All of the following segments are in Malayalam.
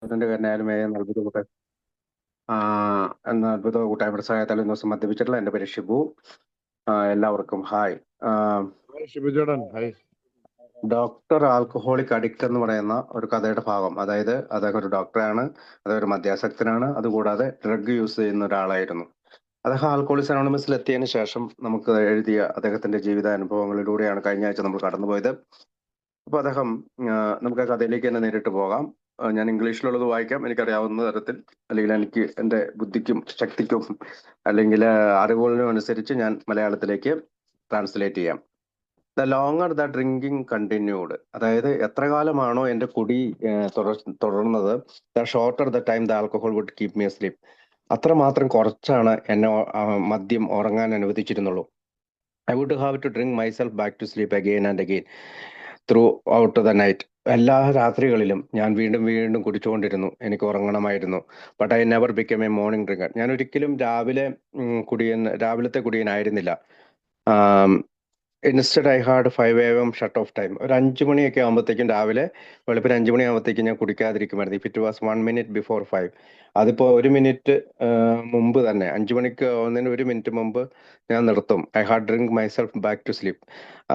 അതിന്റെ കാരണമായാലും എന്ന അത്ഭുത കൂട്ട എന്ന അത്ഭുത കൂട്ടായ്മയുടെ സഹായത്താൽ ഇന്ന് ദിവസം മദ്യപിച്ചിട്ടുള്ള എൻ്റെ പേര് ഷിബു. എല്ലാവർക്കും hi. Hi Shibu Jordan. Hi. Doctor alcoholic addict എന്ന് പറയുന്ന ഒരു കഥയുടെ ഭാഗം. അതായത് അദ്ദേഹം ഒരു ഡോക്ടറാണ്, അദ്ദേഹം ഒരു മദ്യാസക്തനാണ്, അതുകൂടാതെ ഡ്രഗ് യൂസ് ചെയ്യുന്ന ഒരാളായിരുന്നു. അദ്ദേഹം ആൽക്കഹോളിക്സ് അനോണിമസിൽ എത്തിയതിനു ശേഷം നമുക്ക് എഴുതിയ അദ്ദേഹത്തിന്റെ ജീവിതാനുഭവങ്ങളിലൂടെയാണ് കഴിഞ്ഞ ആഴ്ച നമ്മൾ കടന്നുപോയത്. അപ്പൊ അദ്ദേഹം നമുക്ക് ആ കഥയിലേക്ക് തന്നെ നേരിട്ട് പോകാം. ഞാൻ ഇംഗ്ലീഷിലുള്ളത് വായിക്കാം, എനിക്കറിയാവുന്ന തരത്തിൽ, അല്ലെങ്കിൽ എനിക്ക് എൻ്റെ ബുദ്ധിക്കും ശക്തിക്കും അല്ലെങ്കിൽ അറിവുകളിനും അനുസരിച്ച് ഞാൻ മലയാളത്തിലേക്ക് ട്രാൻസ്ലേറ്റ് ചെയ്യാം. The longer the drinking continued, അതായത് എത്ര കാലമാണോ എൻ്റെ കുടി തുടർന്നത്, the shorter the time the alcohol would keep me sleep, അത്രമാത്രം കുറച്ചാണ് എന്നെ മദ്യം ഉറങ്ങാൻ അനുവദിച്ചിരുന്നുള്ളൂ. I would have to drink myself back to sleep again and again throughout the night. എല്ലാ രാത്രികളിലും ഞാൻ വീണ്ടും വീണ്ടും കുടിച്ചുകൊണ്ടിരുന്നു, എനിക്ക് ഉറങ്ങണമായിരുന്നു. But I never become a morning drinker. ഞാൻ ഒരിക്കലും രാവിലത്തെ കുടിയനായിരുന്നില്ല. Instead I had 5 AM shut of time. ഒരു 5 മണിയൊക്കെ ആകുമ്പോഴത്തേക്കും, രാവിലെ വെളുപ്പിന് 5 മണി ആകുമ്പോഴത്തേക്കും ഞാൻ കുടിക്കാതിരിക്കുമായിരുന്നു. If it was 1 minute before 5, അതിപ്പോ 1 മിനിറ്റ് മുമ്പ് തന്നെ, 5 മണിക്ക് ആവുന്നതിന് 1 മിനിറ്റ് മുമ്പ് ഞാൻ നിർത്തും. I had drink myself back to sleep.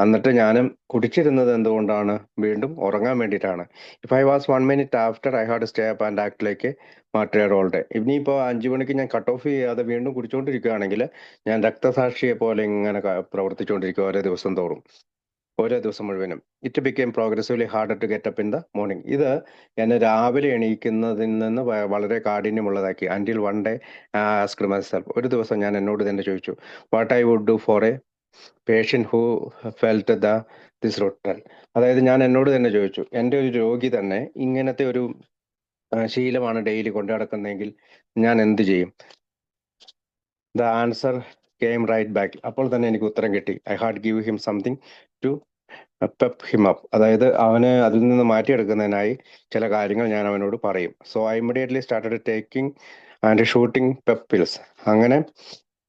എന്നിട്ട് ഞാനും കുടിച്ചിരുന്നത് എന്തുകൊണ്ടാണ്? വീണ്ടും ഉറങ്ങാൻ വേണ്ടിയിട്ടാണ്. If I was 1 minute after, I had stay up and act like matted all day. ഇനിയിപ്പോൾ 5 മണിക്ക് ഞാൻ കട്ട് ഓഫ് ചെയ്യാതെ വീണ്ടും കുടിച്ചുകൊണ്ടിരിക്കുകയാണെങ്കിൽ ഞാൻ രക്തസാക്ഷിയെ പോലെ ഇങ്ങനെ പ്രവർത്തിച്ചുകൊണ്ടിരിക്കും ഓരോ ദിവസം മുഴുവനും. It became progressively harder to get up in the morning. ഇത് എന്നെ രാവിലെ എണീക്കുന്നതിൽ നിന്ന് വളരെ കാഠിന്യമുള്ളതാക്കി. Until one day asked myself, ഒരു ദിവസം ഞാൻ എന്നോട് തന്നെ ചോദിച്ചു, what I would do for a patient who felt this rotten. അതായത് ഞാൻ എന്നോട് തന്നെ ചോദിച്ചു, എൻ്റെ ഒരു രോഗി തന്നെ ഇങ്ങനത്തെ ഒരു ശീലമാണ് ഡെയിലി കൊണ്ടു നടക്കുന്നതെങ്കിൽ ഞാൻ എന്ത് ചെയ്യും? The answer came right back. അപ്പോൾ തന്നെ എനിക്ക് ഉത്തരം കിട്ടി. I had give him something to pep him up. അതായത് അവനെ അതിൽ നിന്ന് മാറ്റിയെടുക്കുന്നതിനായി ചില കാര്യങ്ങൾ ഞാൻ അവനോട് പറയും. So I immediately started taking and shooting Pep pills. അങ്ങനെ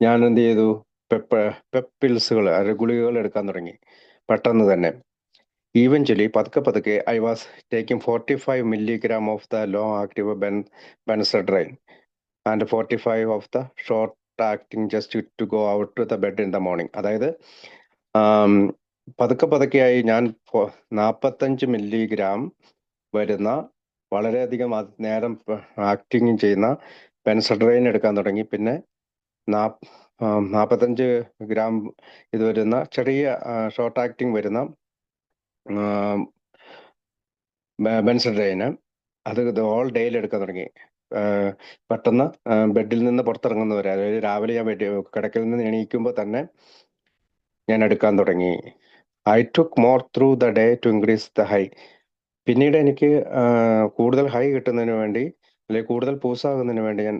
ഞാൻ എന്ത് ചെയ്തു? പെപ്പ് പിൽസുകൾ, ഗുളികകൾ എടുക്കാൻ തുടങ്ങി പെട്ടെന്ന് തന്നെ. ഈവൻച്വലി പതുക്കെ പതുക്കെ I was taking 45 milligram of the low active Benzedrine and 45 of the short acting just to go out to the bed in the morning. അതായത് പതുക്കെ പതുക്കെയായി ഞാൻ 45 milligram വരുന്ന, വളരെയധികം നേരം ആക്ടിങ് ചെയ്യുന്ന ബെൻസഡ്രൈൻ എടുക്കാൻ തുടങ്ങി. പിന്നെ 45 ഗ്രാം ഇത് വരുന്ന ചെറിയ ഷോർട്ട് ആക്ടിങ് വരുന്ന ബെൻസഡ്രൈന്, അത് ഓൾ ഡേയിൽ എടുക്കാൻ തുടങ്ങി. പെട്ടെന്ന് ബെഡിൽ നിന്ന് പുറത്തിറങ്ങുന്നവരെ, അതായത് രാവിലെ ഞാൻ കിടക്കയിൽ നിന്ന് എണീക്കുമ്പോൾ തന്നെ ഞാൻ എടുക്കാൻ തുടങ്ങി. I took more through the day to increase the high. പിന്നീട് എനിക്ക് കൂടുതൽ ഹൈ കിട്ടുന്നതിന് വേണ്ടി, അല്ലെങ്കിൽ കൂടുതൽ പൂസാകുന്നതിന് വേണ്ടി ഞാൻ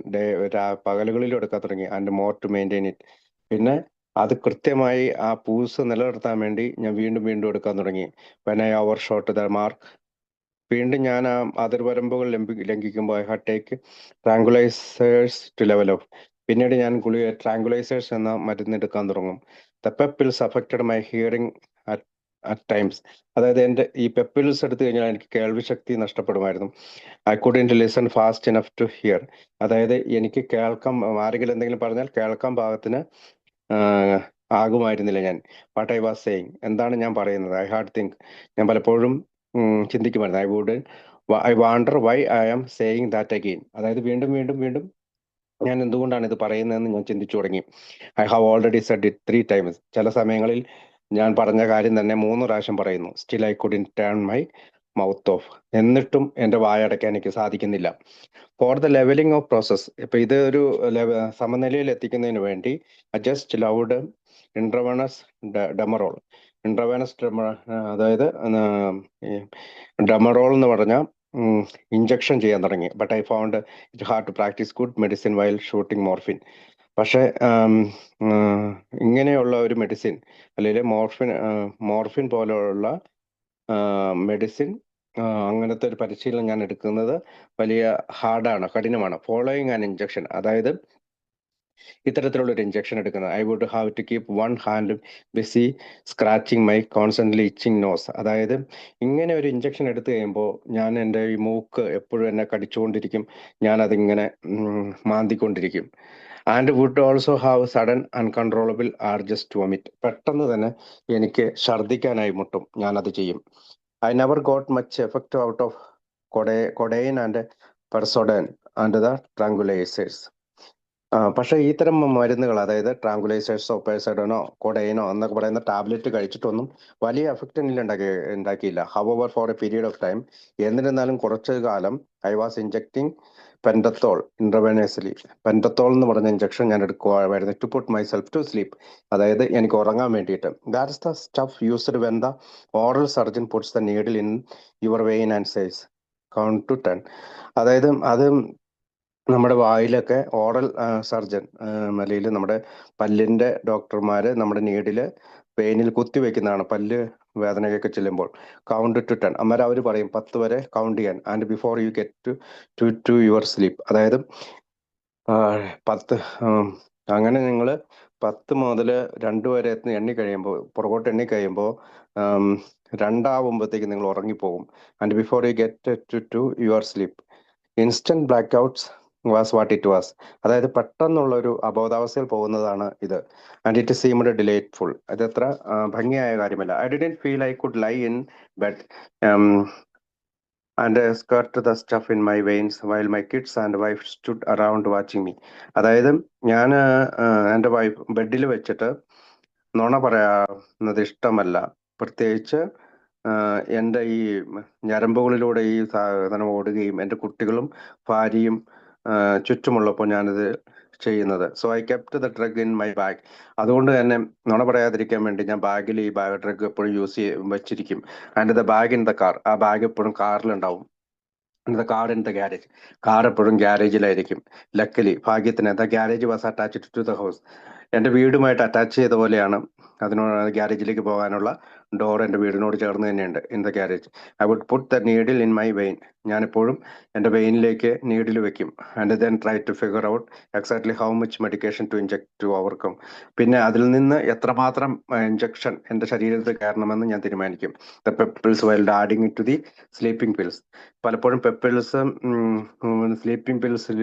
പകലുകളിലും എടുക്കാൻ തുടങ്ങി. And more to maintain it. പിന്നെ അത് കൃത്യമായി ആ പൂസ് നിലനിർത്താൻ വേണ്ടി ഞാൻ വീണ്ടും വീണ്ടും എടുക്കാൻ തുടങ്ങി. When I overshot the mark, വീണ്ടും ഞാൻ ആ അതിർവരമ്പുകൾ ലംഘിക്കുമ്പോൾ I had take tranquilizers to level off. പിന്നീട് ഞാൻ ട്രാങ്കുലൈസേഴ്സ് എന്ന മരുന്ന് എടുക്കാൻ തുടങ്ങും. The pep pills affected my hearing at times. അതായത് എൻ്റെ ഈ പെപ്പിൾസ് എടുത്തു കഴിഞ്ഞാൽ എനിക്ക് കേൾവി ശക്തി നഷ്ടപ്പെടുമായിരുന്നു. I couldn't listen fast enough to hear. അതായത് എനിക്ക് കേൾക്കാൻ, ആരെങ്കിലും എന്തെങ്കിലും പറഞ്ഞാൽ കേൾക്കാൻ പാകത്തിന് ആകുമായിരുന്നില്ല ഞാൻ. വാട്ട് ഐ വാസ് സേയിങ്, എന്താണ് ഞാൻ പറയുന്നത്. ഐ ഹാഡ് തിങ്ക്, ഞാൻ പലപ്പോഴും ചിന്തിക്കുമായിരുന്നു. I wonder why I am saying that again. അതായത് വീണ്ടും വീണ്ടും വീണ്ടും ഞാൻ എന്തുകൊണ്ടാണ് ഇത് പറയുന്നതെന്ന് ഞാൻ ചിന്തിച്ചു തുടങ്ങി. I have already said it 3 times. ചില സമയങ്ങളിൽ ഞാൻ പറഞ്ഞ കാര്യം തന്നെ 3 പ്രാവശ്യം പറയുന്നു. Still I couldn't turn my mouth off. എന്നിട്ടും എൻ്റെ വായടയ്ക്കാൻ എനിക്ക് സാധിക്കുന്നില്ല. For the levelling of process, ഇപ്പൊ ഇത് ഒരു സമനിലയിൽ എത്തിക്കുന്നതിന് വേണ്ടി ജസ്റ്റ് ലൗഡ് ഇൻട്രവനസ് ഡെമറോൾ. ഇൻട്രവനസ് അതായത് ഡെമറോൾ എന്ന് പറഞ്ഞാൽ ഇഞ്ചക്ഷൻ ചെയ്യാൻ തുടങ്ങി. But I found it hard to practise good medicine while shooting morphine. പക്ഷേ ഇങ്ങനെയുള്ള ഒരു മെഡിസിൻ, അല്ലെങ്കിൽ മോർഫിൻ പോലെയുള്ള മെഡിസിൻ, അങ്ങനത്തെ ഒരു പരിശീലനം ഞാൻ എടുക്കുന്നത് വലിയ കഠിനമാണ്. ഫോളോയിങ് ആൻ ഇഞ്ചക്ഷൻ, അതായത് ഇത്തരത്തിലുള്ള ഒരു ഇഞ്ചക്ഷൻ എടുക്കുന്നത്. I would have to keep one hand busy scratching my constantly itching nose. അതായത് ഇങ്ങനെ ഒരു ഇഞ്ചക്ഷൻ എടുത്തു കഴിയുമ്പോൾ ഞാൻ എൻ്റെ ഈ മൂക്ക് എപ്പോഴും എന്നെ കടിച്ചുകൊണ്ടിരിക്കും, ഞാനതിങ്ങനെ മാന്തിക്കൊണ്ടിരിക്കും. And would also have sudden uncontrollable urge to vomit. പെട്ടെന്ന് തന്നെ എനിക്ക് ഛർദ്ദിക്കാനായി മുട്ടും, ഞാനത് ചെയ്യും. I never got much effect out of codeine and Percodan and the tranquilizers. പക്ഷേ ഇത്തരം മരുന്നുകൾ, അതായത് ട്രാങ്കുലൈസേഴ്സോ പേഴ്സഡനോ കൊഡൈനോ എന്നൊക്കെ പറയുന്ന ടാബ്ലറ്റ് കഴിച്ചിട്ടൊന്നും വലിയ എഫക്റ്റ് എന്നിൽ ഉണ്ടാക്കിയില്ല. However for a period of time, എന്നിരുന്നാലും കുറച്ചു കാലം ഐ വാസ് ഇഞ്ചക്ടിങ് പെൻഡത്തോൾ ഇൻട്രവേനേഴ്സ്ലി. പെൻഡത്തോൾ എന്ന് പറഞ്ഞ ഇഞ്ചക്ഷൻ ഞാൻ എടുക്കുമായിരുന്നു to put myself to sleep, അതായത് എനിക്ക് ഉറങ്ങാൻ വേണ്ടിയിട്ട്. That's the stuff used when the oral surgeon puts the needle in your vein and says count to 10. അതായത് അത് നമ്മുടെ വായിലൊക്കെ ഓറൽ സർജൻ, അല്ലെങ്കിൽ നമ്മുടെ പല്ലിന്റെ ഡോക്ടർമാര് നമ്മുടെ നീഡില് വെയിനിൽ കുത്തി വെക്കുന്നതാണ് പല്ല് വേദനയൊക്കെ ചെല്ലുമ്പോൾ. കൗണ്ട് ടു 10, അന്നേരം അവർ പറയും 10 വരെ കൗണ്ട് ചെയ്യാൻ. And before you get to your sleep, അതായത് 10, അങ്ങനെ നിങ്ങൾ 10 മുതൽ 2 വരെ എണ്ണി കഴിയുമ്പോൾ, പുറകോട്ട് എണ്ണി കഴിയുമ്പോൾ 2 നിങ്ങൾ ഉറങ്ങിപ്പോകും. And before you get to your sleep instant blackouts was what it was. അതായത് പെട്ടെന്നുള്ള ഒരു അബോധാവസ്ഥയിൽ പോകുന്നതാണ് ഇത്. And it seemed delightful. അതത്ര ഭംഗിയായ കാര്യമല്ല. I didn't feel I could lie in bed and squirt the stuff in my veins while my kids and wife stood around watching me. അതായത് ഞാൻ എൻ്റെ വൈഫ് ബെഡിൽ വെച്ചിട്ട് നുണ പറയാവുന്നത് ഇഷ്ടമല്ല. പ്രത്യേകിച്ച് എൻ്റെ ഈ ഞരമ്പുകളിലൂടെ ഈ സാധനം ഓടുകയും എൻ്റെ കുട്ടികളും ഭാര്യയും ചുറ്റുമുള്ളപ്പോൾ ഞാനിത് ചെയ്യുന്നത്. So I kept the drug in my bag. അതുകൊണ്ട് തന്നെ നുണ പറയാതിരിക്കാൻ വേണ്ടി ഞാൻ ബാഗിൽ ഈ ഡ്രഗ് എപ്പോഴും വെച്ചിരിക്കും. And the bag in the car, ആ ബാഗ് എപ്പോഴും കാറിലുണ്ടാവും. The car in the garage, car എപ്പോഴും ഗ്യാരേജിലായിരിക്കും. ലക്കലി, ഭാഗ്യത്തിന് the garage was attached to the house. എൻ്റെ വീടുമായിട്ട് അറ്റാച്ച് ചെയ്ത പോലെയാണ്. അതിനോട് ഗ്യാരേജിലേക്ക് പോകാനുള്ള ഡോർ എൻ്റെ വീടിനോട് ചേർന്ന് തന്നെയുണ്ട്. In the garage I would put the needle in my vein. ഞാനെപ്പോഴും എൻ്റെ വെയിനിലേക്ക് നീഡിൽ വെക്കും. And then try to figure out exactly how much medication to inject to overcome. പിന്നെ അതിൽ നിന്ന് എത്രമാത്രം ഇഞ്ചക്ഷൻ എൻ്റെ ശരീരത്തിൽ കയറണമെന്ന് ഞാൻ തീരുമാനിക്കും. The pep pills while adding to the sleeping pills. പലപ്പോഴും പെപ്പിൾസ് സ്ലീപ്പിംഗ് പിൽസിൽ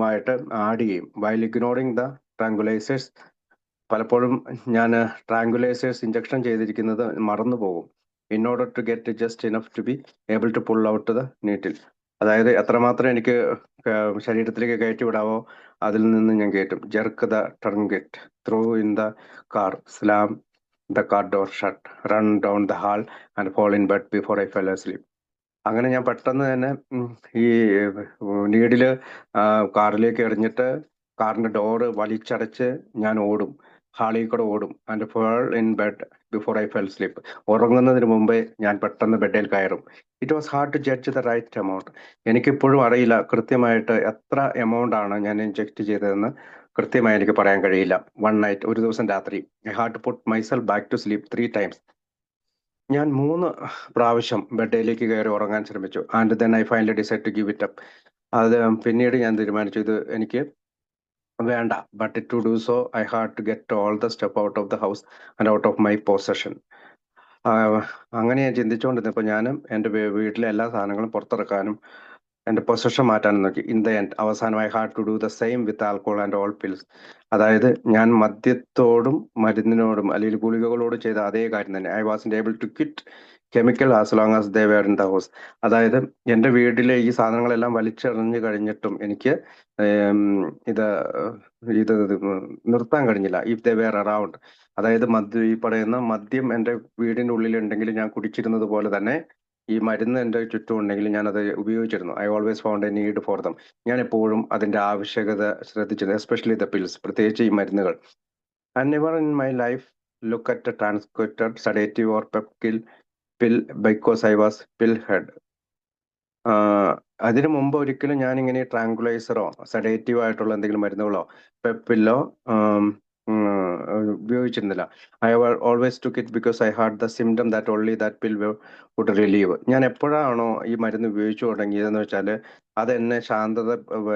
ആയിട്ട് ആഡ് ചെയ്യും. While ignoring the tranquilizers. പലപ്പോഴും ഞാൻ ട്രാങ്കുലൈസേഴ്സ് ഇഞ്ചക്ഷൻ ചെയ്തിരിക്കുന്നത് മറന്നു പോകും. In order to get just enough to be able to pull out the needle. അതായത് എത്രമാത്രം എനിക്ക് ശരീരത്തിലേക്ക് കയറ്റി വിടാവോ അതിൽ നിന്ന് ഞാൻ കയറ്റും. Jerk the target through in the car, slam the car door shut, run down the hall and fall in bed before I fell asleep. അങ്ങനെ ഞാൻ പെട്ടെന്ന് തന്നെ ഈ നീഡില് കാറിലേക്ക് എറിഞ്ഞിട്ട് കാറിന്റെ ഡോറ് വലിച്ചടച്ച് ഞാൻ ഓടും, ഹാളിൽ കൂടെ ഓടും. And fall in bed before I fell sleep. ഉറങ്ങുന്നതിന് മുമ്പേ ഞാൻ പെട്ടെന്ന് ബെഡിൽ കയറും. It was hard to judge the right amount. എനിക്കിപ്പോഴും അറിയില്ല കൃത്യമായിട്ട് എത്ര എമൗണ്ട് ആണ് ഞാൻ ഇൻജെക്ട് ചെയ്തതെന്ന്. കൃത്യമായി എനിക്ക് പറയാൻ കഴിയില്ല. വൺ നൈറ്റ്, ഒരു ദിവസം രാത്രി, I had to put myself back to sleep 3 times. ഞാൻ 3 പ്രാവശ്യം ബെഡിലേക്ക് കയറി ഉറങ്ങാൻ ശ്രമിച്ചു. And then I finally decide to give it up. അത് പിന്നീട് ഞാൻ തീരുമാനിച്ചു ഇത് എനിക്ക് വേണ്ട. But to do so I had to get all the step out of the house and out of my possession. അങ്ങനെ ഞാൻ ചിന്തിച്ചുകൊണ്ടിരുന്നപ്പോൾ ഞാനും എൻ്റെ വീട്ടിലെ എല്ലാ സാധനങ്ങളും പുറത്തിറക്കാനും എൻ്റെ പൊസഷൻ മാറ്റാനും നോക്കി. ഇൻ ദ എൻഡ്, അവസാനം I had to do the same with alcohol and all pills. അതായത് ഞാൻ മദ്യത്തോടും മരുന്നിനോടും അല്ലെങ്കിൽ ഗുളികകളോടും ചെയ്ത അതേ കാര്യം തന്നെ. I wasn't able to quit chemical as long as they were in the house. അതായത് എൻ്റെ വീട്ടിലെ ഈ സാധനങ്ങളെല്ലാം വലിച്ചെറിഞ്ഞു കഴിഞ്ഞിട്ടും എനിക്ക് ഇത് ഇത് നിർത്താൻ കഴിഞ്ഞില്ല. ഇഫ് ദേ വെയർ അറൗണ്ട്, അതായത് ഈ പറയുന്ന മദ്യം എൻ്റെ വീടിൻ്റെ ഉള്ളിലുണ്ടെങ്കിൽ ഞാൻ കുടിച്ചിരുന്നത് പോലെ തന്നെ ഈ മരുന്ന് എൻ്റെ ചുറ്റും ഉണ്ടെങ്കിൽ ഞാൻ അത് ഉപയോഗിച്ചിരുന്നു. I always found A need for them. ഞാൻ എപ്പോഴും അതിന്റെ ആവശ്യകത ശ്രദ്ധിച്ചിരുന്നു, എസ്പെഷ്യലി ദ പിൽസ്, പ്രത്യേകിച്ച് ഈ മരുന്നുകൾ. And never in my life look at a transcripted sedative or പെപ്കിൽ pill because I was pill head. അതിനു മുമ്പ് ഒരിക്കലും ഞാൻ ഇങ്ങനെ ട്രാങ്കുലൈസറോ സെഡേറ്റീവ് ആയിട്ടുള്ള എന്തെങ്കിലും മരുന്നുകളോ പെപ്പില്ലോ ഉപയോഗിച്ചിരുന്നില്ല. I always took it because I had the symptom that only that pill would relieve. ഞാൻ എപ്പോഴാണോ ഈ മരുന്ന് ഉപയോഗിച്ചു തുടങ്ങിയതെന്ന് വെച്ചാൽ അതെന്നെ ശാന്തത,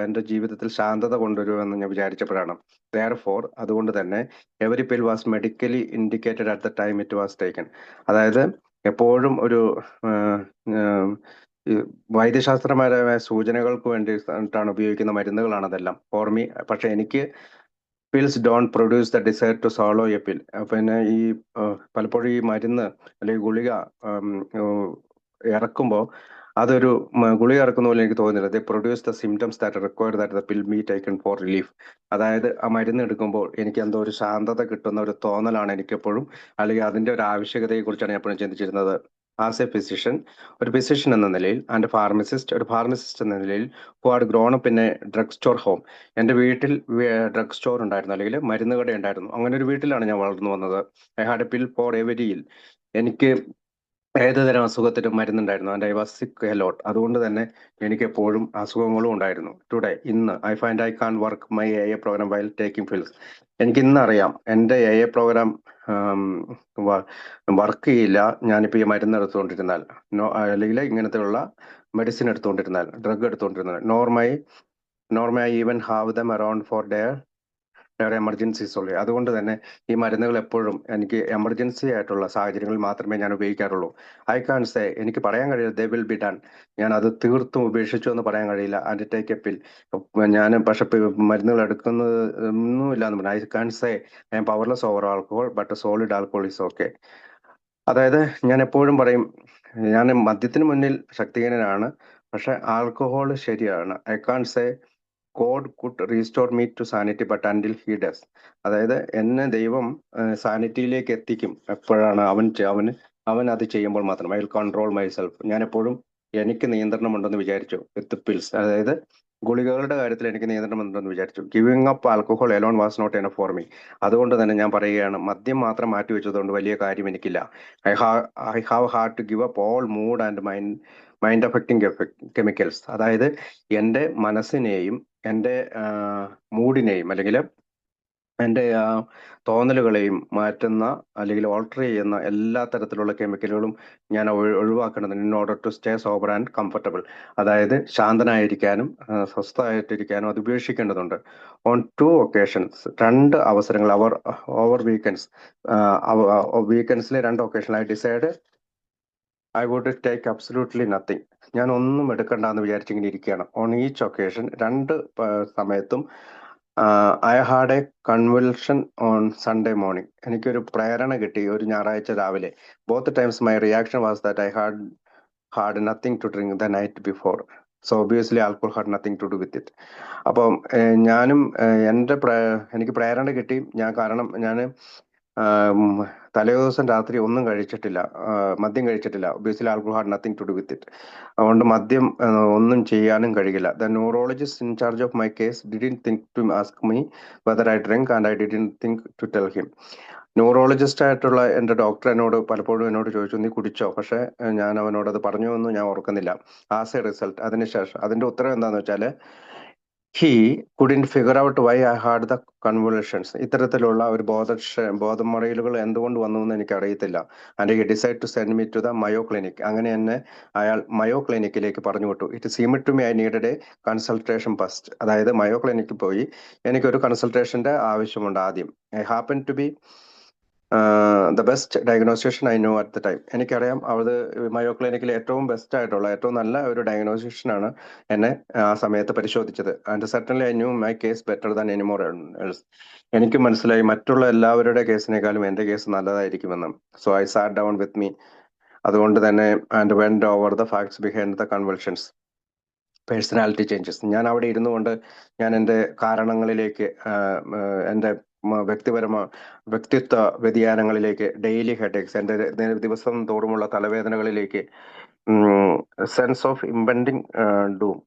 എൻ്റെ ജീവിതത്തിൽ ശാന്തത കൊണ്ടുവരുമെന്ന് ഞാൻ വിചാരിച്ചപ്പോഴാണ്. ദെയർഫോർ അതുകൊണ്ട് തന്നെ every pill was medically indicated at the time it was taken. അതായത് എപ്പോഴും ഒരു ഈ വൈദ്യശാസ്ത്രപരമായ സൂചനകൾക്ക് വേണ്ടിയിട്ടാണ് ഉപയോഗിക്കുന്ന മരുന്നുകളാണ് അതെല്ലാം ഫോർ മീ. പക്ഷെ എനിക്ക് pills don't produce the desire to swallow a pill. പിന്നെ ഈ പലപ്പോഴും ഈ മരുന്ന് അല്ലെങ്കിൽ ഗുളിക ഇറക്കുമ്പോൾ അതൊരു ഗുളിക ഇറക്കുന്ന പോലെ എനിക്ക് തോന്നുന്നില്ല. The produce the symptoms that require that the pill be taken four relief. അതായത് ആ മരുന്ന് എടുക്കുമ്പോൾ എനിക്ക് എന്തോ ഒരു ശാന്തത കിട്ടുന്ന ഒരു തോന്നലാണ് എനിക്കെപ്പോഴും, അല്ലെങ്കിൽ അതിന്റെ ഒരു ആവശ്യകതയെ കുറിച്ചാണ് ഞാൻ എപ്പോഴും ചിന്തിച്ചിരുന്നത്. ആസ് എ ഫിസിഷ്യൻ, ഒരു ഫിസിഷ്യൻ എന്ന നിലയിൽ, ആൻഡ് ഒരു ഫാർമസിസ്റ്റ് എന്ന നിലയിൽ, who had grown up in A drug store home. എൻ്റെ വീട്ടിൽ ഡ്രഗ് സ്റ്റോർ ഉണ്ടായിരുന്നു, അല്ലെങ്കിൽ മരുന്ന് കട ഉണ്ടായിരുന്നു. അങ്ങനെ ഒരു വീട്ടിലാണ് ഞാൻ വളർന്നു വന്നത്. I had a pill for every ill. എനിക്ക് ഏത് തരം അസുഖത്തിനും മരുന്നുണ്ടായിരുന്നു. And I was sick a lot. അതുകൊണ്ട് തന്നെ എനിക്ക് എപ്പോഴും അസുഖങ്ങളും ഉണ്ടായിരുന്നു. ഇന്ന് I find I can work my a program while taking pills. എനിക്ക് ഇന്നറിയാം എൻ്റെ എ പ്രോഗ്രാം വർക്ക് ചെയ്യില്ല ഞാനിപ്പോൾ ഈ മരുന്ന് എടുത്തുകൊണ്ടിരുന്നാൽ, അല്ലെങ്കിൽ ഇങ്ങനത്തെ ഉള്ള മെഡിസിൻ എടുത്തുകൊണ്ടിരുന്നാൽ, ഡ്രഗ് എടുത്തുകൊണ്ടിരുന്നാൽ. Normal even have them around for dire emergencies ഉള്ളൂ. അതുകൊണ്ട് തന്നെ ഈ മരുന്നുകൾ എപ്പോഴും എനിക്ക് എമർജൻസി ആയിട്ടുള്ള സാഹചര്യങ്ങളിൽ മാത്രമേ ഞാൻ ഉപയോഗിക്കാറുള്ളൂ. ഐ കാൺ സേ, എനിക്ക് പറയാൻ കഴിയില്ല ദേ വിൽ ബി ഡൺ, ഞാൻ അത് തീർത്തും ഉപേക്ഷിച്ചു എന്ന് പറയാൻ കഴിയില്ല. ആൻഡ് ടേക്ക് എ പിൽ, ഞാൻ പക്ഷെ മരുന്നുകൾ എടുക്കുന്നത് ഒന്നുമില്ല എന്ന് പറഞ്ഞു. I can't say I am powerless over alcohol but solid alcohol is okay. അതായത് ഞാൻ എപ്പോഴും പറയും, ഞാൻ മദ്യത്തിന് മുന്നിൽ ശക്തിഹീനനാണ്, പക്ഷെ ആൽക്കഹോൾ ശരിയാണ്. I can't say God could restore me to sanity but until he does. അതായത് എന്നെ ദൈവം സാനിറ്റിയിലേക്ക് എത്തിക്കും എപ്പോഴാണ് അവൻ അത് ചെയ്യുമ്പോൾ മാത്രം. I will control my self. ഞാൻ എപ്പോഴും എനിക്ക് നിയന്ത്രണമുണ്ടെന്ന് വിചാരിച്ചു വിത്ത് പിൽസ്. അതായത് ഗുളികകളുടെ കാര്യത്തിൽ എനിക്ക് നിയന്ത്രണമുണ്ടെന്ന് വിചാരിച്ചു. Giving up alcohol alone was not enough for me. അതുകൊണ്ട് തന്നെ ഞാൻ പറയുകയാണ്, മദ്യം മാത്രം മാറ്റി വെച്ചതുകൊണ്ട് വലിയ കാര്യം എനിക്കില്ല. I have had to give up all mood and mind affecting chemicals. അതായത് എൻ്റെ മനസ്സിനെയും എൻ്റെ മൂഡിനെയും, അല്ലെങ്കിൽ എൻ്റെ തോന്നലുകളെയും മാറ്റുന്ന, അല്ലെങ്കിൽ ഓൾട്ടർ ചെയ്യുന്ന എല്ലാ തരത്തിലുള്ള കെമിക്കലുകളും ഞാൻ ഒഴിവാക്കേണ്ടതുണ്ട് in order to stay sober and comfortable. അതായത് ശാന്തനായിരിക്കാനും സ്വസ്ഥമായിട്ടിരിക്കാനും അത് ഉപേക്ഷിക്കേണ്ടതുണ്ട്. ഓൺ 2 ഒക്കേഷൻസ്, 2 അവസരങ്ങൾ, ഓവർ വീക്കെൻഡ്സിലെ 2 occasion I decide I would take absolutely nothing. ഞാൻ ഒന്നും എടുക്കണ്ടെന്ന് വിചാരിച്ചിങ്ങനെ ഇരിക്കുകയാണ്. ഓൺ ഈച്ച് ഒക്കേഷൻ, 2 സമയത്തും I had a convulsion on Sunday morning. എനിക്കൊരു പ്രേരണ കിട്ടി ഒരു ഞായറാഴ്ച രാവിലെ. Both times my reaction was that I had nothing to drink the night before. So obviously alcohol had nothing to do with it. അപ്പം ഞാനും എനിക്ക് പ്രേരണ കിട്ടി. കാരണം ഞാൻ തലേ ദിവസം രാത്രി ഒന്നും കഴിച്ചിട്ടില്ല, മദ്യം കഴിച്ചിട്ടില്ല. Obviously alcohol had nothing to do with it. അതുകൊണ്ട് മദ്യം ഒന്നും ചെയ്യാനും കഴിയില്ല. The neurologist in charge of my case didn't think to ask me whether I drink, and I didn't think to tell him. Neurologist ആയിട്ടുള്ള എൻ്റെ ഡോക്ടർ പലപ്പോഴും എന്നോട് ചോദിച്ചു, നീ കുടിച്ചോ? പക്ഷെ ഞാൻ അവനോട് അത് പറഞ്ഞു എന്ന് ഞാൻ ഓർക്കുന്നില്ല. ആസ് എ റിസൾട്ട്, അതിനുശേഷം അതിന്റെ ഉത്തരം എന്താന്ന് വെച്ചാൽ, he couldn't figure out why I had the convulsions. ഇത്തരത്തിലുള്ള ഒരു ബോധമറിയലുകൾ എന്തുകൊണ്ട് വന്നു എന്ന് എനിക്ക് അറിയത്തില്ല. And he decide to send me to the Mayo Clinic. അങ്ങനെ എന്നെ അയാൾ മയോ ക്ലിനിക്കിലേക്ക് പറഞ്ഞു വിട്ടു. It seemed to me I needed a consultation first. അതായത് മയോ ക്ലിനിക്കിൽ പോയി എനിക്കൊരു കൺസൾട്ടേഷന്റെ ആവശ്യമുണ്ട് ആദ്യം. I happen to be the best diagnostician I know at the time. എനിക്കറിയാം അത് മയോ ക്ലിനിക്കിലെ ഏറ്റവും ബെസ്റ്റ് ആയിട്ടുള്ള, ഏറ്റവും നല്ല ഒരു ഡയഗ്നോസിഷനാണ് എന്നെ ആ സമയത്ത് പരിശോധിച്ചത്. And certainly I knew my case better than any more else. എനിക്ക് മനസ്സിലായി മറ്റുള്ള എല്ലാവരുടെ കേസിനേക്കാളും എൻ്റെ കേസ് നല്ലതായിരിക്കുമെന്ന്. So I sat down with me. അതുകൊണ്ട് തന്നെ and went over the facts behind the convulsions, personality changes. ഞാൻ അവിടെ ഇരുന്നു കൊണ്ട് ഞാൻ എൻ്റെ കാരണങ്ങളിലേക്ക്, എൻ്റെ വ്യക്തിത്വ വ്യതിയാനങ്ങളിലേക്ക്, ഡെയിലി ഹെഡേക്സ്, എൻ്റെ ദിവസം തോറുമുള്ള തലവേദനകളിലേക്ക്, sense of impending doom,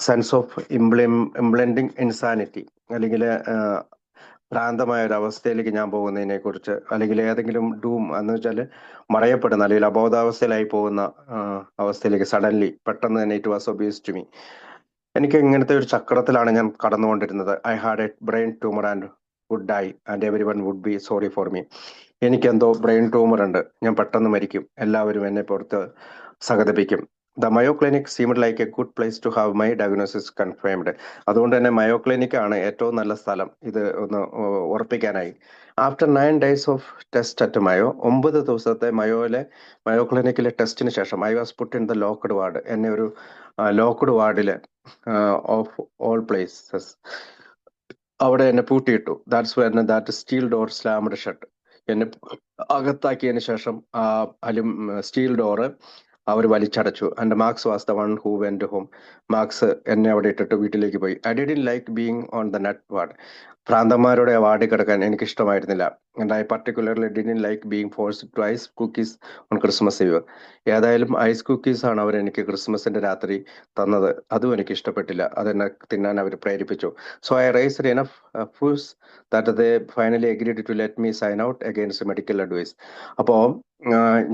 sense of impending insanity, അല്ലെങ്കിൽ ഭ്രാന്തമായ ഒരു അവസ്ഥയിലേക്ക് ഞാൻ പോകുന്നതിനെ കുറിച്ച്, അല്ലെങ്കിൽ ഏതെങ്കിലും ഡൂം എന്ന് വെച്ചാൽ മറയപ്പെടുന്ന, അല്ലെങ്കിൽ അബോധാവസ്ഥയിലായി പോകുന്ന അവസ്ഥയിലേക്ക് സഡൻലി പെട്ടെന്ന് തന്നെ it was obvious to me. എനിക്ക് ഇങ്ങനത്തെ ഒരു ചക്രത്തിലാണ് ഞാൻ കടന്നുകൊണ്ടിരുന്നത്. I had a brain tumour and would die and everyone would be sorry for me. എനിക്കെന്തോ ബ്രെയിൻ ട്യൂമർ ഉണ്ട്, ഞാൻ പെട്ടെന്ന് മരിക്കും, എല്ലാവരും എന്നെ പുറത്ത് സഹതപിക്കും. The Mayo Clinic seemed like a good place to have my diagnosis confirmed. അതുകൊണ്ട് തന്നെ മയോ ക്ലിനിക് ആണ് ഏറ്റവും നല്ല സ്ഥലം ഇത് ഒന്ന് ഉറപ്പിക്കാനായി. After 9 days of test at Mayo, 9 ദിവസത്തെ മയോ ക്ലിനിക്കിലെ ടെസ്റ്റിന് ശേഷം I was put in the locked ward. എന്നെ ഒരു ലോക്ക്ഡ് വാർഡിൽ ഓഫ് ഓൾ പ്ലേസസ് അവിടെ എന്നെ പൂട്ടിയിട്ടു. That's when that steel door slammed shut. എന്നെ അകത്താക്കിയതിന് ശേഷം ആ സ്റ്റീൽ ഡോറ് അവർ വലിച്ചടച്ചു. And Marks was the one who went home. Marks എന്നെ അവിടെ ഇട്ടിട്ട് വീട്ടിലേക്ക് പോയി. I didn't like being on the net ward. ഭ്രാന്തന്മാരുടെ വാർഡിൽ കിടക്കാൻ എനിക്ക് ഇഷ്ടമായിരുന്നില്ല. And I particularly didn't like being forced to ice cookies on Christmas Eve. ഏതായാലും ഐസ് കുക്കീസ് ആണ് അവർ എനിക്ക് ക്രിസ്മസിന്റെ രാത്രി തന്നത്. അതും എനിക്ക് ഇഷ്ടപ്പെട്ടില്ല. അതെന്നെ തിന്നാൻ അവർ പ്രേരിപ്പിച്ചു. So I raised enough fuss that they finally agreed to let me sign out against medical advice. അപ്പോൾ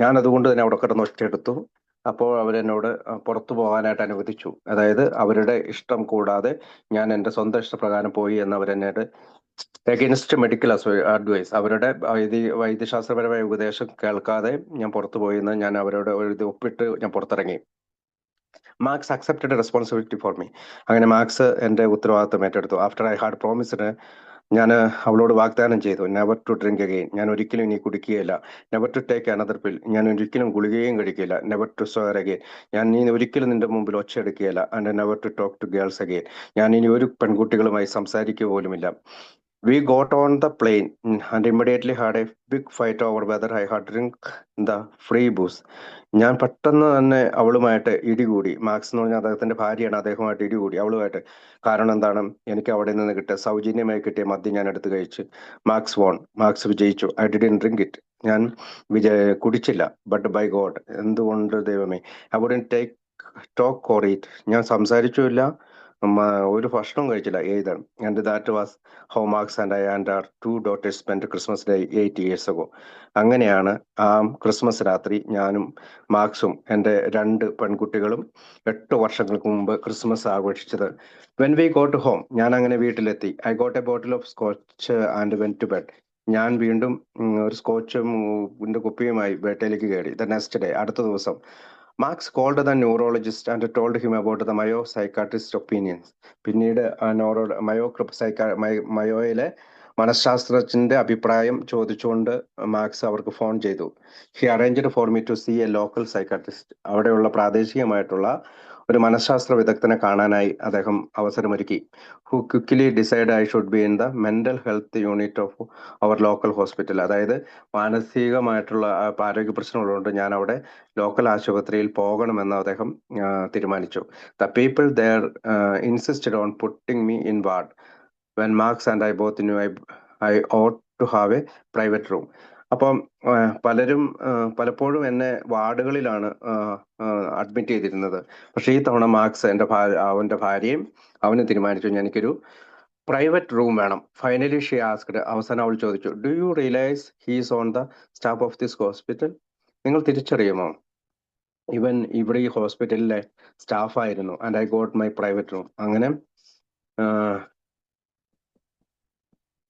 ഞാൻ അതുകൊണ്ട് തന്നെ അവിടെ കിടന്ന് ഒറ്റയെടുത്തു. അപ്പോൾ അവരെന്നോട് പുറത്തു പോകാനായിട്ട് അനുവദിച്ചു. അതായത് അവരുടെ ഇഷ്ടം കൂടാതെ ഞാൻ എൻ്റെ സ്വന്തം ഇഷ്ടപ്രകാരം പോയി എന്ന് അവരെന്നോട് അഗെയിൻസ്റ്റ് മെഡിക്കൽ അഡ്വൈസ്, അവരുടെ വൈദ്യശാസ്ത്രപരമായ ഉപദേശം കേൾക്കാതെ ഞാൻ പുറത്തു പോയി എന്ന് ഞാൻ അവരോട് ഒരു ഒപ്പിട്ട് ഞാൻ പുറത്തിറങ്ങി. Marks accepted responsibility for me. അങ്ങനെ മാർക്സ് എൻ്റെ ഉത്തരവാദിത്വം ഏറ്റെടുത്തു. ആഫ്റ്റർ ഐ ഹാഡ് പ്രോമിസ്ഡ്, ഞാൻ അവളോട് വാഗ്ദാനം ചെയ്തു, നെവർ ടു ഡ്രിങ്ക് അഗെയിൻ. ഞാൻ ഒരിക്കലും ഇനി കുടിക്കുകയില്ല. Never to take another pill. ഞാൻ ഒരിക്കലും ഗുളികയും കഴിക്കില്ല. Never to swear again. ഞാൻ ഇനി ഒരിക്കലും നിന്റെ മുമ്പിൽ ഒച്ചയെടുക്കുകയില്ല. And never to talk to girls again. ഞാൻ ഇനി ഒരു പെൺകുട്ടികളുമായി സംസാരിക്കുക പോലുമില്ല. We got on the plane and immediately had a big fight over whether I had drink the free booze. ഞാൻ പെട്ടെന്ന് തന്നെ അവളുമായിട്ട് ഇടികൂടി. മാർക്സ് എന്ന് പറഞ്ഞാൽ അദ്ദേഹത്തിന്റെ ഭാര്യയാണ്, അദ്ദേഹമായിട്ട് ഇടികൂടി അവളുമായിട്ട്. കാരണം എന്താണ്, എനിക്ക് അവിടെ നിന്ന് സൗജന്യമായി കിട്ടിയ മദ്യം ഞാൻ എടുത്ത് കഴിച്ച്. മാർക്സ് വിജയിച്ചു. I didn't drink it. ഞാൻ കുടിച്ചില്ല. ബട്ട് ബൈ ഗോഡ്, എന്തുകൊണ്ട് ദൈവമേ, I wouldn't take talk or eat. ഞാൻ സംസാരിച്ചുമില്ല, ഒരു ഭക്ഷണവും കഴിച്ചില്ല. Either and that was how Marks and I and our 2 daughters spend Christmas day 8 years ago. അങ്ങനെയാണ് ആ ക്രിസ്മസ് രാത്രി ഞാനും മാർക്സും എൻ്റെ 2 പെൺകുട്ടികളും 8 വർഷങ്ങൾക്ക് മുമ്പ് ക്രിസ്മസ് ആഘോഷിച്ചത്. വെൻ വി ഗോട്ട് ഹോം, ഞാൻ അങ്ങനെ വീട്ടിലെത്തി. I got a bottle of scotch and went to bed. ഞാൻ വീണ്ടും ഒരു സ്കോച്ചും കുപ്പിയുമായി ബെഡിലേക്ക് കയറി. ദ നെക്സ്റ്റ് ഡേ, അടുത്ത ദിവസം, Marks called the neurologist and told him about the Mayo psychiatrist opinions. പിന്നീട് മയോയിലെ മനഃശാസ്ത്രജ്ഞന്റെ അഭിപ്രായം ചോദിച്ചുകൊണ്ട് മാർക്സ് അവർക്ക് ഫോൺ ചെയ്തു. He arranged for me to see a local psychiatrist. അവിടെയുള്ള പ്രാദേശികമായിട്ടുള്ള ഒരു മനഃശാസ്ത്ര വിദഗ്ധനെ കാണാനായി അദ്ദേഹം അവസരമൊരുക്കി. Who quickly decide I should be in the mental health unit of our local hospital. അതായത് മാനസികമായിട്ടുള്ള ആരോഗ്യ പ്രശ്നങ്ങളുണ്ട്, ഞാൻ അവിടെ ലോക്കൽ ആശുപത്രിയിൽ പോകണമെന്ന് അദ്ദേഹം തീരുമാനിച്ചു. The people there insisted on putting me in ward. When Marks and I both knew I ought to have a private room. അപ്പം പലപ്പോഴും എന്നെ വാർഡുകളിലാണ് അഡ്മിറ്റ് ചെയ്തിരുന്നത്. പക്ഷെ ഈ തവണ മാർക്സ് അവന്റെ ഭാര്യയും അവന് തീരുമാനിച്ചു എനിക്കൊരു പ്രൈവറ്റ് റൂം വേണം. Finally she asked. അവസാനം അവൾ ചോദിച്ചു, do you realize he's on the staff of this hospital? നിങ്ങൾ തിരിച്ചറിയുമോ, ഇവൻ ഇവിടെ ഈ ഹോസ്പിറ്റലിലെ സ്റ്റാഫായിരുന്നു. And I got my private room. അങ്ങനെ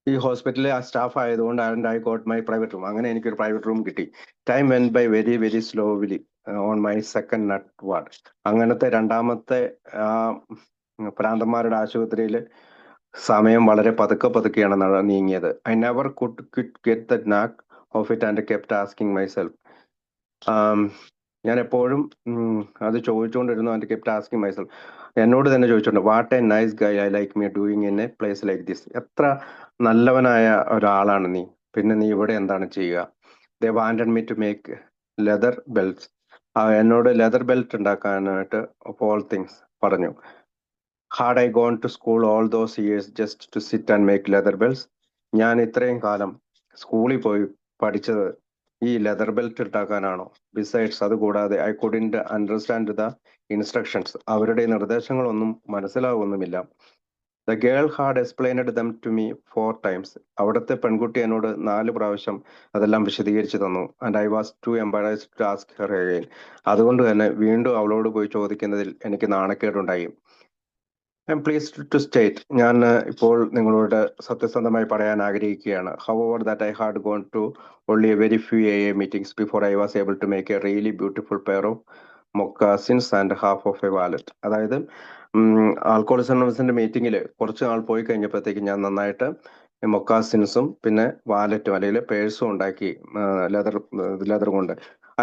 ഈ ഹോസ്പിറ്റലിലെ ആ സ്റ്റാഫ് ആയതുകൊണ്ട് and I got my private room. അങ്ങനെ എനിക്കൊരു പ്രൈവറ്റ് റൂം കിട്ടി. Time when by very very slowly on my second nut ward. അങ്ങനത്തെ രണ്ടാമത്തെ പ്രാന്തന്മാരുടെ ആശുപത്രിയിൽ സമയം വളരെ പതുക്കെയാണ് നീങ്ങിയത്. I never could get the knack of it and kept asking myself. ഞാൻ എപ്പോഴും അത് ചോദിച്ചുകൊണ്ടിരുന്നു. And kept asking myself, എന്നോട് തന്നെ ചോദിച്ചോണ്ട്, what a nice guy I like me doing in a place like this. എത്ര നല്ലവനായ ഒരാളാണ് നീ, പിന്നെ നീ ഇവിടെ എന്താണ് ചെയ്യുക? They wanted me to make leather belts. എന്നോട് ലെതർ ബെൽറ്റ് ഉണ്ടാക്കാനായിട്ട് ഓഫ് ഓൾ തിങ്സ് പറഞ്ഞു. Had I gone to school all those years just to sit and make leather belts? ഞാൻ ഇത്രയും കാലം സ്കൂളിൽ പോയി പഠിച്ചത് ഈ ലെതർ ബെൽറ്റ് ഉണ്ടാക്കാനാണോ? ബിസൈഡ്സ്, അതുകൂടാതെ I couldn't understand the instructions. അവരുടെ നിർദ്ദേശങ്ങളൊന്നും മനസ്സിലാവുന്നുമില്ല. The girl had explained them to me 4 times. അവിടുത്തെ പെൺകുട്ടി എന്നോട് 4 പ്രാവശ്യം അതെല്ലാം വിശദീകരിച്ചു തന്നു. And I was too embarrassed to ask her again. അതുകൊണ്ട് തന്നെ വീണ്ടും അവളോട് പോയി ചോദിക്കുന്നതിൽ എനിക്ക് നാണക്കേടുണ്ടായി. I am pleased to state, ഞാൻ ഇപ്പോൾ നിങ്ങളോട് സത്യസന്ധമായി പറയാൻ ആഗ്രഹിക്കുകയാണ്. However that I had gone to only a very few AA meetings before I was able to make a really beautiful pair of moccasins and half of a wallet. അതായത് ആൽക്കോളിസം അനോണിമസിന്റെ മീറ്റിംഗിൽ കുറച്ച് നാൾ പോയി കഴിഞ്ഞപ്പോഴത്തേക്ക് ഞാൻ നന്നായിട്ട് മൊക്കാസിൻസും പിന്നെ വാലറ്റും അല്ലെങ്കിൽ പേഴ്സും ഉണ്ടാക്കി ലെതർ കൊണ്ട്.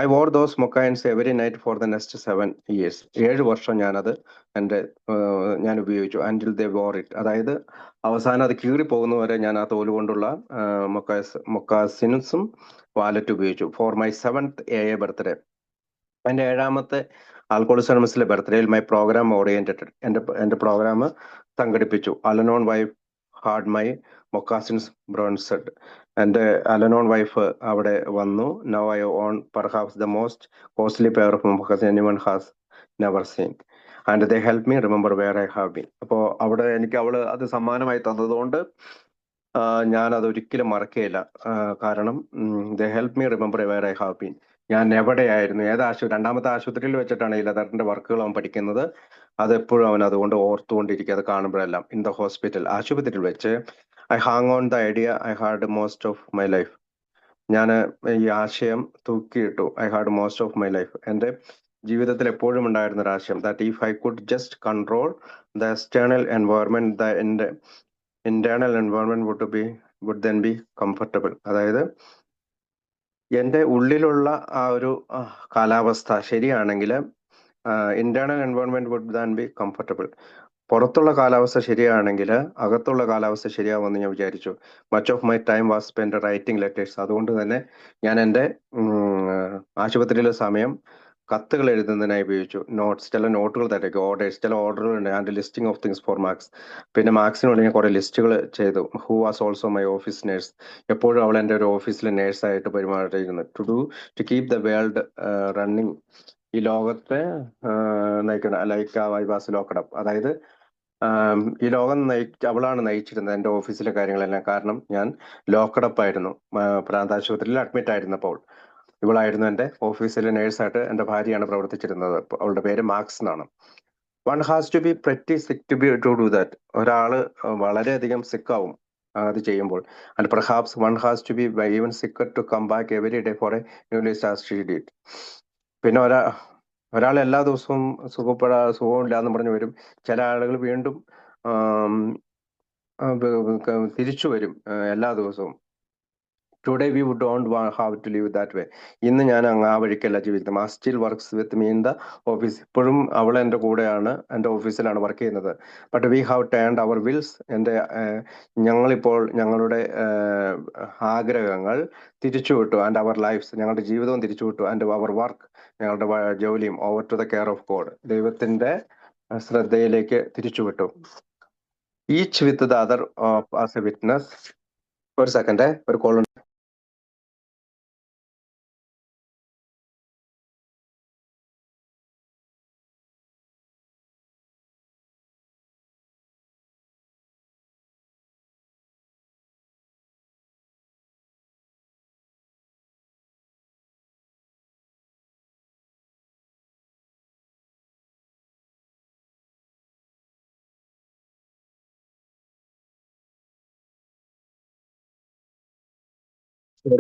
I wore those moccasins every night for the next 7 years. 7 വർഷം ഞാനത് ഞാൻ ഉപയോഗിച്ചു. ആൻഡിൽ ദേ വോർ ഇറ്റ്, അതായത് അവസാനം അത് കീറി പോകുന്നവരെ ഞാൻ ആ തോല് കൊണ്ടുള്ള മൊക്കാസിൻസും വാലറ്റ് ഉപയോഗിച്ചു. For my 7th AA birthday, എൻ്റെ 7ാമത്തെ ആൽക്കോളിസം അനോണിമസിലെ ബർത്ത്ഡേയിൽ മൈ പ്രോഗ്രാം ഓറിയന്റഡ്, എൻ്റെ പ്രോഗ്രാം സംഘടിപ്പിച്ചു. Al Anon wife had my moccasins bronzed. എൻ്റെ അലനോൺ വൈഫ് അവിടെ വന്നു. Now I own perhaps the most costly pair of moccasin anyone has never seen and they help me remember where I have been. അപ്പോൾ അവിടെ എനിക്ക് അവള് അത് സമ്മാനമായി തന്നതുകൊണ്ട് ഞാൻ അത് ഒരിക്കലും മറക്കുകയില്ല. കാരണം ദേ help me remember where I have been. ഞാൻ എവിടെയായിരുന്നു, രണ്ടാമത്തെ ആശുപത്രിയിൽ വെച്ചിട്ടാണ് ഈ ലെതറിന്റെ വർക്കുകൾ അവൻ പഠിക്കുന്നത്. അതെപ്പോഴും അവൻ അതുകൊണ്ട് ഓർത്തുകൊണ്ടിരിക്കുക, അത് കാണുമ്പോഴെല്ലാം. ഇൻ ദ ഹോസ്പിറ്റൽ, ആശുപത്രിയിൽ വെച്ച് I hang on the idea I had most of my life. ഞാൻ ഈ ആശയം തൂക്കിയിട്ടു. I had most of my life, എൻ്റെ ജീവിതത്തിൽ എപ്പോഴും ഉണ്ടായിരുന്ന ഒരു ആശയം. That if I could just control the external environment, the internal environment would then be comfortable. അതായത് എൻ്റെ ഉള്ളിലുള്ള ആ ഒരു കാലാവസ്ഥ ശരിയാണെങ്കിൽ internal environment would then be comfortable. പുറത്തുള്ള കാലാവസ്ഥ ശരിയാണെങ്കിൽ അകത്തുള്ള കാലാവസ്ഥ ശരിയാവുമെന്ന് ഞാൻ വിചാരിച്ചു. Much of my time was spend writing letters. അതുകൊണ്ട് തന്നെ ഞാൻ എൻ്റെ ആശുപത്രിയിലെ സമയം കത്തുകൾ എഴുതുന്നതിനായി ഉപയോഗിച്ചു. ചില നോട്ടുകൾ തരയ്ക്കും, ഓർഡേഴ്സ്, ചില ഓർഡറുകൾ ഉണ്ട്. And listing of things for Marks. പിന്നെ മാർക്സിന് വേണ്ടി ഞാൻ കുറെ ലിസ്റ്റുകൾ ചെയ്തു. Who was also my office nurse. എപ്പോഴും അവൾ എൻ്റെ ഒരു ഓഫീസിൽ നേഴ്സായിട്ട് പെരുമാറിയിരുന്നു. To keep the world running. ഈ ലോകത്തെ നയിക്കണം. Like I was locked up. അതായത് ഈ ലോകം അവളാണ് നയിച്ചിരുന്നത് എൻ്റെ ഓഫീസിലെ കാര്യങ്ങളെല്ലാം. കാരണം ഞാൻ ലോക്കഡപ്പ് ആയിരുന്നു, പ്രാന്താശുപത്രിയിൽ അഡ്മിറ്റ് ആയിരുന്നപ്പോൾ. ഇവളായിരുന്നു എൻ്റെ ഓഫീസിലെ നേഴ്സായിട്ട്, എൻ്റെ ഭാര്യയാണ് പ്രവർത്തിച്ചിരുന്നത്. അവളുടെ പേര് മാർക്സ് എന്നാണ്. One has to be pretty sick to do that. ഒരാള് വളരെയധികം സിക്കാവും അത് ചെയ്യുമ്പോൾ. And perhaps one has to be even sicker to come back every day for a new list as she did. പിന്നെ ഒരാൾ എല്ലാ ദിവസവും സുഖമില്ല എന്ന് പറഞ്ഞു വരും. ചില ആളുകൾ വീണ്ടും തിരിച്ചു വരും എല്ലാ ദിവസവും. Today we would don't have to live that way. ഇന്ന് ഞാൻ ആ വഴിക്കല്ല ജീവിക്കുന്നത്. Ma still works with me in the office. ഇപ്പോഴും അവൾ എൻ്റെ കൂടെയാണ്, എൻ്റെ ഓഫീസിലാണ് വർക്ക് ചെയ്യുന്നത്. But we have turned our wills. ഞങ്ങളിപ്പോൾ ഞങ്ങളുടെ ആഗ്രഹങ്ങൾ തിരിച്ചുവിട്ടു. ആൻഡ് അവർ ലൈഫ്സ്, ഞങ്ങളുടെ ജീവിതവും തിരിച്ചുവിട്ടു. ആൻഡ് അവർ വർക്ക്, ഞങ്ങളുടെ ജോലിയും over to the care of God, ദൈവത്തിന്റെ ശ്രദ്ധയിലേക്ക് തിരിച്ചുവിട്ടു. Each with the other as a witness. ഒരു സെക്കൻഡ്, ഒരു കോൾ ഉണ്ട്.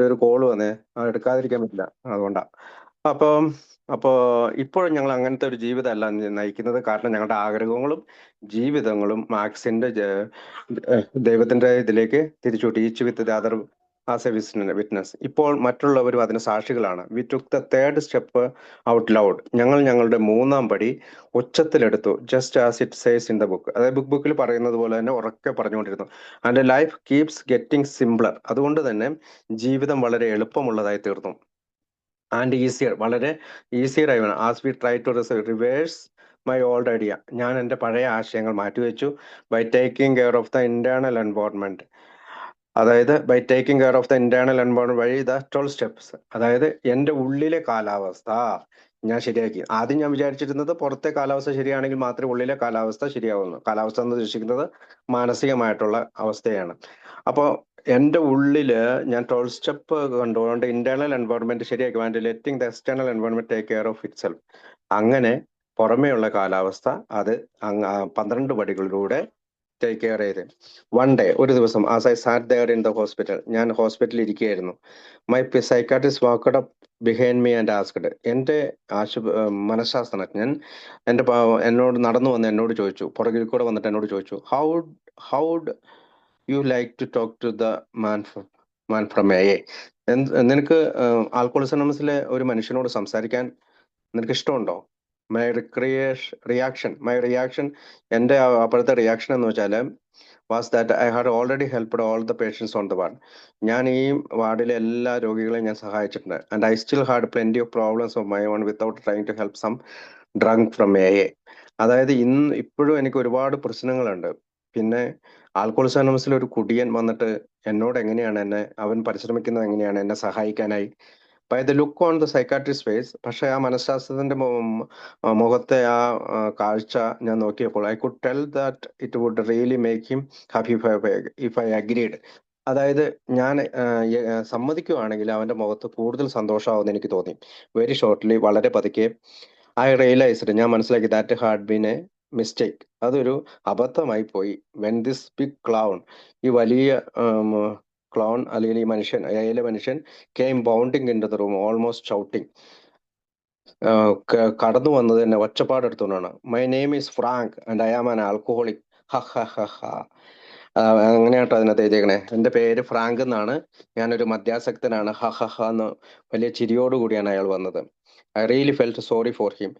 ഒരു കോള് വന്നേ, എടുക്കാതിരിക്കാൻ പറ്റില്ല, അതുകൊണ്ടാ. അപ്പം ഇപ്പോഴും ഞങ്ങൾ അങ്ങനത്തെ ഒരു ജീവിതമല്ല നയിക്കുന്നത്. കാരണം ഞങ്ങളുടെ ആഗ്രഹങ്ങളും ജീവിതങ്ങളും മാർക്സിന്റെ ദൈവത്തിന്റെ ഇതിലേക്ക് തിരിച്ചുവിട്ടു. Each with the other as a witness. ഇപ്പോൾ മറ്റുള്ളവരും അതിന് സാക്ഷികളാണ്. We took the third step out loud. ഞങ്ങൾ ഞങ്ങളുടെ 3ാം പടി ഉച്ചത്തിലെടുത്തു. Just as it says in the book. അതായത് ബുക്കിൽ പറയുന്നത് പോലെ തന്നെ ഉറക്കെ പറഞ്ഞുകൊണ്ടിരുന്നു. And life keeps getting simpler. അതുകൊണ്ട് തന്നെ ജീവിതം വളരെ എളുപ്പമുള്ളതായി തീർന്നു. ആൻഡ് ഈസിയർ, വളരെ ഈസിയർ ആയി വേണം. As we try to reverse my old idea. ഞാൻ എൻ്റെ പഴയ ആശയങ്ങൾ മാറ്റിവെച്ചു. By taking care of the internal environment. അതായത് by taking care of the internal environment വഴി ദ 12 സ്റ്റെപ്സ്. അതായത് എൻ്റെ ഉള്ളിലെ കാലാവസ്ഥ ഞാൻ ശരിയാക്കി. ആദ്യം ഞാൻ വിചാരിച്ചിരുന്നത് പുറത്തെ കാലാവസ്ഥ ശരിയാണെങ്കിൽ മാത്രമേ ഉള്ളിലെ കാലാവസ്ഥ ശരിയാവുന്നു. കാലാവസ്ഥ എന്ന് ഉദ്ദേശിക്കുന്നത് മാനസികമായിട്ടുള്ള അവസ്ഥയാണ്. അപ്പോൾ എൻ്റെ ഉള്ളില് ഞാൻ 12 സ്റ്റെപ്പ് കണ്ടുകൊണ്ട് ഇന്റേണൽ എൻവയോൺമെന്റ് ശരിയാക്കി. And letting the external environment take care of itself. അങ്ങനെ പുറമേയുള്ള കാലാവസ്ഥ അത് 12 പടികളിലൂടെ ടേക്ക് കെയർ ചെയ്ത്. വൺ ഡേ, ഒരു ദിവസം, as I sat there in the hospital, ഞാൻ ഹോസ്പിറ്റലിൽ ഇരിക്കുകയായിരുന്നു. My psychiatrist walked up behind me and asked, എൻ്റെ മനഃശാസ്ത്രജ്ഞൻ എന്നോട് നടന്നു വന്ന് എന്നോട് ചോദിച്ചു, പുറകിൽ കൂടെ വന്നിട്ട് എന്നോട് ചോദിച്ചു, how'd you like to talk to the man from A. നിനക്ക് ആൽക്കോളിസണമസിലെ ഒരു മനുഷ്യനോട് സംസാരിക്കാൻ നിനക്ക് ഇഷ്ടമുണ്ടോ? മൈ റിയാക്ഷൻ, എൻ്റെ അപ്പോഴത്തെ റിയാക്ഷൻ എന്ന് വെച്ചാൽ was that I had already helped all the patients on the ward. ഞാൻ ഈ വാർഡിലെ എല്ലാ രോഗികളെയും ഞാൻ സഹായിച്ചിട്ടുണ്ട്. And I still had plenty of problems of my own without trying to help some drunk from a. അതായത് ഇപ്പോഴും എനിക്ക് ഒരുപാട് പ്രശ്നങ്ങളുണ്ട്. പിന്നെ ആൽക്കോളിസ് അനോമസിൽ ഒരു കുടിയൻ വന്നിട്ട് എന്നോട് അവൻ പരിശ്രമിക്കുന്നത് എങ്ങനെയാണ് എന്നെ സഹായിക്കാനായി. By the look on the psychiatrist face, പക്ഷെ ആ മനഃശാസ്ത്രത്തിന്റെ മുഖത്തെ ആ കാഴ്ച ഞാൻ നോക്കിയപ്പോൾ I could tell that it would really make him happy if I agreed. അതായത് ഞാൻ സമ്മതിക്കുകയാണെങ്കിൽ അവന്റെ മുഖത്ത് കൂടുതൽ സന്തോഷമാവുമെന്ന് എനിക്ക് തോന്നി. വെരി ഷോർട്ട്ലി, വളരെ പതുക്കെ, ഐ റിയലൈസ്ഡ്, ഞാൻ മനസ്സിലാക്കി, that had been A mistake, അതൊരു അബദ്ധമായി പോയി. വെൻ ദിസ് ബിഗ് ക്ലൗൺ, ഈ വലിയ ക്ലൗൺ അല്ലെങ്കിൽ ഈ മനുഷ്യൻ came bounding into the room almost shouting, കടന്നു വന്നത് എന്നെ ഒച്ചപ്പാടെടുത്തുകൊണ്ടാണ്. My name is Frank and I am an alcoholic, ha ha ha ha. അങ്ങനെയാട്ടോ അതിനകത്ത് എഴുതിയേക്കണേ. എൻ്റെ പേര് ഫ്രാങ്ക് എന്നാണ്, ഞാനൊരു മദ്യാസക്തനാണ്, ഹ ഹ ഹ എന്ന് വലിയ ചിരിയോടുകൂടിയാണ് അയാൾ വന്നത്. I really felt sorry for him.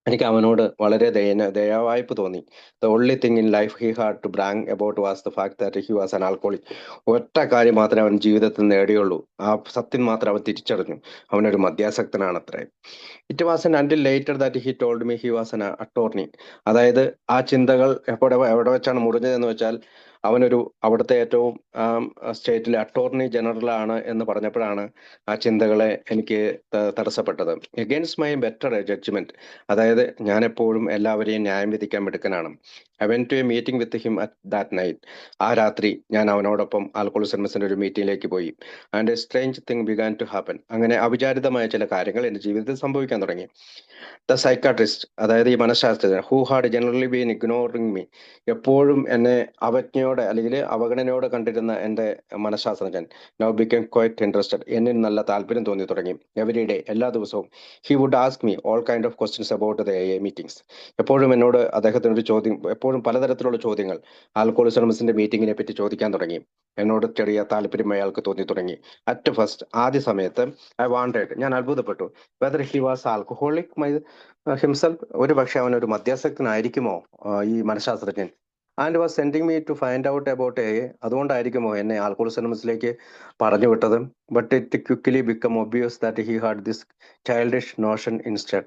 എനിക്ക് അവനോട് വളരെ ദയാവായ്പ് തോന്നി. The only thing in life he had to brag about was the fact that he was an alcoholic. ഒറ്റ കാര്യം മാത്രമേ അവൻ ജീവിതത്തിൽ നേടിയുള്ളൂ, ആ സത്യം മാത്രം അവൻ തിരിച്ചറിഞ്ഞു, അവനൊരു മദ്യാസക്തനാണത്രേ. It wasn't until later that he told me he was an attorney. അതായത് ആ ചിന്തകൾ എവിടെ വെച്ചാണ് മുറിഞ്ഞതെന്ന് വെച്ചാൽ, അവനൊരു അവിടുത്തെ ഏറ്റവും സ്റ്റേറ്റിലെ അറ്റോർണി ജനറൽ ആണ് എന്ന് പറഞ്ഞപ്പോഴാണ് ആ ചിന്തകളെ എനിക്ക് തടസ്സപ്പെട്ടത്. എഗെയിൻസ്റ്റ് മൈ ബെറ്റർ ജഡ്ജ്മെന്റ്, അതായത് ഞാൻ എപ്പോഴും എല്ലാവരെയും ന്യായം വിധിക്കാൻ മിടുക്കനാണ്. I went to a meeting with him at that night. ആ രാത്രി ഞാൻ അവനോടൊപ്പം ആൽക്കോളിസമസിന്റെ ഒരു മീറ്റിംഗിലേക്ക് പോയി. And a strange thing began to happen. അങ്ങനെ അവിചാരിതമായ ചില കാര്യങ്ങൾ എൻ്റെ ജീവിതത്തിൽ സംഭവിക്കാൻ തുടങ്ങി. ദ സൈക്കാട്രിസ്റ്റ്, അതായത് ഈ മനഃശാസ്ത്രജ്ഞൻ, who had generally been ignoring me, എപ്പോഴും എന്നെ അവജ്ഞയോടെ അല്ലെങ്കിൽ അവഗണനയോടെ കണ്ടിരുന്ന എൻ്റെ മനഃശാസ്ത്രജ്ഞൻ, നൗ ബിക്കം ക്വൈറ്റ് ഇൻട്രസ്റ്റഡ്, എന്നിൽ നല്ല താല്പര്യം തോന്നി തുടങ്ങി. എവറി ഡേ, എല്ലാ ദിവസവും, he would ask me all kind of questions about the A meetings. എപ്പോഴും എന്നോട് അദ്ദേഹത്തിനൊരു ചോദ്യം, എപ്പോഴും പലതരത്തിലുള്ള ചോദ്യങ്ങൾ ആൽക്കോളിസമസിന്റെ മീറ്റിങ്ങിനെ പറ്റി ചോദിക്കാൻ തുടങ്ങി. എന്നോട് ചെറിയ താല്പര്യം അയാൾക്ക് തോന്നി തുടങ്ങി. അറ്റ് ഫസ്റ്റ്, ആദ്യ സമയത്ത്, ഐ വാണ്ടഡ്, ഞാൻ അത്ഭുതപ്പെട്ടു, whether he was alcoholic himself, ഒരു പക്ഷെ അവനൊരു മദ്യാസക്തനായിരിക്കുമോ ഈ മനഃശാസ്ത്രജ്ഞൻ. And was sending me to find out about A, അതുകൊണ്ടായിരിക്കുമോ എന്നെ ആൽക്കോളിസമസിലേക്ക് പറഞ്ഞു വിട്ടത്. But it quickly become obvious that he had this childish notion instead.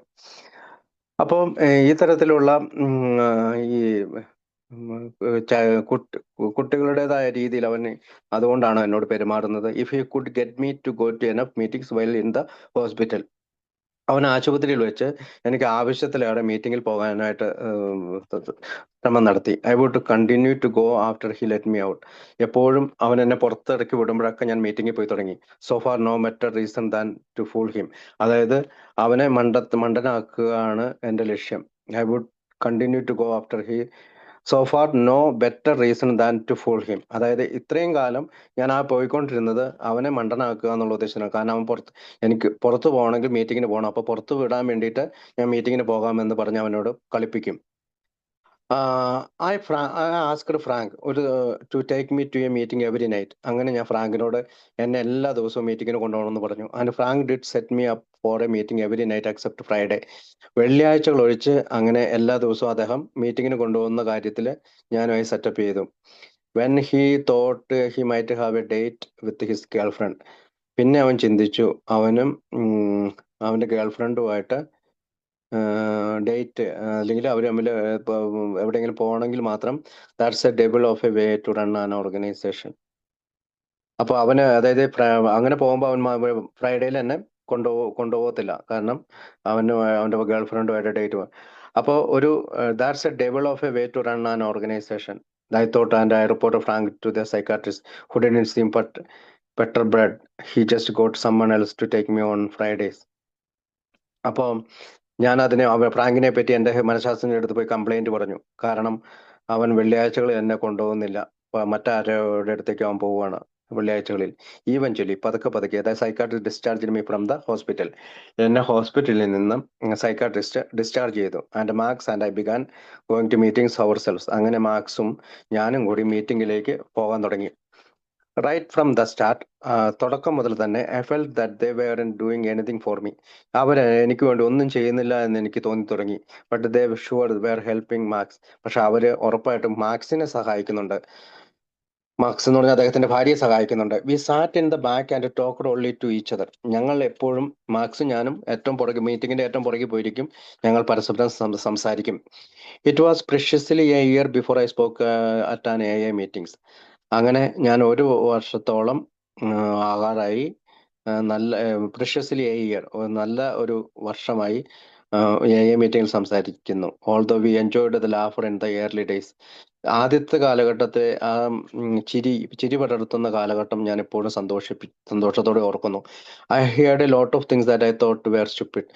അപ്പോൾ ഈ തരത്തിലുള്ള ഈ കുട്ടികളുടേതായ രീതിയിൽ അവന് അതുകൊണ്ടാണ് എന്നോട് പെരുമാറുന്നത്. If he could get me to go to enough meetings while in the hospital, അവൻ ആശുപത്രിയിൽ വെച്ച് എനിക്ക് ആവശ്യത്തിലേറെ മീറ്റിങ്ങിൽ പോകാനായിട്ട് ശ്രമം നടത്തി. I would continue to go after he let me out. എപ്പോഴും അവൻ എന്നെ പുറത്തിറക്കി വിടുമ്പോഴൊക്കെ ഞാൻ മീറ്റിങ്ങിൽ പോയി തുടങ്ങി. So far no better reason than to fool him, അതായത് അവനെ മണ്ടനാക്കുകയാണ് എൻ്റെ ലക്ഷ്യം. I would continue to go after he, so far no better reason than to fool him. അതായത് ഇത്രയും കാലം ഞാൻ പോയിക്കൊണ്ടിരുന്നത് അവനെ മണ്ടനാക്കുക എന്നുള്ള ഉദ്ദേശത്തിനാണ്. കാരണം അവൻ എനിക്ക് പുറത്ത് പോകണമെങ്കിൽ മീറ്റിങ്ങിന് പോകണം, അപ്പൊ പുറത്ത് വിടാൻ വേണ്ടിയിട്ട് ഞാൻ മീറ്റിങ്ങിന് പോകാമെന്ന് പറഞ്ഞ് അവനോട് കളിപ്പിക്കും. I asked Frank to take me to a meeting every night. അങ്ങനെ ഞാൻ ഫ്രാങ്കിനോട് എന്നെ എല്ലാ ദിവസവും മീറ്റിങ്ങിന് കൊണ്ടുപോകണമെന്ന് പറഞ്ഞു. And Frank did set me up for a meeting every night except Friday. വെള്ളിയാഴ്ചകൾ ഒഴിച്ച് അങ്ങനെ എല്ലാ ദിവസവും അദ്ദേഹം മീറ്റിങ്ങിന് കൊണ്ടുപോകുന്ന കാര്യത്തിൽ ഞാനുമായി സെറ്റപ്പ് ചെയ്തു. When he thought he might have A date with his girl friend, പിന്നെ അവൻ ചിന്തിച്ചു അവനും അവൻ്റെ ഗേൾ ഫ്രണ്ടുമായിട്ട് ഡേറ്റ് അല്ലെങ്കിൽ അവർ തമ്മിൽ എവിടെയെങ്കിലും പോകണമെങ്കിൽ മാത്രം, that's a double of a way to run an organisation. അപ്പൊ അവന്, അതായത് അങ്ങനെ പോകുമ്പോൾ അവൻ ഫ്രൈഡേയിൽ തന്നെ കൊണ്ടുപോകത്തില്ല, കാരണം അവന്റെ ഗേൾ ഫ്രണ്ടുമായിട്ട് ഡേറ്റ്. അപ്പോൾ that's a double of a way to run an organisation. I thought and I report Frank to the psychiatrist who didn't seem better bread. He just got someone else to take me on Fridays. അപ്പോൾ ഞാൻ ഫ്രാങ്കിനെ പറ്റി എൻ്റെ മനഃശാസ്ത്രജ്ഞൻ്റെ അടുത്ത് പോയി കംപ്ലൈന്റ് പറഞ്ഞു. കാരണം അവൻ വെള്ളിയാഴ്ചകളിൽ എന്നെ കൊണ്ടുപോകുന്നില്ല. മറ്റാരുടെ അടുത്തേക്ക് അവൻ പോവുകയാണ് വെള്ളിയാഴ്ചകളിൽ. ഈവൻച്വലി പതുക്കെ പതുക്കെ, അതായത് psychiatrist discharge me from the hospital. എന്നെ ഹോസ്പിറ്റലിൽ നിന്നും സൈക്കാട്രിസ്റ്റ് ഡിസ്ചാർജ് ചെയ്തു. And Marks and I began going to meetings ourselves. അങ്ങനെ മാർക്സും ഞാനും കൂടി മീറ്റിംഗിലേക്ക് പോകാൻ തുടങ്ങി. റൈറ്റ് ഫ്രം ദ സ്റ്റാർട്ട്, തുടക്കം മുതൽ തന്നെ I felt that they weren't doing anything for me. അവർ എനിക്ക് വേണ്ടി ഒന്നും ചെയ്യുന്നില്ല എന്ന് എനിക്ക് തോന്നി തുടങ്ങി. But they sure were helping Marks. പക്ഷെ അവര് ഉറപ്പായിട്ടും മാർക്സിനെ സഹായിക്കുന്നുണ്ട്. മാർക്സ് എന്ന് പറഞ്ഞാൽ അദ്ദേഹത്തിന്റെ ഭാര്യയെ സഹായിക്കുന്നുണ്ട്. We sat in the back and talked only to each other. ഞങ്ങൾ എപ്പോഴും മാർക്സും ഞാനും ഏറ്റവും പുറകെ, മീറ്റിംഗിന്റെ ഏറ്റവും പുറകെ പോയിരിക്കും. ഞങ്ങൾ പരസ്പരം സംസാരിക്കും. It was precisely a year before I spoke at an A meetings. അങ്ങനെ ഞാൻ ഒരു വർഷത്തോളം ആകാറായി. നല്ല പ്രിഷ്യസ്ലി എ ഇയർ, നല്ല ഒരു വർഷമായി മീറ്റിംഗിൽ സംസാരിക്കുന്നു. Although V enjoyed the laughter in the yearly days. ആദ്യത്തെ കാലഘട്ടത്തെ ആ ചിരി പടർത്തുന്ന കാലഘട്ടം ഞാൻ എപ്പോഴും സന്തോഷത്തോടെ ഓർക്കുന്നു. I heard a lot of things that I thought were stupid.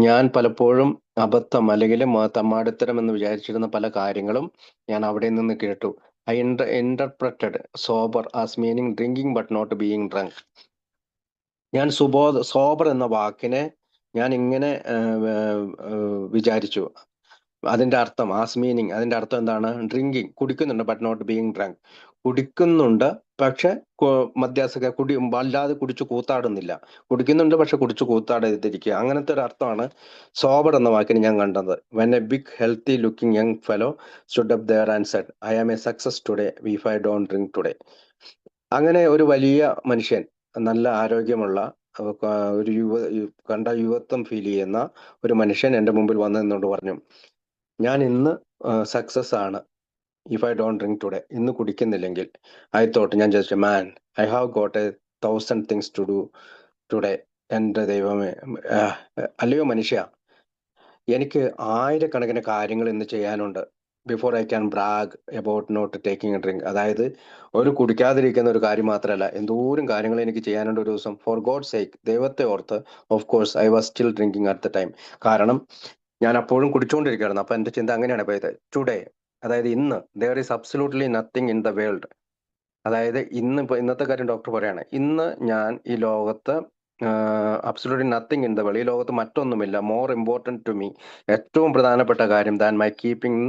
ഞാൻ പലപ്പോഴും അബദ്ധം അല്ലെങ്കിൽ തമ്മാടിത്തരം എന്ന് വിചാരിച്ചിരുന്ന പല കാര്യങ്ങളും ഞാൻ അവിടെ നിന്ന് കേട്ടു. I interpreted sober as meaning drinking but not being drunk. ഞാൻ സോബർ എന്ന വാക്കിനെ ഞാൻ ഇങ്ങനെ വിചാരിച്ചു. അതിന്റെ അർത്ഥം, ആസ് മീനിങ്, അതിന്റെ അർത്ഥം എന്താണ്? ഡ്രിങ്കിങ്, കുടിക്കുന്നുണ്ട് ബട്ട് നോട്ട് ബീയിങ് ഡ്രങ്ക്. കുടിക്കുന്നുണ്ട് പക്ഷെ വല്ലാതെ കുടിച്ചു കൂത്താടുന്നില്ല. കുടിക്കുന്നുണ്ട് പക്ഷെ കുടിച്ചു കൂത്താടാതിരിക്കുക. അങ്ങനത്തെ ഒരു അർത്ഥമാണ് സോബർ എന്ന വാക്കിന് ഞാൻ കണ്ടത്. When a big healthy looking young fellow stood up there and said I am a success today if I don't drink today. അങ്ങനെ ഒരു വലിയ മനുഷ്യൻ, നല്ല ആരോഗ്യമുള്ള, ഒരു കണ്ട യുവത്വം ഫീൽ ചെയ്യുന്ന ഒരു മനുഷ്യൻ എൻ്റെ മുമ്പിൽ വന്നു നിന്നുകൊണ്ട് പറഞ്ഞു, ഞാൻ ഇന്ന് സക്സസ് ആണ് if I don't drink today. ഇന്ന് കുടിക്കുന്നില്ലെങ്കിൽ. ഐ തോട്ട്, ഞാൻ ചോദിച്ചു, man I have got 1,000 things to do today. എൻ്റെ ദൈവമേ, അല്ലയോ മനുഷ്യ, എനിക്ക് ആയിരക്കണക്കിന് കാര്യങ്ങൾ ഇന്ന് ചെയ്യാനുണ്ട്. Before I can brag about not taking a drink. അതായത് ഒരു കുടിക്കാതിരിക്കുന്ന ഒരു കാര്യം മാത്രമല്ല, എന്തോരം കാര്യങ്ങൾ എനിക്ക് ചെയ്യാനുണ്ട് ഒരു ദിവസം. ഫോർ ഗോഡ് സേക്ക്, ദൈവത്തെ ഓർത്ത്. Of course I was still drinking at the time. കാരണം ഞാൻ അപ്പോഴും കുടിച്ചുകൊണ്ടിരിക്കുകയായിരുന്നു. അപ്പൊ എന്റെ ചിന്ത അങ്ങനെയാണ് പോയത്. ടുഡേ, അതായത് ഇന്ന്, there is absolutely nothing in the world. അതായത് ഇന്നത്തെ കാര്യം ഡോക്ടർ പറയാണ്, ഇന്ന് ഞാൻ ഈ ലോകത്ത് absolutely nothing in the world, ഈ ലോകത്ത് മറ്റൊന്നുമില്ല, മോർ ഇമ്പോർട്ടൻറ്റ് ടു മീ, ഏറ്റവും പ്രധാനപ്പെട്ട കാര്യം, than my keeping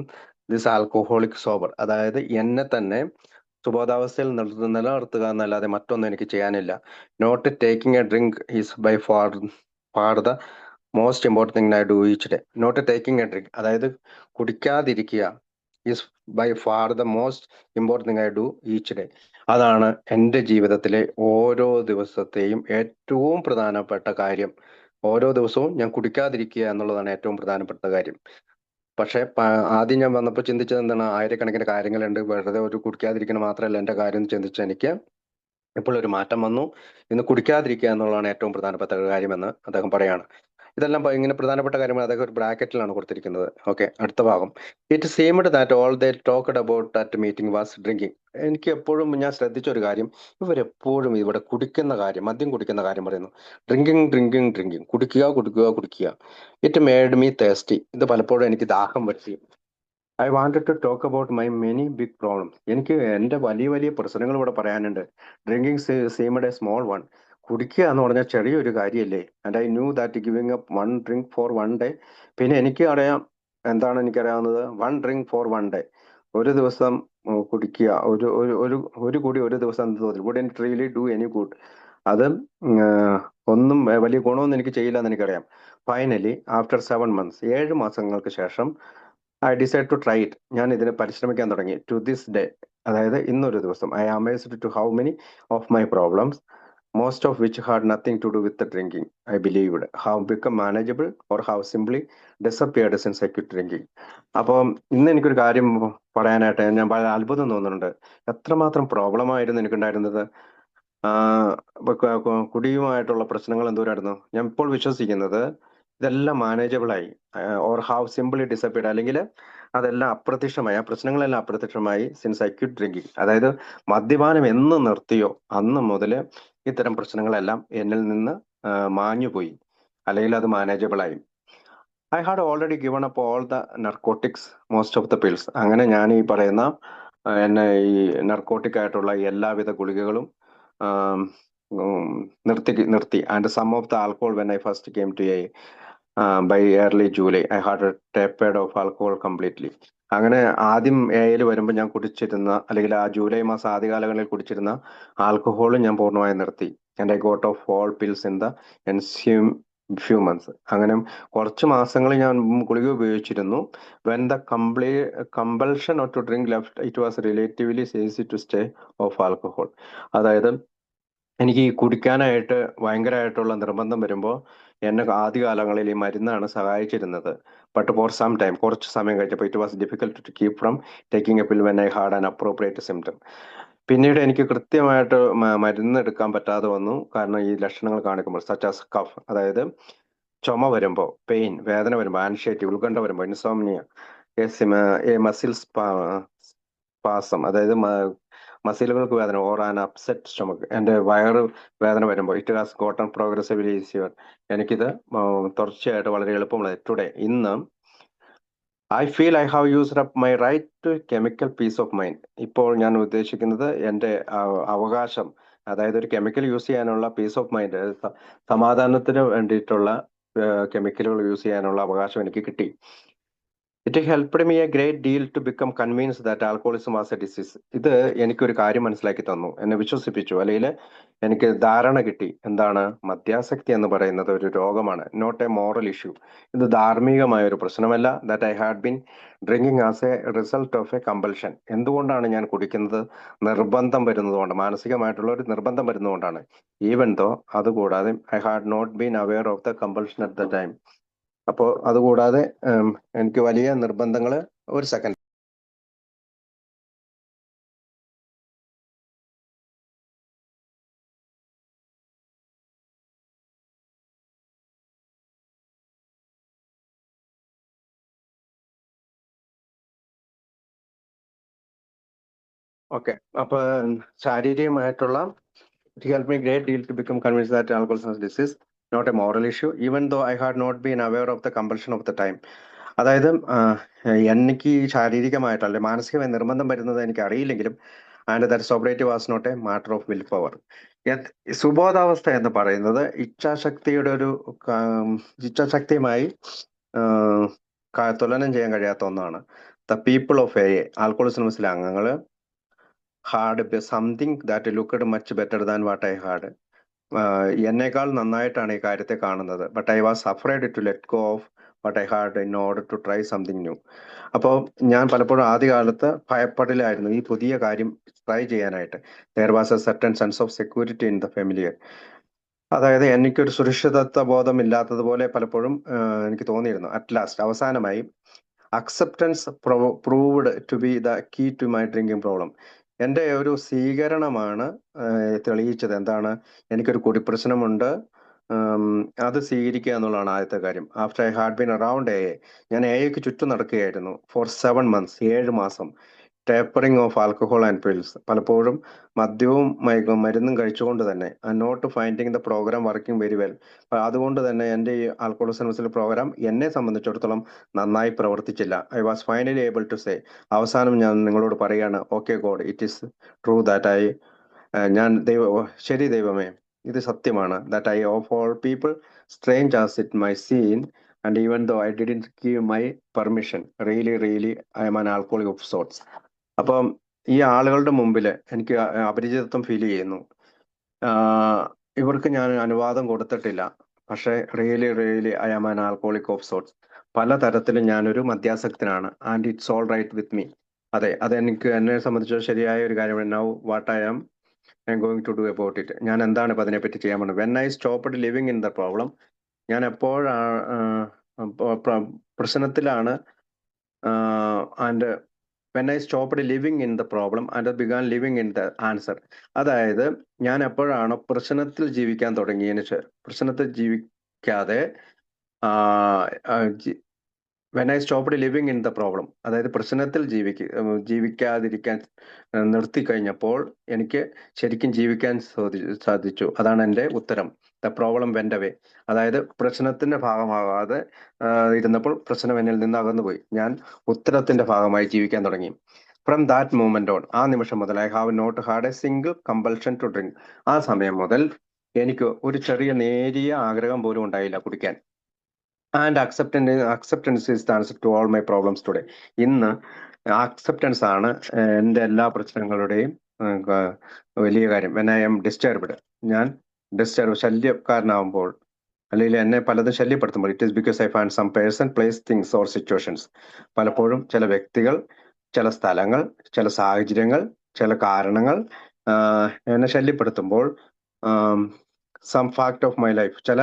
this alcoholic sober. അതായത് എന്നെ തന്നെ സുബോധാവസ്ഥയിൽ നിലനിർത്തുക എന്നല്ലാതെ മറ്റൊന്നും എനിക്ക് ചെയ്യാനില്ല. Not taking a drink is by far the most important thing I do each day. Not taking a drink, അതായത് കുടിക്കാതിരിക്കുക, is by far the most important thing I do each day. അതാണ് എൻ്റെ ജീവിതത്തിലെ ഓരോ ദിവസത്തെയും ഏറ്റവും പ്രധാനപ്പെട്ട കാര്യം. ഓരോ ദിവസവും ഞാൻ കുടിക്കാതിരിക്കുക എന്നുള്ളതാണ് ഏറ്റവും പ്രധാനപ്പെട്ട കാര്യം. പക്ഷെ ആദ്യം ഞാൻ വന്നപ്പോൾ ചിന്തിച്ചത് എന്താണ്, ആയിരക്കണക്കിന് കാര്യങ്ങളുണ്ട്, വെറുതെ ഒരു കുടിക്കാതിരിക്കണം മാത്രമല്ല എൻ്റെ കാര്യം എന്ന് ചിന്തിച്ച എനിക്ക് ഇപ്പോൾ ഒരു മാറ്റം വന്നു. ഇന്ന് കുടിക്കാതിരിക്കുക എന്നുള്ളതാണ് ഏറ്റവും പ്രധാനപ്പെട്ട കാര്യമെന്ന് അദ്ദേഹം പറയാണ്. ഇതെല്ലാം ഇങ്ങനെ പ്രധാനപ്പെട്ട കാര്യങ്ങൾ അദ്ദേഹം ഒരു ബ്രാക്കറ്റിലാണ് കൊടുത്തിരിക്കുന്നത്. ഓക്കെ, അടുത്ത ഭാഗം. It seemed that all they talked about that meeting was drinking. എനിക്ക് എപ്പോഴും, ഞാൻ ശ്രദ്ധിച്ച ഒരു കാര്യം, ഇവരെപ്പോഴും ഇവിടെ കുടിക്കുന്ന കാര്യം, മദ്യം കുടിക്കുന്ന കാര്യം പറയുന്നു. ഡ്രിങ്കിങ് ഡ്രിങ്കിങ് ഡ്രിങ്കിങ്, കുടിക്കുക കുടിക്കുക കുടിക്കുക. It made me thirsty. ഇത് പലപ്പോഴും എനിക്ക് ദാഹം പറ്റി. I wanted to talk about my many big problems. എനിക്ക് എൻ്റെ വലിയ വലിയ പ്രശ്നങ്ങൾ ഇവിടെ പറയാനുണ്ട്. Drinking seemed a small one. കുടിക്കുക എന്ന് പറഞ്ഞാൽ ചെറിയൊരു കാര്യമല്ലേ. And I knew that giving up one drink for one day. പിന്നെ എനിക്ക് അറിയാം, എന്താണ് എനിക്കറിയാവുന്നത്, one drink for one day, ഒരു ദിവസം കുടിക്കുക, ഒരു ഒരു ഒരു ഒരു കൂടി ഒരു ദിവസം തോന്നില്ല. Would it really do any good. അത് ഒന്നും വലിയ ഗുണമൊന്നും എനിക്ക് ചെയ്യില്ല എന്ന് എനിക്കറിയാം. ഫൈനലി ആഫ്റ്റർ 7 months, 7 മാസങ്ങൾക്ക് ശേഷം, I decide to try it. ഞാൻ ഇതിന് പരിശ്രമിക്കാൻ തുടങ്ങി. ടു ദിസ് ഡേ, അതായത് ഇന്നൊരു ദിവസം, I amazed to how many of my problems, most of which had nothing to do with drinking, I believed how become manageable or how simply disappeared since I quit drinking. അപ്പം ഇന്ന് എനിക്കൊരു കാര്യം പറയാനായിട്ട് ഞാൻ വളരെ അത്ഭുതം തോന്നുന്നുണ്ട്. എത്രമാത്രം പ്രോബ്ലമായിരുന്നു എനിക്കുണ്ടായിരുന്നത്. കുടിയുമായിട്ടുള്ള പ്രശ്നങ്ങൾ എന്തോരായിരുന്നു. ഞാൻ ഇപ്പോൾ വിശ്വസിക്കുന്നത് ഇതെല്ലാം മാനേജബിളായി, ഓർ ഹാവ് സിംപിളി ഡിസപ്പിയർഡ്, അല്ലെങ്കിൽ അതെല്ലാം അപ്രത്യക്ഷമായി, ആ പ്രശ്നങ്ങളെല്ലാം അപ്രത്യക്ഷമായി സിൻസ് ഐ ക്വിറ്റ് ഡ്രിങ്കിങ്. അതായത് മദ്യപാനം എന്ന് നിർത്തിയോ അന്ന് മുതൽ ഇത്തരം പ്രശ്നങ്ങളെല്ലാം എന്നിൽ നിന്ന് മാഞ്ഞുപോയി, അല്ലെങ്കിൽ അത് മാനേജബിളായി. I had already given up all the narcotics most of the pills. അങ്ങനെ ഞാൻ ഈ പറയുന്ന എന്നെ ഈ നർക്കോട്ടിക് ആയിട്ടുള്ള എല്ലാവിധ ഗുളികകളും ആം, നിർത്തി. And some of the alcohol when I first came to a by early July I had tapered off alcohol completely. അങ്ങനെ ആദ്യം എയിൽ വരുമ്പോൾ ഞാൻ കുടിച്ചിരുന്ന, അല്ലെങ്കിൽ ആ ജൂലൈ മാസം ആദ്യകാലങ്ങളിൽ കുടിച്ചിരുന്ന ആൽക്കഹോളും ഞാൻ പൂർണ്ണമായും നിർത്തി. And I got off all pills in the ensuing few months. അങ്ങനെ കുറച്ച് മാസങ്ങൾ ഞാൻ ഗുളിക ഉപയോഗിച്ചിരുന്നു. When the compulsion to drink left it was relatively easy to stay off alcohol. അതായത് എനിക്ക് ഈ കുടിക്കാനായിട്ട് ഭയങ്കരമായിട്ടുള്ള നിർബന്ധം വരുമ്പോൾ എന്നെ ആദ്യകാലങ്ങളിൽ ഈ മരുന്നാണ് സഹായിച്ചിരുന്നത്. ബട്ട് ഫോർ സം ടൈം, കുറച്ച് സമയം കഴിഞ്ഞപ്പോൾ it was difficult to keep from taking a pill when I had an appropriate symptom. പിന്നീട് എനിക്ക് കൃത്യമായിട്ട് മരുന്ന് എടുക്കാൻ പറ്റാതെ വന്നു. കാരണം ഈ ലക്ഷണങ്ങൾ കാണിക്കുമ്പോൾ സച്ച് ആസ് കഫ്, അതായത് ചുമ വരുമ്പോൾ, പെയിൻ, വേദന വരുമ്പോൾ, ആൻഷൈറ്റി, ഉത്കണ്ഠ വരുമ്പോൾ, ഇൻസോംനിയ, മസിൽ സ്പാസം, അതായത് മസിലുകൾക്ക് വേദന, ഓർ ആൻ അപ്സെറ്റ് സ്റ്റൊമക്ക്, എൻ്റെ വയറ് വേദന വരുമ്പോൾ, it has gotten progressively easier. എനിക്കിത് തുടർച്ചയായിട്ട് വളരെ എളുപ്പമുള്ളത്. ടുഡേ, ഇന്ന് I feel I have used up my right to chemical peace of mind. ഇപ്പോൾ ഞാൻ ഉദ്ദേശിക്കുന്നത് എൻ്റെ അവകാശം, അതായത് ഒരു കെമിക്കൽ യൂസ് ചെയ്യാനുള്ള പീസ് ഓഫ് മൈൻഡ്, സമാധാനത്തിന് വേണ്ടിയിട്ടുള്ള കെമിക്കലുകൾ യൂസ് ചെയ്യാനുള്ള അവകാശം എനിക്ക് കിട്ടി. It helped me a great deal to become convince that alcoholism was a disease. ഇത് എനിക്കൊരു കാര്യം മനസ്സിലാക്കി തന്നു, എന്നെ വിശ്വസിപ്പിച്ചു, അല്ലെങ്കിൽ എനിക്ക് ധാരണ കിട്ടി. എന്താണ്? മദ്യാസക്തി എന്ന് പറയുന്നത് ഒരു രോഗമാണ്, നോട്ട് എ മോറൽ ഇഷ്യൂ. ഇത് ധാർമ്മികമായ ഒരു പ്രശ്നമല്ല. That I had been drinking as A result of A compulsion. എന്തുകൊണ്ടാണ് ഞാൻ കുടിക്കുന്നത്? നിർബന്ധം വരുന്നതുകൊണ്ട്, മാനസികമായിട്ടുള്ള ഒരു നിർബന്ധം വരുന്നതുകൊണ്ടാണ്. ഈവൻ ദോ, അതുകൂടാതെ I had not been aware of the compulsion at the time. അപ്പോൾ അതുകൂടാതെ എനിക്ക് വലിയ നിർബന്ധങ്ങൾ, ഒരു സെക്കൻഡ്, ഓക്കെ. അപ്പൊ ശാരീരികമായിട്ടുള്ള it helped me great deal to become convinced that alcoholism is disease, not a moral issue, even though I had not been aware of the compulsion of the time. അതായത് എനിക്ക് ഈ ശാരീരികമായിട്ട് അല്ലെങ്കിൽ മാനസികമായി നിർബന്ധം വരുന്നത് എനിക്ക് അറിയില്ലെങ്കിലും, and that sobriety was not a matter of willpower. സുബോധാവസ്ഥ എന്ന് പറയുന്നത് ഇച്ഛാശക്തിയുടെ ഒരു ഇച്ഛാശക്തിയുമായി തുലനം ചെയ്യാൻ കഴിയാത്ത ഒന്നാണ്. The people of A alcoholism അംഗങ്ങൾ had something that looked much better than what I had. എന്നേക്കാൾ നന്നായിട്ടാണ് ഈ കാര്യത്തെ കാണുന്നത്. But I was afraid to let go of what I had in order to try something new. അപ്പോൾ ഞാൻ പലപ്പോഴും ആദ്യകാലത്ത് ഭയപ്പെടലായിരുന്നു ഈ പുതിയ കാര്യം ട്രൈ ചെയ്യാനായിട്ട്. There was a certain sense of security in the familiar. അതായത് എനിക്കൊരു സുരക്ഷിതത്വ ബോധം ഇല്ലാത്തതുപോലെ പലപ്പോഴും എനിക്ക് തോന്നിയിരുന്നു. അറ്റ് ലാസ്റ്റ്, അവസാനമായി, acceptance proved to be the key to my drinking problem. എൻ്റെ ഒരു സ്വീകരണമാണ് തെളിയിച്ചത്. എന്താണ്? എനിക്കൊരു കുടിപ്രശ്നമുണ്ട്, അത് സ്വീകരിക്കുക എന്നുള്ളതാണ് ആദ്യത്തെ കാര്യം. After I had been around ഞാൻ എക്ക് ചുറ്റും നടക്കുകയായിരുന്നു ഫോർ 7 months, 7 മാസം. Tapering off alcohol and pills, പലപ്പോഴും മദ്യവും മരുന്നും കഴിച്ചുകൊണ്ട് തന്നെ. Not finding the program working very well. അതുകൊണ്ട് തന്നെ എൻ്റെ ഈ ആൽക്കഹോളിസം പ്രോഗ്രാം എന്നെ സംബന്ധിച്ചിടത്തോളം നന്നായി പ്രവർത്തിച്ചില്ല. I was finally able to say, അവസാനം ഞാൻ നിങ്ങളോട് പറയുകയാണ്, okay God, it is true that ശരി ദൈവമേ, ഇത് സത്യമാണ്. That I of all people strange as it may seem, and even though I didn't give my permission, really I am an alcoholic of sorts. അപ്പം ഈ ആളുകളുടെ മുമ്പിൽ എനിക്ക് അപരിചിതത്വം ഫീൽ ചെയ്യുന്നു. ഇവർക്ക് ഞാൻ അനുവാദം കൊടുത്തിട്ടില്ല, പക്ഷേ really I am an alcoholic of sorts. പല തരത്തിലും ഞാനൊരു മദ്യാസക്തനാണ്. And it's all right with me. അതെ, അതെനിക്ക് എന്നെ സംബന്ധിച്ച് ശരിയായ ഒരു കാര്യമാണ്. Now what I am going to do about it. ഞാൻ എന്താണ് ഇപ്പം അതിനെപ്പറ്റി ചെയ്യാൻ പോകുന്നത്? When I stopped living in the problem, ഞാൻ എപ്പോഴാണ് പ്രശ്നത്തിലാണ്, and when I stopped living in the problem and began living in the answer. അതായത് ഞാൻ എപ്പോഴാണ് പ്രശ്നത്തിൽ ജീവിക്കാൻ തുടങ്ങിയതിന് പ്രശ്നത്തിൽ ജീവിക്കാതെ, when I stopped living in the problem, അതായത് പ്രശ്നത്തിൽ ജീവിക്കാതിരിക്കാൻ നിർത്തി കഴിഞ്ഞപ്പോൾ എനിക്ക് ശരിക്കും ജീവിക്കാൻ സാധിച്ചു. അതാണ് എൻ്റെ ഉത്തരം. The problem went away. അതായത് പ്രശ്നത്തിന്റെ ഭാഗമാകാതെ ഇരുന്നപ്പോൾ പ്രശ്നം എന്നിൽ നിന്ന് അകന്നുപോയി. ഞാൻ ഉത്തരത്തിന്റെ ഭാഗമായി ജീവിക്കാൻ തുടങ്ങി. ഫ്രം ദാറ്റ് മൂമെന്റ് ഓൺ, ആ നിമിഷം മുതൽ I have not had a single compulsion to drink. ആ സമയം മുതൽ എനിക്ക് ഒരു ചെറിയ നേരിയ ആഗ്രഹം പോലും ഉണ്ടായില്ല കുടിക്കാൻ. And acceptance is the answer to all my problems today. ഇന്ന് അക്സെപ്റ്റൻസ് ആണ് എൻ്റെ എല്ലാ പ്രശ്നങ്ങളുടെയും വലിയ കാര്യം. വെൻ ഐ എം ഡിസ്റ്റർബ്ഡ്, ഞാൻ ശല്യക്കാരനാവുമ്പോൾ, അല്ലെങ്കിൽ എന്നെ പലതും ശല്യപ്പെടുത്തുമ്പോൾ, it is because I find some person, place, things or situations. പലപ്പോഴും ചില വ്യക്തികൾ, ചില സ്ഥലങ്ങൾ, ചില സാഹചര്യങ്ങൾ, ചില കാരണങ്ങൾ എന്നെ ശല്യപ്പെടുത്തുമ്പോൾ, some fact of my life, ചില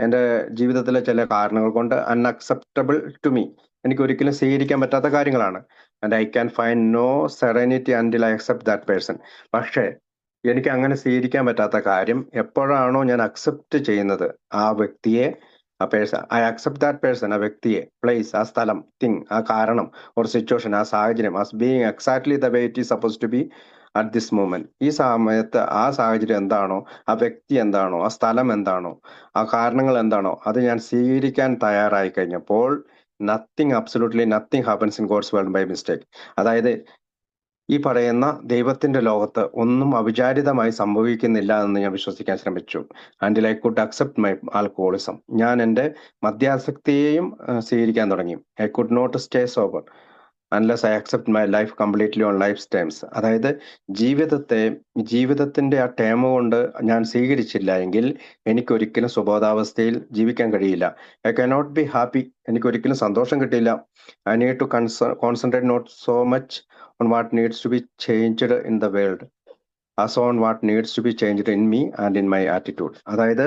എൻ്റെ ജീവിതത്തിലെ ചില കാരണങ്ങൾ കൊണ്ട് അൺഅക്സെപ്റ്റബിൾ ടു മീ, എനിക്ക് ഒരിക്കലും സ്വീകരിക്കാൻ പറ്റാത്ത കാര്യങ്ങളാണ്. And I can find no serenity until I accept that person. പക്ഷേ എനിക്ക് അങ്ങനെ സ്വീകരിക്കാൻ പറ്റാത്ത കാര്യം എപ്പോഴാണോ ഞാൻ അക്സെപ്റ്റ് ചെയ്യുന്നത് ആ വ്യക്തിയെ, ആ person, I accept that person, ആ വ്യക്തിയെ, പ്ലേസ്, ആ സ്ഥലം, തിങ്, ആ കാരണം, ഓർ സിറ്റുവേഷൻ, ആ സാഹചര്യം, as being exactly the way it is suppose to be at this moment. ഈ സമയത്ത് ആ സാഹചര്യം എന്താണോ, ആ വ്യക്തി എന്താണോ, ആ സ്ഥലം എന്താണോ, ആ കാരണങ്ങൾ എന്താണോ, അത് ഞാൻ സ്വീകരിക്കാൻ തയ്യാറായി കഴിഞ്ഞപ്പോൾ nothing, absolutely nothing happens in God's world by mistake. അതായത് ഈ പറയുന്ന ദൈവത്തിന്റെ ലോകത്ത് ഒന്നും അവിചാരിതമായി സംഭവിക്കുന്നില്ല എന്ന് ഞാൻ വിശ്വസിക്കാൻ ശ്രമിച്ചു. Until I could accept my alcoholism. ഞാൻ എൻ്റെ മദ്യാസക്തിയെയും സ്വീകരിക്കാൻ തുടങ്ങി. I could not stay sober unless I accept my life completely on life terms. അതായത് ജീവിതത്തിന്റെ ആ ടേം കൊണ്ട് ഞാൻ സ്വീകരിച്ചില്ല എങ്കിൽ എനിക്കൊരിക്കലും സുബോധാവസ്ഥയിൽ ജീവിക്കാൻ കഴിയില്ല. ഐ കനോട്ട് ബി ഹാപ്പി, എനിക്കൊരിക്കലും സന്തോഷം കിട്ടില്ല. I need to concentrate not so much on what needs to be changed in the world as on what needs to be changed in me and in my attitude. അതായത്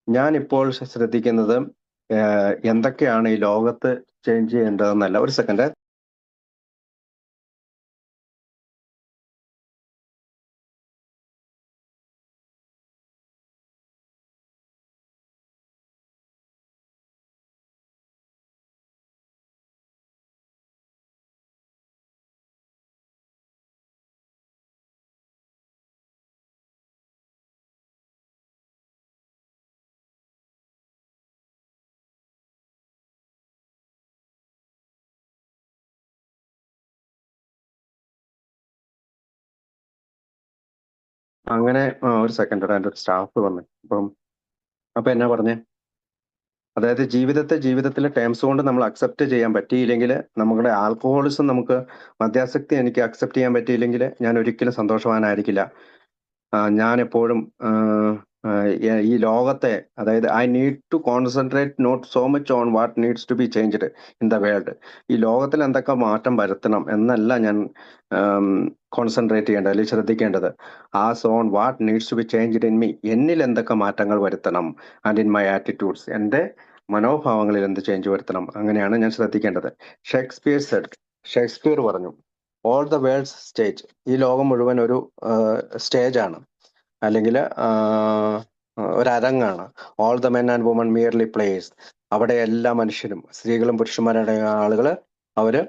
ഞാൻ ഇപ്പോൾ ശ്രദ്ധിക്കുന്നത് എന്തൊക്കെയാണ് ഈ ലോകത്ത് ചേഞ്ച് ചെയ്യേണ്ടതെന്നല്ല. ഒരു സെക്കൻഡ്. അങ്ങനെ ഒരു സെക്കൻഡ്, എൻ്റെ ഒരു സ്റ്റാഫ് വന്നു. അപ്പൊ എന്നാ പറഞ്ഞേ? അതായത് ജീവിതത്തിലെ ടേംസ് കൊണ്ട് നമ്മൾ അക്സെപ്റ്റ് ചെയ്യാൻ പറ്റിയില്ലെങ്കിൽ, നമ്മുടെ ആൽക്കഹോളിസം, മദ്യാസക്തി എനിക്ക് അക്സെപ്റ്റ് ചെയ്യാൻ പറ്റിയില്ലെങ്കിൽ ഞാൻ ഒരിക്കലും സന്തോഷവാനായിരിക്കില്ല. ഞാൻ എപ്പോഴും ഈ ലോകത്തെ, അതായത് I need to concentrate not so much on what needs to be changed in the world. ഈ ലോകത്തിൽ എന്തൊക്കെ മാറ്റം വരുത്തണം എന്നല്ല ഞാൻ കോൺസെൻട്രേറ്റ് ചെയ്യേണ്ടത്, അല്ലെങ്കിൽ ശ്രദ്ധിക്കേണ്ടത്. As on what needs to be changed in me, എന്നിൽ എന്തൊക്കെ മാറ്റങ്ങൾ വരുത്തണം, ആൻഡ് ഇൻ മൈ ആറ്റിറ്റ്യൂഡ്സ്, എൻ്റെ മനോഭാവങ്ങളിൽ എന്ത് ചേഞ്ച് വരുത്തണം, അങ്ങനെയാണ് ഞാൻ ശ്രദ്ധിക്കേണ്ടത്. ഷേക്സ്പിയർ പറഞ്ഞു, ഓൾ ദ വേൾഡ്സ് സ്റ്റേജ്, ഈ ലോകം മുഴുവൻ ഒരു സ്റ്റേജാണ്, അല്ലെങ്കിൽ ഒരു അരങ്ങാണ്. All the men and women merely players, അവിടെ എല്ലാ മനുഷ്യരും, സ്ത്രീകളും പുരുഷന്മാരുടെ ആളുകൾ, അവര്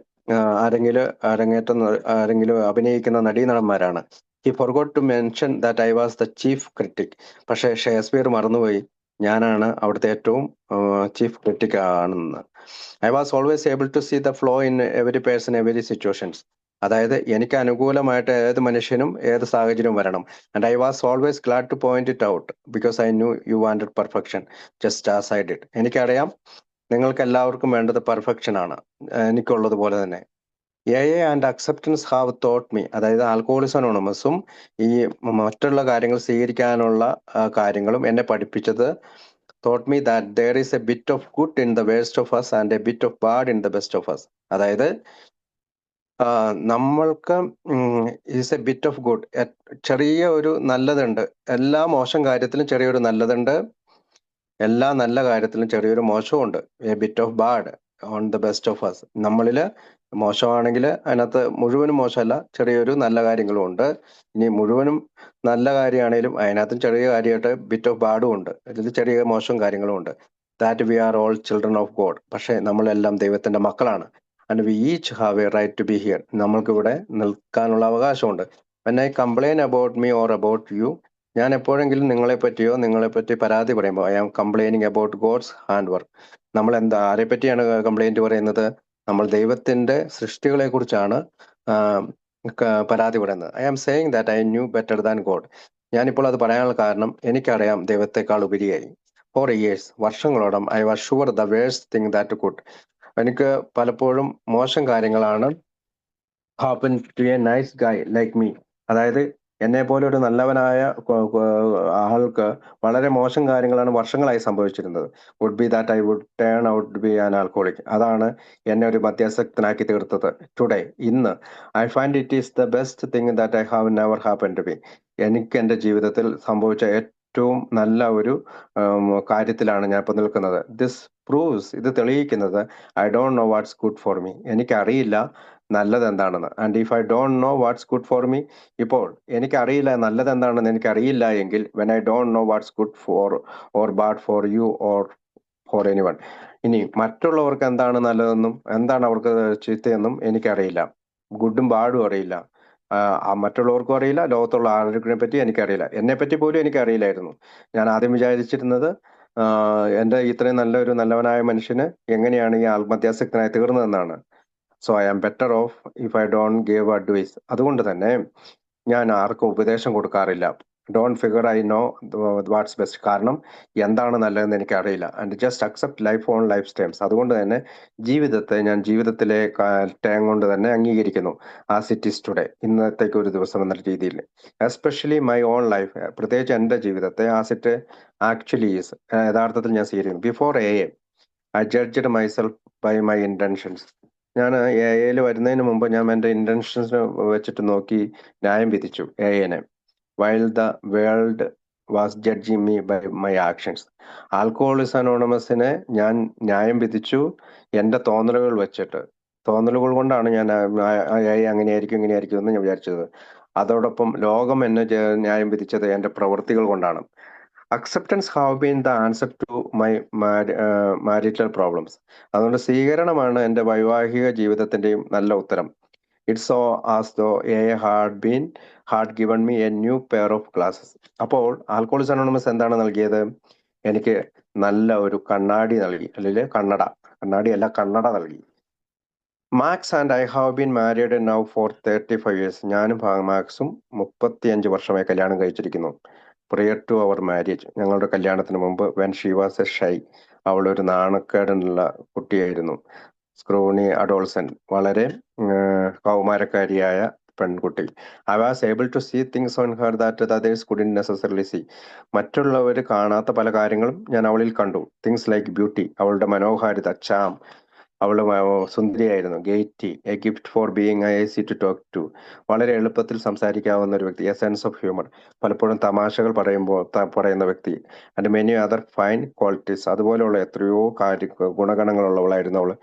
അരങ്ങിലും അഭിനയിക്കുന്ന നടീനടന്മാരാണ്. He forgot to mention that I was the chief critic. പക്ഷേ ഷേക്സ്പിയർ മറന്നുപോയി, ഞാനാണ് അവിടുത്തെ ഏറ്റവും ചീഫ് ക്രിറ്റിക് ആണെന്ന്. I was always able to see the flow in every person, every situations. അതായത് എനിക്ക് അനുകൂലമായിട്ട് ഏത് മനുഷ്യനും ഏത് സാഹചര്യവും വരണം. And I was always glad to point it out because I new you wanted perfection just as I did. എനിക്കറിയാം നിങ്ങൾക്ക് എല്ലാവർക്കും വേണ്ടത് പെർഫെക്ഷൻ ആണ്, എനിക്കുള്ളതുപോലെ തന്നെ. And acceptance have thought me, അതായത് ആൽക്കഹോളിസം അനോണിമസും ഈ മറ്റുള്ള കാര്യങ്ങൾ സ്വീകരിക്കാനുള്ള കാര്യങ്ങളും എന്നെ പഠിപ്പിച്ചത്, thought me that there is a bit of good in the worst of us and a bit of bad in the best of us. അതായത് നമ്മൾക്ക് is A bit of good, ചെറിയ ഒരു നല്ലതുണ്ട്. എല്ലാ മോശം കാര്യത്തിലും ചെറിയൊരു നല്ലതുണ്ട്, എല്ലാ നല്ല കാര്യത്തിലും ചെറിയൊരു മോശമുണ്ട്. A bit of bad on the best of us, നമ്മളിൽ മോശമാണെങ്കിൽ അതിനകത്ത് മുഴുവനും മോശമല്ല, ചെറിയൊരു നല്ല കാര്യങ്ങളും ഉണ്ട്. ഇനി മുഴുവനും നല്ല കാര്യമാണെങ്കിലും അതിനകത്തും ചെറിയ കാര്യമായിട്ട് ബിറ്റ് ഓഫ് ബാഡും ഉണ്ട്, ഇതിൽ ചെറിയ മോശം കാര്യങ്ങളും ഉണ്ട്. That we are all children of God, പക്ഷേ നമ്മളെല്ലാം ദൈവത്തിന്റെ മക്കളാണ്. And we each have a right to be here, നമ്മൾക്കിവിടെ നിൽക്കാനുള്ള അവകാശമുണ്ട്. When I complain about me or about you, ഞാൻ എപ്പോഴെങ്കിലും നിങ്ങളെപ്പറ്റി പരാതി പറയുമ്പോൾ I am complaining about God's hand work. നമ്മൾ എന്താ ആരെ പറ്റിയാണ് കംപ്ലൈന്റ് പറയുന്നത്? നമ്മൾ ദൈവത്തിന്റെ സൃഷ്ടികളെ കുറിച്ചാണ് പരാതി പറയുന്നത്. I am saying that I knew better than God. ഞാനിപ്പോൾ അത് പറയാനുള്ള കാരണം എനിക്കറിയാം ദൈവത്തെക്കാൾ ഉപരിയായി. ഫോർ ഇയേഴ്സ്, വർഷങ്ങളോളം I was sure the worst thing that could. എനിക്ക് പലപ്പോഴും മോശം കാര്യങ്ങളാണ് happen to a nice guy like me. അതായത് എന്നെ പോലെ ഒരു നല്ലവനായ ആൾക്ക് വളരെ മോശം കാര്യങ്ങളാണ് വർഷങ്ങളായി സംഭവിച്ചിരുന്നത്. Would be that I would turn out be an alcoholic. അതാണ് എന്നെ ഒരു മദ്യാസക്തനാക്കി തീർത്തത്. ടുഡേ, ഇന്ന്, I find it is the best thing that I have never happen to be. എനിക്ക് എൻ്റെ ജീവിതത്തിൽ സംഭവിച്ച ഏറ്റവും നല്ല ഒരു കാര്യത്തിലാണ് ഞാൻ ഇപ്പോൾ നിൽക്കുന്നത്. ഇത് തെളിയിക്കുന്നത് I don't know what's good for me. എനിക്കറിയില്ല നല്ലത് എന്താണെന്ന്. And if I don't know what's good for me, ഇപ്പോൾ എനിക്കറിയില്ല നല്ലത് എന്താണെന്ന് എനിക്കറിയില്ല എങ്കിൽ when I don't know what's good for or bad for you or for anyone, ഇനി മറ്റുള്ളവർക്ക് എന്താണ് നല്ലതെന്നും എന്താണ് അവർക്ക് ചീത്തയെന്നും എനിക്കറിയില്ല. ഗുഡും ബാഡും അറിയില്ല. മറ്റുള്ളവർക്കും അറിയില്ല, ലോകത്തുള്ള ആരോഗ്യത്തിനെ പറ്റി എനിക്കറിയില്ല. എന്നെ പറ്റി പോലും എനിക്കറിയില്ലായിരുന്നു. ഞാൻ ആദ്യം വിചാരിച്ചിരുന്നത് എൻ്റെ ഇത്രയും നല്ലവനായ മനുഷ്യന് എങ്ങനെയാണ് ഈ ആത്മഹത്യാസക്തനായി തീർന്നതെന്നാണ്. So I am better off if I don't give advice. അതുകൊണ്ട് തന്നെ ഞാൻ ആർക്കും ഉപദേശം കൊടുക്കാറില്ല. Don't figure I know what's best. കാരണം എന്താണ് നല്ലതെന്ന് എനിക്കറിയില്ല. And just accept life on life terms. അതുകൊണ്ട് തന്നെ ജീവിതത്തെ ഞാൻ ജീവിതത്തിലെ ടേം കൊണ്ട് തന്നെ അംഗീകരിക്കുന്നു. ആസ് ഇറ്റ് ഈസ് ടുഡേ, ഇന്നത്തേക്ക് ഒരു ദിവസം എന്ന രീതിയിൽ. എസ്പെഷ്യലി മൈ ഓൺ ലൈഫ്, പ്രത്യേകിച്ച് എൻ്റെ ജീവിതത്തെ ആസ് ഇറ്റ് ആക്ച്വലി ഈസ്, യഥാർത്ഥത്തിൽ ഞാൻ സ്വീകരിക്കുന്നു. Before I judged myself by my intentions. ഞാൻ എയിൽ വരുന്നതിന് മുമ്പ് ഞാൻ എൻ്റെ ഇന്റൻഷൻസ് വെച്ചിട്ട് നോക്കി ന്യായം വിധിച്ചു എനെ. While the world was judging me by my actions. Alcoholics അനോണമസിനെ ഞാൻ ന്യായം വിധിച്ചു എൻ്റെ തോന്നലുകൾ വെച്ചിട്ട്. തോന്നലുകൾ കൊണ്ടാണ് ഞാൻ അങ്ങനെയായിരിക്കും ഇങ്ങനെയായിരിക്കും എന്ന് ഞാൻ വിചാരിച്ചത്. അതോടൊപ്പം ലോകം എന്നെ ന്യായം വിധിച്ചത് എൻ്റെ പ്രവൃത്തികൾ കൊണ്ടാണ്. Acceptance have been the answer to my marital problems. അതുകൊണ്ട് സ്വീകരണമാണ് എൻ്റെ വൈവാഹിക ജീവിതത്തിന്റെയും നല്ല ഉത്തരം. It's so as though had given me a new pair of glasses. അപ്പോൾ ആൽക്കഹോളിക്സ് അനോണിമസ് എന്താണ് നൽകിയത്? എനിക്ക് നല്ല ഒരു കണ്ണാടി നൽകി, അല്ലെങ്കിൽ കണ്ണട നൽകി. Max and I have been married now for 35 years. ഞാനും മാക്സും 35 വർഷമായി കല്യാണം കഴിച്ചിരിക്കുന്നു. പ്രിയർ ടു അവർ മാരേജ്, ഞങ്ങളുടെ കല്യാണത്തിന് മുമ്പ്, when she was a shy, അവൾ ഒരു നാണക്കേടുള്ള കുട്ടിയായിരുന്നു. സ്ക്രൂണി അഡോൾസൻ, വളരെ കൗമാരക്കാരിയായ പെൺകുട്ടി. I was able to see things on her that the others couldn't necessarily see. മറ്റുള്ളവർ കാണാത്ത പല കാര്യങ്ങളും ഞാൻ അവളിൽ കണ്ടു. തിങ്സ് ലൈക്ക് ബ്യൂട്ടി, അവളുടെ മനോഹാരിത, ചാം, അവള് സുന്ദരിയായിരുന്നു. Gaiety, a gift for being easy to talk to, വളരെ എളുപ്പത്തിൽ സംസാരിക്കാവുന്ന ഒരു വ്യക്തി. എ സെൻസ് ഓഫ് ഹ്യൂമർ, പലപ്പോഴും തമാശകൾ പറയുന്ന വ്യക്തി. And many other fine qualities, അതുപോലെയുള്ള എത്രയോ ഗുണഗണങ്ങളുള്ളവളായിരുന്നു അവള്.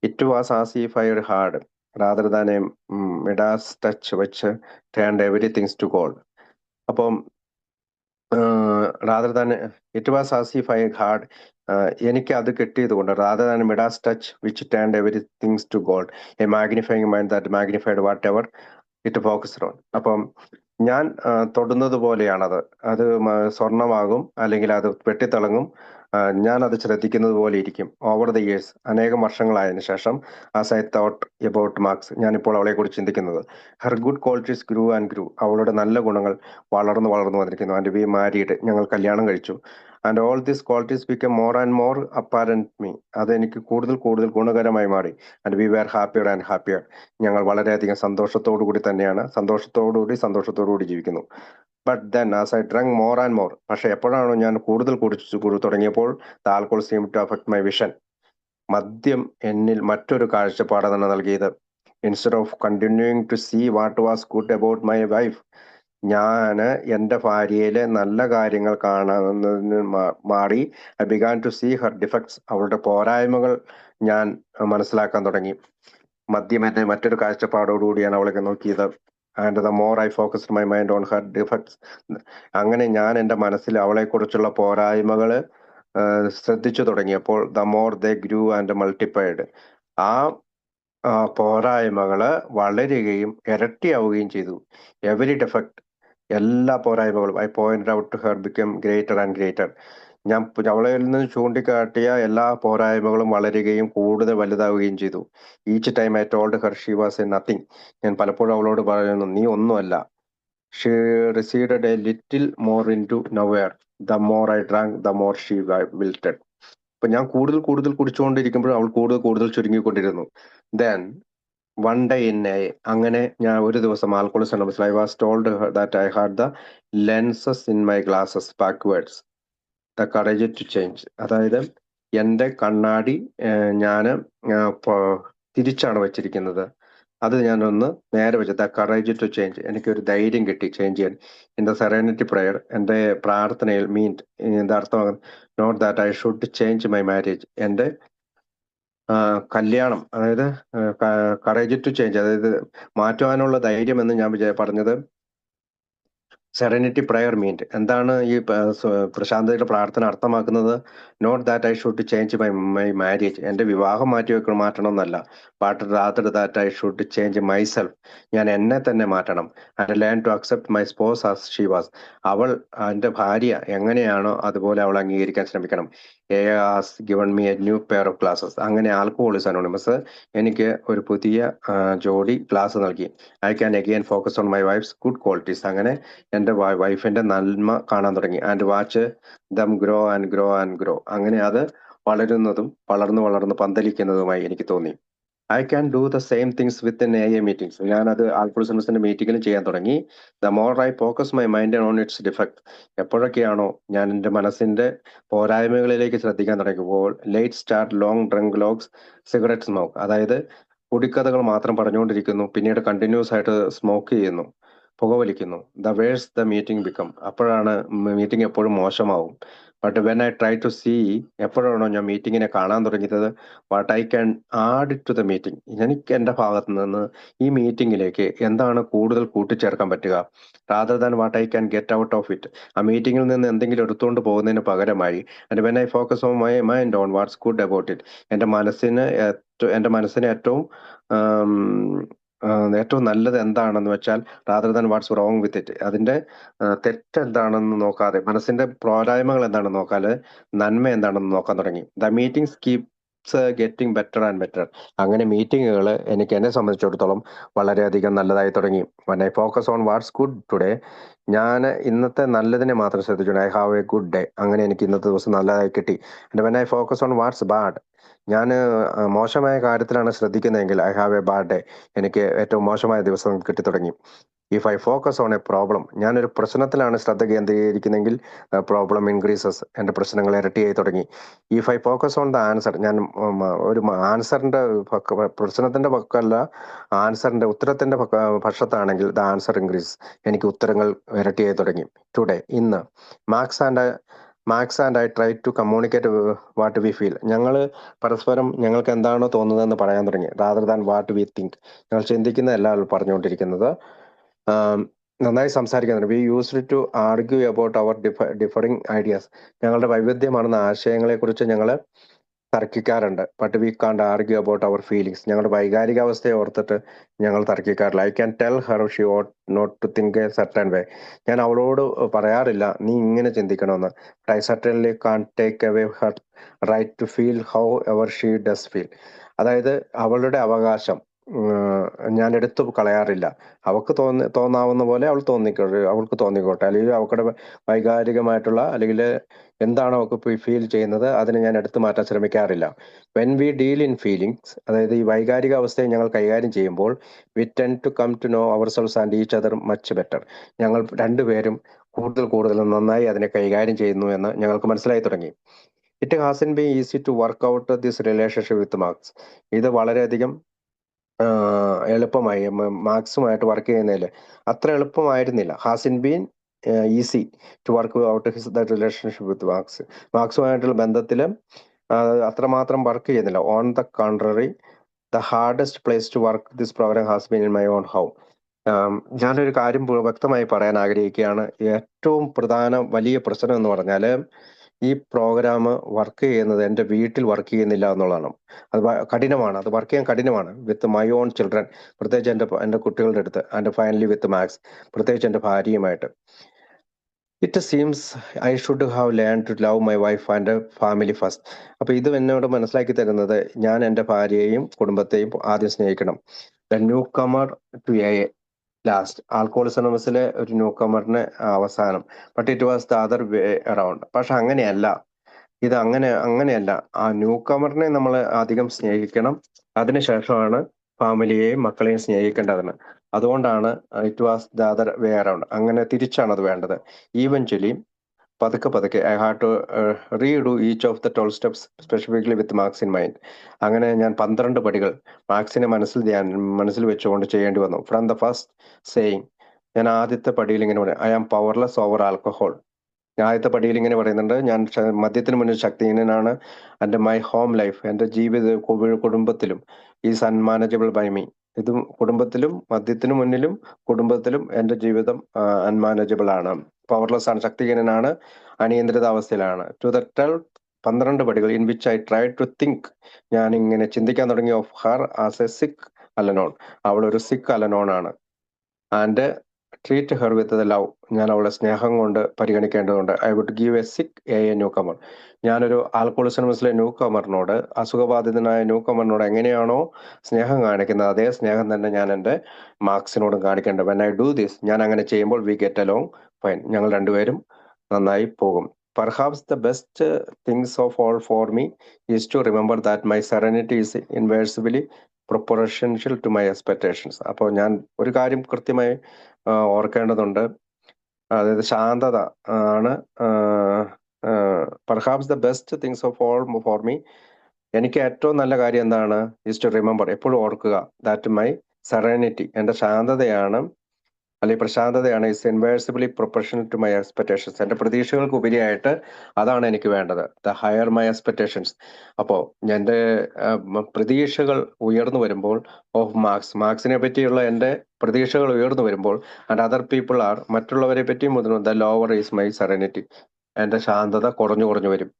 It was as if I had rather than a Midas touch which turned everythings to gold. അപ്പം rather than it was as if I had, എനിക്ക് അത് കിട്ടിയത് കൊണ്ട്, rather than Midas touch which turned everythings to gold, a magnifying mind that magnified what ever it focused on. അപ്പം ഞാൻ തൊടുന്നത് പോലെയാണത്. അത് സ്വർണമാകും, അല്ലെങ്കിൽ അത് വെട്ടിത്തിളങ്ങും. ഞാൻ അത് ശ്രദ്ധിക്കുന്നത് പോലെ ഇരിക്കും. ഓവർ ദ ഇയേഴ്സ്, അനേകം വർഷങ്ങളായതിനു ശേഷം, as I thought about Max, ഞാനിപ്പോൾ അവളെ കുറിച്ച് ചിന്തിക്കുന്നത്. Her good qualities grew and grew, അവളുടെ നല്ല ഗുണങ്ങൾ വളർന്നു വന്നിരിക്കുന്നു. ആൻഡ് വി മാരീഡ്, ഞങ്ങൾ കല്യാണം കഴിച്ചു. And all these qualities become more and more apparent me, അതെനിക്ക് കൂടുതൽ ഗുണകരമായി മാറി. And we were happier and happier, ഞങ്ങൾ വളരെയധികം സന്തോഷത്തോടുകൂടി ജീവിക്കുന്നു. But then as I drank more and more, പക്ഷെ എപ്പോഴാണോ ഞാൻ കൂടുതൽ കുടിച്ചു തുടങ്ങിയപ്പോൾ, the alcohol seemed to affect my vision, മദ്യം എന്നിൽ മറ്റൊരു കാഴ്ചപ്പാടാണ് നൽകിയത്. Instead of continuing to see what was good about my wife, ഞാന് എൻ്റെ ഭാര്യയിലെ നല്ല കാര്യങ്ങൾ കാണുന്നതിന് മാറി, I began to see her defects, അവളുടെ പോരായ്മകൾ ഞാൻ മനസ്സിലാക്കാൻ തുടങ്ങി. മദ്യം എന്നെ മറ്റൊരു കാഴ്ചപ്പാടോടുകൂടിയാണ് അവളെ നോക്കിയത്. And the more I focused my mind on her defects, അങ്ങനെ ഞാൻ എൻ്റെ മനസ്സിൽ അവളെ കുറിച്ചുള്ള പോരായ്മകള് ശ്രദ്ധിച്ചു തുടങ്ങിയപ്പോൾ, the more they grew and multiplied, ആ പോരായ്മകള് വളരുകയും ഇരട്ടിയാവുകയും ചെയ്തു. എവരി ഡിഫക്ട് എല്ലാ പോരായ്മകളും I point out to her become greater and greater. ഞാൻ അവളിൽ നിന്ന് ചൂണ്ടിക്കാട്ടിയ എല്ലാ പോരായ്മകളും വളരുകയും കൂടുതൽ വലുതാവുകയും ചെയ്തു. Each time I told her she was a nothing. ഞാൻ പലപ്പോഴും അവളോട് പറയുന്നു, നീ ഒന്നുമല്ല. She receded a little more into nowhere. The more I drank the more she wilted. അപ്പൊ ഞാൻ കൂടുതൽ കൂടുതൽ കുടിച്ചുകൊണ്ടിരിക്കുമ്പോൾ അവൾ കൂടുതൽ കൂടുതൽ ചുരുങ്ങിക്കൊണ്ടിരുന്നു. Then one day in a, അങ്ങനെ ഞാൻ ഒരു ദിവസം alcoholism I was told that I had the lenses in my glasses backwards, the courage to change. അതായത് എൻ്റെ കണ്ണാടി ഞാൻ തിരിച്ചാണ് വെച്ചിരിക്കുന്നത്, അത് ഞാനൊന്ന് നേരെ വെച്ച്. ദ കറേജ് ടു ചേഞ്ച്, എനിക്കൊരു ധൈര്യം കിട്ടി ചേഞ്ച് ചെയ്യാൻ. ഇൻ ദ സെറനിറ്റി പ്രയർ, എൻ്റെ പ്രാർത്ഥനയിൽ മീൻ ഇതിന്റെ അർത്ഥം not that I should change my marriage, എൻ്റെ കല്യാണം, അതായത് കറേജ് ടു ചേഞ്ച്, അതായത് മാറ്റുവാനുള്ള ധൈര്യം എന്ന് ഞാൻ പറഞ്ഞത് സെറനിറ്റി പ്രയർ മീൻഡ് എന്താണ് ഈ പ്രശാന്തയുടെ പ്രാർത്ഥന അർത്ഥമാക്കുന്നത്? Not that I should change my marriage, എൻ്റെ വിവാഹം മാറ്റണം എന്നല്ല. But rather that I should change myself, ഞാൻ എന്നെ തന്നെ മാറ്റണം. And learn to accept my spouse as she was, അവൾ എൻ്റെ ഭാര്യ എങ്ങനെയാണോ അതുപോലെ അവൾ അംഗീകരിക്കാൻ ശ്രമിക്കണം. A has given me a new pair of glasses, അങ്ങനെ ആൽക്കഹോളിക്സ് അനോണിമസ് എനിക്ക് ഒരു പുതിയ ജോഡി ക്ലാസ് നൽകി. I can again focus on my wife's good qualities, അങ്ങനെ എൻ്റെ വൈഫിന്റെ നന്മ കാണാൻ തുടങ്ങി. And watch them grow and grow and grow, അങ്ങനെ അത് വളരുന്നതും വളർന്ന് പന്തലിക്കുന്നതുമായി എനിക്ക് തോന്നി. I can do the same things with in a meetings, ഞാനത് ആൽക്കോളിസത്തിന്റെ മീറ്റിംഗിലും ചെയ്യാൻ തുടങ്ങി. The more I focus my mind on its defect, എപ്പോഴൊക്കെയാണോ ഞാൻ എൻ്റെ മനസ്സിന്റെ പോരായ്മകളിലേക്ക് ശ്രദ്ധിക്കാൻ തുടങ്ങിയപ്പോൾ, late start long drunk logs cigarette smoke, അതായത് കുടിക്കഥകൾ മാത്രം പറഞ്ഞുകൊണ്ടിരിക്കുന്നു, പിന്നീട് കണ്ടിന്യൂസ് ആയിട്ട് സ്മോക്ക് ചെയ്യുന്നു, പുകവലിക്കുന്നു. The verse the meeting become, അപ്പോഴാണ് മീറ്റിംഗ് എപ്പോഴും മോശമാവും. But when I try to see, എപ്പോഴാണോ ഞാൻ മീറ്റിങ്ങിനെ കാണാൻ തുടങ്ങിയത്, what I can add to the meeting, എനിക്ക് എൻ്റെ ഭാഗത്ത് നിന്ന് ഈ മീറ്റിംഗിലേക്ക് എന്താണ് കൂടുതൽ കൂട്ടിച്ചേർക്കാൻ പറ്റുക, rather than what I can get out of it, ആ മീറ്റിംഗിൽ നിന്ന് എന്തെങ്കിലും എടുത്തുകൊണ്ട് പോകുന്നതിന് പകരമായി. And when I focus on my mind on what's good about it, എൻ്റെ മനസ്സിനെ ഏറ്റവും നല്ലത് എന്താണെന്ന് വെച്ചാൽ, rather than what's wrong with it, അതിന്റെ തെറ്റെന്താണെന്ന് നോക്കാതെ, മനസ്സിന്റെ പോരായ്മകൾ എന്താണെന്ന് നോക്കാതെ നന്മ എന്താണെന്ന് നോക്കാൻ തുടങ്ങി. The meetings keeps getting better and better, അങ്ങനെ മീറ്റിങ്ങുകൾ എന്നെ സംബന്ധിച്ചിടത്തോളം വളരെയധികം നല്ലതായി തുടങ്ങി. When I focus on what's good today, ഞാൻ ഇന്നത്തെ നല്ലതിനെ മാത്രം ശ്രദ്ധിച്ചു. I have a good day, അങ്ങനെ എനിക്ക് ഇന്നത്തെ ദിവസം നല്ലതായി കിട്ടി. And when I focus on what's bad, ഞാൻ മോശമായ കാര്യത്തിലാണ് ശ്രദ്ധിക്കുന്നതെങ്കിൽ, I have a bad day, എനിക്ക് ഏറ്റവും മോശമായ ദിവസം കിട്ടിത്തുടങ്ങി. If I focus on a problem, ഞാനൊരു പ്രശ്നത്തിലാണ് ശ്രദ്ധ കേന്ദ്രീകരിക്കുന്നെങ്കിൽ, പ്രോബ്ലം ഇൻക്രീസസ്, എൻ്റെ പ്രശ്നങ്ങൾ ഇരട്ടിയായി തുടങ്ങി. If I focus on the answer, ഞാൻ ഒരു ആൻസറിന്റെ പ്രശ്നത്തിന്റെ പക്കമല്ല, ആൻസറിന്റെ ഉത്തരത്തിന്റെ പക്ഷത്താണെങ്കിൽ ദ ആൻസർ ഇൻക്രീസ്, എനിക്ക് ഉത്തരങ്ങൾ ഇരട്ടിയായി തുടങ്ങി. ടുഡേ, ഇന്ന്, Max and I try to communicate what we feel, ഞങ്ങൾ പരസ്പരം ഞങ്ങൾക്ക് എന്താണോ തോന്നുന്നതെന്ന് പറയാൻ തുടങ്ങി. Rather than what we think, ഞങ്ങൾ ചിന്തിക്കുന്നതല്ല പറഞ്ഞുകൊണ്ടിരിക്കുന്നത്. നന്നായി സംസാരിക്കുന്നുണ്ട്. We used to argue about our differing ideas, ഞങ്ങളുടെ വൈവിധ്യമാർന്ന ആശയങ്ങളെക്കുറിച്ച് ഞങ്ങൾ തർക്കിക്കാറുണ്ട്. But we can't argue about our feelings, ഞങ്ങളുടെ വൈകാരികാവസ്ഥയെ ഓർത്തിട്ട് ഞങ്ങൾ തർക്കിക്കാറില്ല. I can tell her she ought not to think a certain way, ഞാൻ അവളോട് പറയാറില്ല നീ ഇങ്ങനെ ചിന്തിക്കണമെന്ന്. I certainly can't take away her right to feel how ever she does feel, അതായത് അവളുടെ അവകാശം ഞാൻ എടുത്തു കളയാറില്ല. അവൾക്ക് തോന്നാവുന്ന പോലെ അവൾക്ക് തോന്നിക്കോട്ടെ, അല്ലെങ്കിൽ അവളുടെ വൈകാരികമായിട്ടുള്ള, അല്ലെങ്കിൽ എന്താണോ അവൾക്ക് ഫീൽ ചെയ്യുന്നത് അതിനെ ഞാൻ എടുത്തു മാറ്റാൻ ശ്രമിക്കാറില്ല. When we deal in feelings, അതായത് ഈ വൈകാരിക അവസ്ഥയെ ഞങ്ങൾ കൈകാര്യം ചെയ്യുമ്പോൾ, we tend to come to know ourselves and each other much better, ഞങ്ങൾ രണ്ടുപേരും കൂടുതൽ നന്നായി അതിനെ കൈകാര്യം ചെയ്യുന്നു എന്ന് ഞങ്ങൾക്ക് മനസ്സിലായി തുടങ്ങി. It hasn't be easy to work out this relationship with Max, ഇത് വളരെയധികം എളുപ്പമായി മാർക്സുമായിട്ട് വർക്ക് ചെയ്യുന്നതിൽ അത്ര എളുപ്പമായിരുന്നില്ല. Hasn't been easy to work out his the relationship with മാർക്സുമായിട്ടുള്ള ബന്ധത്തിൽ അത്രമാത്രം വർക്ക് ചെയ്യുന്നില്ല. On the contrary, the hardest place to work this program has been in my own home. ഞാനൊരു കാര്യം വ്യക്തമായി പറയാൻ ആഗ്രഹിക്കുകയാണ്. ഏറ്റവും വലിയ പ്രശ്നം എന്ന് പറഞ്ഞാൽ, ഈ പ്രോഗ്രാം വർക്ക് ചെയ്യുന്നത് എൻ്റെ വീട്ടിൽ വർക്ക് ചെയ്യുന്നില്ല എന്നുള്ളതാണ്. അത് കഠിനമാണ്, അത് വർക്ക് ചെയ്യാൻ കഠിനമാണ് വിത്ത് മൈ ഓൺ ചിൽഡ്രൻ, പ്രത്യേകിച്ച് എൻ്റെ കുട്ടികളുടെ അടുത്ത്, ആൻഡ് ഫൈനലി വിത്ത് മാത്സ്, പ്രത്യേകിച്ച് എൻ്റെ ഭാര്യയുമായിട്ട്. It seems I should have learn to love my wife and family first. അപ്പോൾ ഇത് എന്നോട് മനസ്സിലാക്കി തരുന്നത് ഞാൻ എൻ്റെ ഭാര്യയെയും കുടുംബത്തെയും ആദ്യം സ്നേഹിക്കണം. The newcomer to a last. Alcoholism അനോണിമസിലെ ഒരു ന്യൂ കമറിന് അവസാനം. But it was the other way around. പക്ഷെ അങ്ങനെയല്ല, ഇത് അങ്ങനെയല്ല. ആ ന്യൂ കമറിനെ നമ്മൾ അധികം സ്നേഹിക്കണം, അതിനുശേഷമാണ് ഫാമിലിയെയും മക്കളെയും സ്നേഹിക്കേണ്ടതെന്ന്. അതുകൊണ്ടാണ് it was the other way around. അങ്ങനെ തിരിച്ചാണ് അത് വേണ്ടത്. ഈവൻച്വലി പതുക്കെ I have to redo each of the 12 steps specifically with Max in mind. അങ്ങനെ ഞാൻ 12 പടികൾ മാർക്സിനെ മനസ്സിൽ വെച്ചുകൊണ്ട് ചെയ്യേണ്ടി വന്നു. ഫ്രം ദ ഫസ്റ്റ് സേയിങ്, ഞാൻ ആദ്യത്തെ പടിയിൽ ഇങ്ങനെ പറയും, I am powerless over alcohol. ആദ്യത്തെ പടിയിൽ ഇങ്ങനെ പറയുന്നുണ്ട്, ഞാൻ മദ്യത്തിന് മുന്നിൽ ശക്തിഹീനനാണ്. എൻ്റെ മൈ ഹോം ലൈഫ്, എൻ്റെ കുടുംബത്തിലും ഈസ് അൺമാനേജബിൾ ബൈ മീ. ഇതും കുടുംബത്തിലും, മദ്യത്തിന് മുന്നിലും കുടുംബത്തിലും എൻ്റെ ജീവിതം അൺമാനേജബിൾ ആണ്, പവർലെസ് ആണ്, ശക്തിഹീനനാണ്, അനിയന്ത്രിതാവസ്ഥയിലാണ്. ടു ദ 12 പടികൾ in which I try to think, ഞാൻ ഇങ്ങനെ ചിന്തിക്കാൻ തുടങ്ങി ഓഫ് ഹർ ആസ് എ സിക്ക് അലനോൺ, അവൾ ഒരു സിക്ക് അലനോൺ ആണ്. And treat her with the love, ഞാൻ അവളെ സ്നേഹം കൊണ്ട് പരിഗണിക്കേണ്ടതുണ്ട്. ഐ വുഡ് ഗീവ് എ സിക്ക് എ ന്യൂ കമർ. ഞാനൊരു ആൽക്കോളിസം അനോണിമസിലെ ന്യൂ കമറിനോട്, അസുഖബാധിതനായ ന്യൂ കമറിനോട് എങ്ങനെയാണോ സ്നേഹം കാണിക്കുന്നത്, അതേ സ്നേഹം തന്നെ ഞാൻ എൻ്റെ മാർക്സിനോടും കാണിക്കേണ്ടത്. വെൻ ഐ ഡു ദിസ്, ഞാൻ അങ്ങനെ ചെയ്യുമ്പോൾ വി ഗെറ്റ് അലോങ് ഫൈൻ, ഞങ്ങൾ രണ്ടുപേരും നന്നായി പോകും. Perhaps the best things of all for me is to remember that my serenity is inversely proportional to my expectations. അപ്പോൾ ഞാൻ ഒരു കാര്യം കൃത്യമായി ഓർക്കേണ്ടതുണ്ട്, അതായത് ശാന്തത ആണ്. Perhaps the best things of all for me, എനിക്ക് ഏറ്റവും നല്ല കാര്യം എന്താണ്, ഈസ് ടു റിമെമ്പർ, എപ്പോഴും ഓർക്കുക, ദാറ്റ് മൈ സെറനിറ്റി, എൻ്റെ ശാന്തതയാണ് അല്ലെങ്കിൽ പ്രശാന്തതയാണ്, ഇസ് ഇൻവേഴ്സിബിളി പ്രൊപ്പർഷണൽ ടു മൈ എക്സ്പെക്ടേഷൻസ്. എൻ്റെ പ്രതീക്ഷകൾക്ക് ഉപരിയായിട്ട് അതാണ് എനിക്ക് വേണ്ടത്. The higher my expectations. അപ്പോൾ എൻ്റെ പ്രതീക്ഷകൾ ഉയർന്നു വരുമ്പോൾ, ഓഫ് മാർക്സിനെ പറ്റിയുള്ള എൻ്റെ പ്രതീക്ഷകൾ ഉയർന്നു വരുമ്പോൾ, ആൻഡ് അതർ പീപ്പിൾ ആർ, മറ്റുള്ളവരെ പറ്റിയും മുതിർന്നു, the lower is my serenity, എൻ്റെ ശാന്തത കുറഞ്ഞു വരും.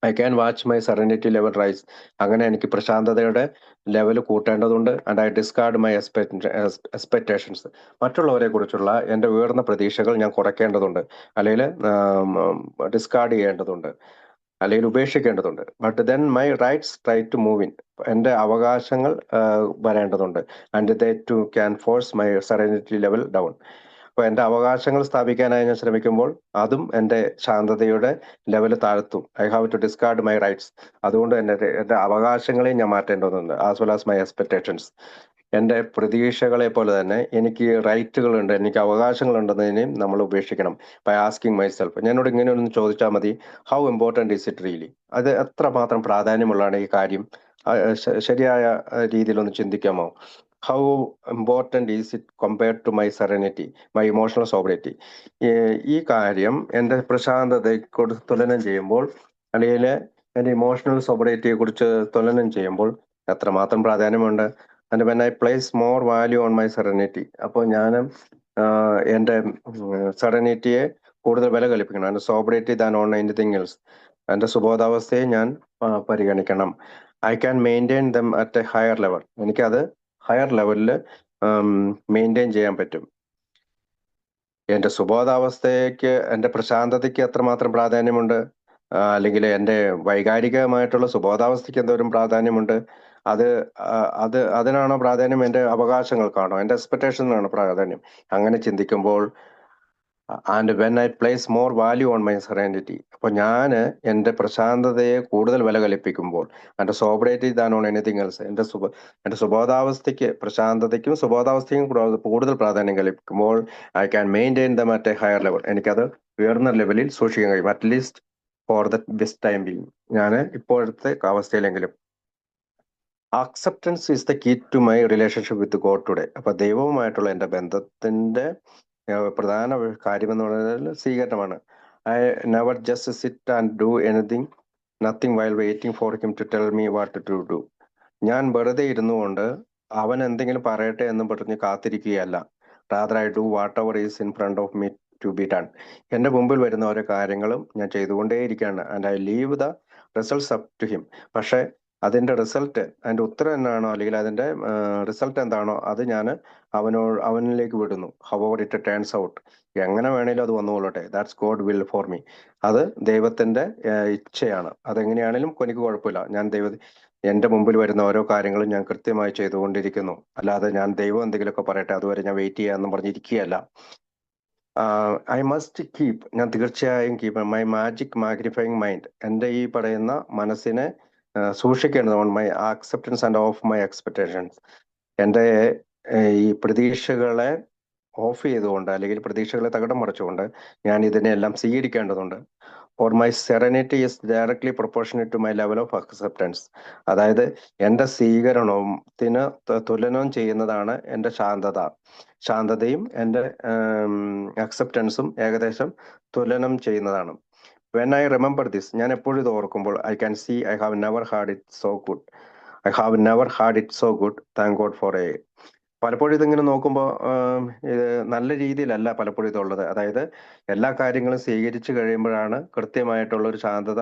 I can watch my serenity level rise, അങ്ങനെ എനിക്ക് പ്രശാന്തതയുടെ ലെവൽ കൂട്ടേണ്ടതുണ്ട്. And I discard my expectations, മറ്റുള്ളവരെ കുറിച്ചുള്ള എൻ്റെ ഉയർന്ന പ്രതീക്ഷകൾ ഞാൻ കുറയ്ക്കേണ്ടതുണ്ട്, അല്ലെങ്കിൽ ഡിസ്കാർഡ് ചെയ്യേണ്ടതുണ്ട്, അല്ലെങ്കിൽ ഉപേക്ഷിക്കേണ്ടതുണ്ട്. But then my rights try to move in, എൻ്റെ അവകാശങ്ങൾ വരേണ്ടതുണ്ട്. And they too can force my serenity level down. അപ്പോൾ എൻ്റെ അവകാശങ്ങൾ സ്ഥാപിക്കാനായി ഞാൻ ശ്രമിക്കുമ്പോൾ അതും എൻ്റെ ശാന്തതയുടെ ലെവൽ താഴ്ത്തും. I have to discard my rights, അതുകൊണ്ട് എൻ്റെ അവകാശങ്ങളെയും ഞാൻ മാറ്റേണ്ടതുണ്ട്. As well as my expectations, എൻ്റെ പ്രതീക്ഷകളെ പോലെ തന്നെ എനിക്ക് റൈറ്റുകളുണ്ട്, എനിക്ക് അവകാശങ്ങളുണ്ടെന്നതിനെയും നമ്മൾ ഉപേക്ഷിക്കണം. ബൈ ആസ്കിങ് മൈ സെൽഫ്, ഞാനോട് ഇങ്ങനെ ഒന്ന് ചോദിച്ചാൽ മതി, how important is it really, അത് എത്രമാത്രം പ്രാധാന്യമുള്ളതാണ് ഈ കാര്യം, ശരിയായ രീതിയിലൊന്ന് ചിന്തിക്കാമോ? How important is it compared to my serenity, my emotional sobriety. ഈ കാര്യം എൻ്റെ പ്രശാന്തതയോട് തുലനം ചെയ്യുമ്പോൾ, അല്ലെങ്കിൽ എൻ്റെ ഇമോഷണൽ സോബറിറ്റിയെ കുറിച്ച് തുലനം ചെയ്യുമ്പോൾ എത്രമാത്രം പ്രാധാന്യമുണ്ട്. And when I place more value on my serenity, അപ്പോൾ ഞാൻ എൻ്റെ സെറനിറ്റിയെ കൂടുതൽ വില കൽപ്പിക്കണം. And sobriety than on anything else, എൻ്റെ സുബോധാവസ്ഥയെ ഞാൻ പരിഗണിക്കണം. I can maintain them at a higher level, എനിക്കത് ഹയർ ലെവലിൽ മെയിൻറ്റെയിൻ ചെയ്യാൻ പറ്റും. എൻ്റെ സുബോധാവസ്ഥയ്ക്ക്, എൻ്റെ പ്രശാന്തതയ്ക്ക് എത്രമാത്രം പ്രാധാന്യമുണ്ട്, അല്ലെങ്കിൽ എൻ്റെ വൈകാരികമായിട്ടുള്ള സുബോധാവസ്ഥയ്ക്ക് എന്തോരം പ്രാധാന്യമുണ്ട്, അതിനാണോ പ്രാധാന്യം, എൻ്റെ അവകാശങ്ങൾക്കാണോ, എൻ്റെ എക്സ്പെക്ടേഷനാണോ പ്രാധാന്യം? അങ്ങനെ ചിന്തിക്കുമ്പോൾ, and when I place more value on my serenity, അപ്പോൾ ഞാൻ എൻ്റെ പ്രശാന്തതയെ കൂടുതൽ വില കൽപ്പിക്കുമ്പോൾ, എൻ്റെ sobriety than on anything else, എൻ്റെ സുബോധാവസ്ഥയ്ക്ക്, പ്രശാന്തതയ്ക്കും സുബോധാവസ്ഥയ്ക്കും കൂടുതൽ പ്രാധാന്യം കൽപ്പിക്കുമ്പോൾ, I can maintain them at a higher level, എനിക്കത് ഉയർന്ന ലെവലിൽ സൂക്ഷിക്കാൻ കഴിയും. At least for the best time being, ഞാൻ ഇപ്പോഴത്തെ അവസ്ഥയിലെങ്കിലും. Acceptance is the key to my relationship with God today. അപ്പൊ ദൈവവുമായിട്ടുള്ള എൻ്റെ ബന്ധത്തിന്റെ പ്രധാന കാര്യമെന്ന് പറയുന്നത് സ്വീകരണമാണ്. I never just sit and do anything nothing while waiting for him to tell me what to do. ഞാൻ വെറുതെ ഇരുന്നുകൊണ്ട് അവൻ എന്തെങ്കിലും പറയട്ടെ എന്ന് പറഞ്ഞ് കാത്തിരിക്കുകയല്ല. Rather I do whatever is in front of me to be done. എൻ്റെ മുമ്പിൽ വരുന്ന ഓരോ കാര്യങ്ങളും ഞാൻ ചെയ്തുകൊണ്ടേയിരിക്കുകയാണ്. And I leave the results up to him. പക്ഷേ അതിൻ്റെ റിസൾട്ട്, അതിൻ്റെ ഉത്തരം എന്നാണോ അല്ലെങ്കിൽ അതിൻ്റെ റിസൾട്ട് എന്താണോ അത് ഞാൻ അവനിലേക്ക് വിടുന്നു. ഹവർ ഇറ്റ് ടേൺസ് ഔട്ട്, എങ്ങനെ വേണേലും അത് വന്നുകൊള്ളട്ടെ. That's God will for me. അത് ദൈവത്തിന്റെ ഇച്ഛയാണ്. അതെങ്ങനെയാണേലും എനിക്ക് കുഴപ്പമില്ല. എൻ്റെ മുമ്പിൽ വരുന്ന ഓരോ കാര്യങ്ങളും ഞാൻ കൃത്യമായി ചെയ്തുകൊണ്ടിരിക്കുന്നു. അല്ലാതെ ഞാൻ ദൈവം എന്തെങ്കിലുമൊക്കെ പറയട്ടെ അതുവരെ ഞാൻ വെയിറ്റ് ചെയ്യാമെന്ന് പറഞ്ഞിരിക്കുകയല്ല. ഐ മസ്റ്റ് കീപ്, ഞാൻ തീർച്ചയായും keep my magic magnifying mind, എൻ്റെ ഈ പറയുന്ന മനസ്സിനെ സൂക്ഷിക്കേണ്ടത് on my acceptance and of my expectations. എൻ്റെ ഈ പ്രതീക്ഷകളെ ഓഫ് ചെയ്തുകൊണ്ട് അല്ലെങ്കിൽ പ്രതീക്ഷകളെ തകിടം മറിച്ചുകൊണ്ട് ഞാൻ ഇതിനെല്ലാം സ്വീകരിക്കേണ്ടതുണ്ട്. For my serenity is directly proportionate to my level of acceptance. അതായത് എൻ്റെ സ്വീകരണത്തിന് തുലനം ചെയ്യുന്നതാണ് എൻ്റെ ശാന്തതയും എൻ്റെ അക്സെപ്റ്റൻസും ഏകദേശം തുലനം ചെയ്യുന്നതാണ്. വെൻ ഐ റിമെമ്പർ ദിസ്, ഞാൻ എപ്പോഴും ഇത് ഓർക്കുമ്പോൾ I can see I have never had it so good. Thank God for A. പലപ്പോഴും ഇതിങ്ങനെ നോക്കുമ്പോൾ ഇത് നല്ല രീതിയിലല്ല പലപ്പോഴും ഇതുള്ളത്. അതായത് എല്ലാ കാര്യങ്ങളും സ്വീകരിച്ചു കഴിയുമ്പോഴാണ് കൃത്യമായിട്ടുള്ള ഒരു ശാന്തത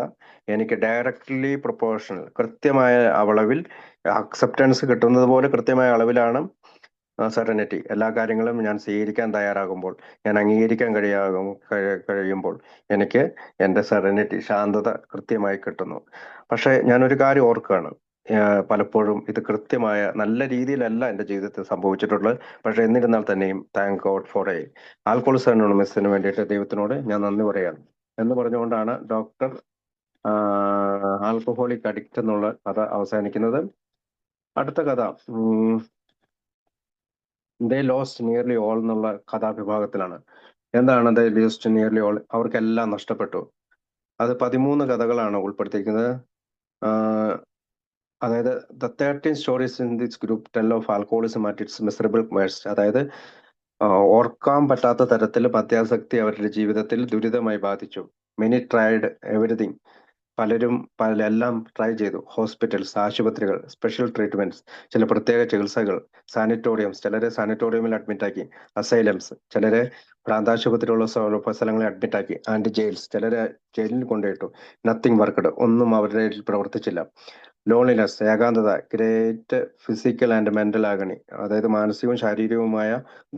എനിക്ക് ഡയറക്ട്ലി പ്രൊപ്പോർഷണൽ, കൃത്യമായ അളവിൽ അക്സെപ്റ്റൻസ് കിട്ടുന്നത് പോലെ കൃത്യമായ അളവിലാണ് സെറനിറ്റി. എല്ലാ കാര്യങ്ങളും ഞാൻ സ്വീകരിക്കാൻ തയ്യാറാകുമ്പോൾ, ഞാൻ അംഗീകരിക്കാൻ കഴിയുമ്പോൾ എനിക്ക് എൻ്റെ സെറനിറ്റി, ശാന്തത കൃത്യമായി കിട്ടുന്നു. പക്ഷെ ഞാനൊരു കാര്യം ഓർക്കുകയാണ്, പലപ്പോഴും ഇത് കൃത്യമായ നല്ല രീതിയിലല്ല എൻ്റെ ജീവിതത്തിൽ സംഭവിച്ചിട്ടുള്ളത്. പക്ഷെ എന്നിരുന്നാൽ തന്നെയും താങ്ക് ഗോഡ് ഫോർ എ. ആൽക്കോളിക്സ് അനോണിമസിന് വേണ്ടിയിട്ട് ദൈവത്തിനോട് ഞാൻ നന്ദി പറയാണ് എന്ന് പറഞ്ഞുകൊണ്ടാണ് ഡോക്ടർ ആൽക്കഹോളിക് അഡിക്റ്റ് എന്നുള്ള കഥ അവസാനിക്കുന്നത്. അടുത്ത കഥ ദേ ലോസ്റ്റ് നിയർലി ഓൾ എന്നുള്ള കഥാവിഭാഗത്തിലാണ്. എന്താണ് ദേ ലോസ്റ്റ് നിയർലി ഓൾ? അവർക്കെല്ലാം നഷ്ടപ്പെട്ടു. അത് 13 കഥകളാണ് ഉൾപ്പെടുത്തിയിരിക്കുന്നത്. അതായത് the 13 stories in this group tell of ആൽക്കോളിസം at its miserable worst. അതായത് ഓർക്കാൻ പറ്റാത്ത തരത്തിൽ മദ്യാസക്തി അവരുടെ ജീവിതത്തിൽ ദുരിതമായി ബാധിച്ചു. മെനി ട്രൈഡ് എവരിതിങ്, പലരും എല്ലാം ട്രൈ ചെയ്തു. ഹോസ്പിറ്റൽസ്, ആശുപത്രികൾ, സ്പെഷ്യൽ ട്രീറ്റ്മെന്റ്സ്, ചില പ്രത്യേക ചികിത്സകൾ, സാനിറ്റോറിയംസ്, ചിലരെ സാനിറ്റോറിയമിൽ അഡ്മിറ്റ് ആക്കി, അസൈലംസ്, ചിലരെ ഭ്രാന്താശുപത്രിയുള്ള സ്ഥലങ്ങളിൽ അഡ്മിറ്റ് ആക്കി, ആൻഡ് ജയിൽസ്, ചിലരെ ജയിലിൽ കൊണ്ടുപോയിട്ടു. നത്തിങ് വർക്ക്ഡ്, ഒന്നും അവരുടെ പ്രവർത്തിച്ചില്ല. ലോൺലിനെസ്, ഏകാന്തത, great physical and mental agony, അതായത് മാനസികവും ശാരീരികവുമായ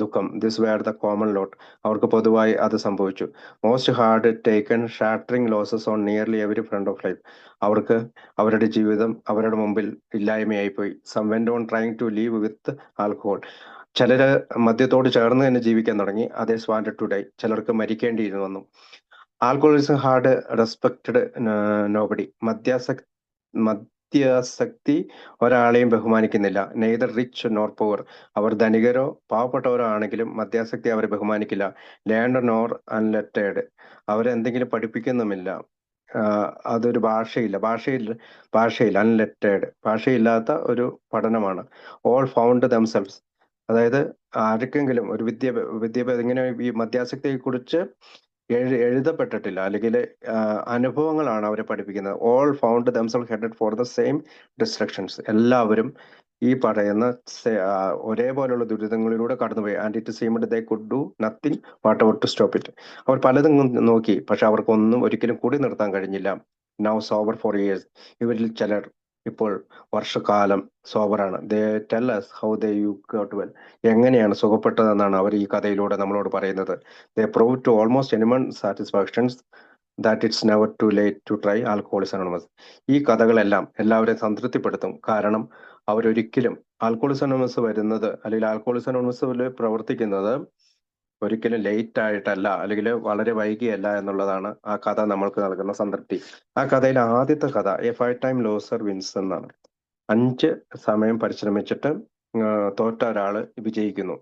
ദുഃഖം. This were the common lot, അവർക്ക് പൊതുവായി അത് സംഭവിച്ചു. Most hard taken shattering losses on nearly every front of life, അവർക്ക് അവരുടെ ജീവിതം അവരുടെ മുമ്പിൽ ഇല്ലായ്മയായിപ്പോയി. Some went on trying to live with alcohol, ചിലര് മദ്യത്തോട് ചേർന്ന് തന്നെ ജീവിക്കാൻ തുടങ്ങി. അതേഴ്സ് വാണ്ടഡ് ടു ഡൈ, ചിലർക്ക് മരിക്കേണ്ടിയിരുന്നു വന്നു. ആൽക്കഹോളിസം ഹാർഡ് റെസ്പെക്റ്റഡ് നോബഡി, മദ്യാസക്തി ഒരാളെയും ബഹുമാനിക്കുന്നില്ല. നെയ്തർ റിച്ച് നോർ പുവർ, അവർ ധനികരോ പാവപ്പെട്ടവരോ ആണെങ്കിലും മദ്യാസക്തി അവരെ ബഹുമാനിക്കില്ല. ലേൺഡ് നോർ അൺലെറ്റേഡ്, അവരെന്തെങ്കിലും പഠിപ്പിക്കുന്നുമില്ല. അതൊരു ഭാഷയില്ല അൺലെറ്റേഡ്, ഭാഷയില്ലാത്ത ഒരു പഠനമാണ്. ഓൾ ഫൗണ്ട് ദംസെൽസ്, അതായത് ആർക്കെങ്കിലും ഒരു വിദ്യാഭ്യാസം ഇങ്ങനെ ഈ മദ്യാസക്തിയെ കുറിച്ച് എഴുതപ്പെട്ടിട്ടില്ല, അല്ലെങ്കിൽ അനുഭവങ്ങളാണ് അവരെ പഠിപ്പിക്കുന്നത്. All found themselves headed for the same destructions, എല്ലാവരും ഈ പറയുന്ന ഒരേപോലുള്ള ദുരിതങ്ങളിലൂടെ കടന്നുപോയി. And it seemed they could do nothing whatever to stop it, അവർ പലതും നോക്കി, പക്ഷെ അവർക്കൊന്നും ഒരിക്കലും കൂടി നിർത്താൻ കഴിഞ്ഞില്ല. നൗ സോബർ ഫോർ ഇയേഴ്സ്, ഇവരിൽ ചിലർ ഇപ്പോൾ വർഷക്കാലം സോബറാണ്. They tell us how they you got well, എങ്ങനെയാണ് സുഖപ്പെട്ടതെന്നാണ് അവർ ഈ കഥയിലൂടെ നമ്മളോട് പറയുന്നത്. They prove to almost anyone satisfactions that it's never too late to try alcoholism anonymous. ഈ കഥകളെല്ലാം എല്ലാവരെയും സംതൃപ്തിപ്പെടുത്തും. കാരണം അവരൊരിക്കലും ആൽക്കഹോളിസം അനോണിമസ് വരുന്നത്, അല്ലെങ്കിൽ ആൽക്കഹോളിസം അനോണിമസിൽ പ്രവർത്തിക്കുന്നത് ഒരിക്കലും ലേറ്റ് ആയിട്ടല്ല, അല്ലെങ്കിൽ വളരെ വൈകിയല്ല എന്നുള്ളതാണ് ആ കഥ നമ്മൾക്ക് നൽകുന്ന സംതൃപ്തി. ആ കഥയിലെ ആദ്യത്തെ കഥ എ 5-time ലോസർ വിൻസ് എന്നാണ്. 5 സമയം പരിശ്രമിച്ചിട്ട് തോറ്റ ഒരാള് വിജയിക്കുന്നു.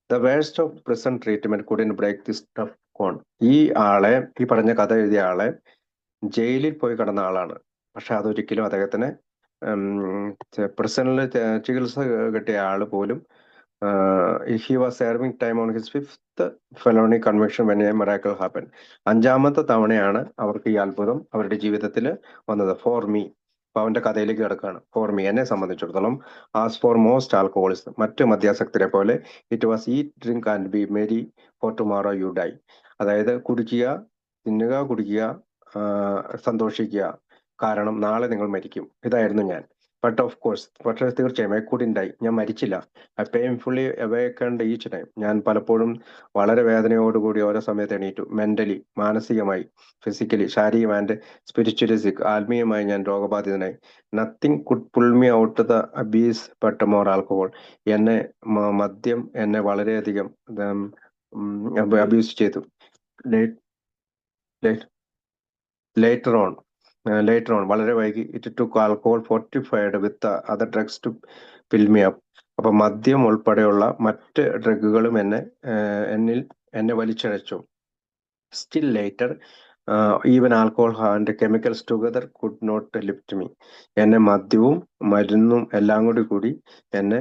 The worst of present treatment couldn't break this tough con. ഈ പറഞ്ഞ കഥ എഴുതിയ ആളെ ജയിലിൽ പോയി കിടന്ന ആളാണ്. പക്ഷെ അതൊരിക്കലും അദ്ദേഹത്തിന് പ്രസന്റില് ചികിത്സ കിട്ടിയ ആള് പോലും he was serving time on his 5th felony conviction when a miracle happened. 5ാമത്തെ തവണയാണ് അവർക്ക് ഈ അത്ഭുതം അവരുടെ ജീവിതത്തിൽ വന്നത്. ഫോർ മീ, അപ്പൊ അവന്റെ കഥയിലേക്ക് കിടക്കുകയാണ്. ഫോർ മീ, എന്നെ സംബന്ധിച്ചിടത്തോളം, ആസ് ഫോർ മോസ്റ്റ് ആൽക്കഹോളിസ്റ്റ്, മറ്റ് മദ്യാസക്തരെ പോലെ, it was eat drink and B merry four tomorrow U dye. അതായത് കുടിക്കുക, തിന്നുക, കുടിക്കുക, സന്തോഷിക്കുക, കാരണം നാളെ നിങ്ങൾ മരിക്കും. ഇതായിരുന്നു ഞാൻ. ബട്ട് ഓഫ് കോഴ്സ്, പക്ഷേ തീർച്ചയായും ഐ കുഡിന്റ് ഡൈ, ഞാൻ മരിച്ചില്ല. I painfully awakened each time. ഞാൻ പലപ്പോഴും വളരെ വേദനയോടുകൂടി ഓരോ സമയത്ത് എണീറ്റു. മെന്റലി, മാനസികമായി, ഫിസിക്കലി, ശാരീരികം ആൻഡ് സ്പിരിച്വലി സിക്ക്, ആത്മീയമായി ഞാൻ രോഗബാധിതനായി. Nothing could pull me out the abyss but more alcohol. എന്നെ മദ്യം എന്നെ വളരെയധികം അബ്യൂസ് ചെയ്തു. ലേറ്റർ ഓൺ വളരെ വൈകി, it took alcohol fortified with other drugs to fill me up. അപ്പൊ മദ്യം ഉൾപ്പെടെയുള്ള മറ്റ് ഡ്രഗുകളും എന്നെ വലിച്ചഴച്ചു. Still later, even alcohol and chemicals together could not lift me. എന്നെ മദ്യവും മരുന്നും എല്ലാം കൂടി എന്നെ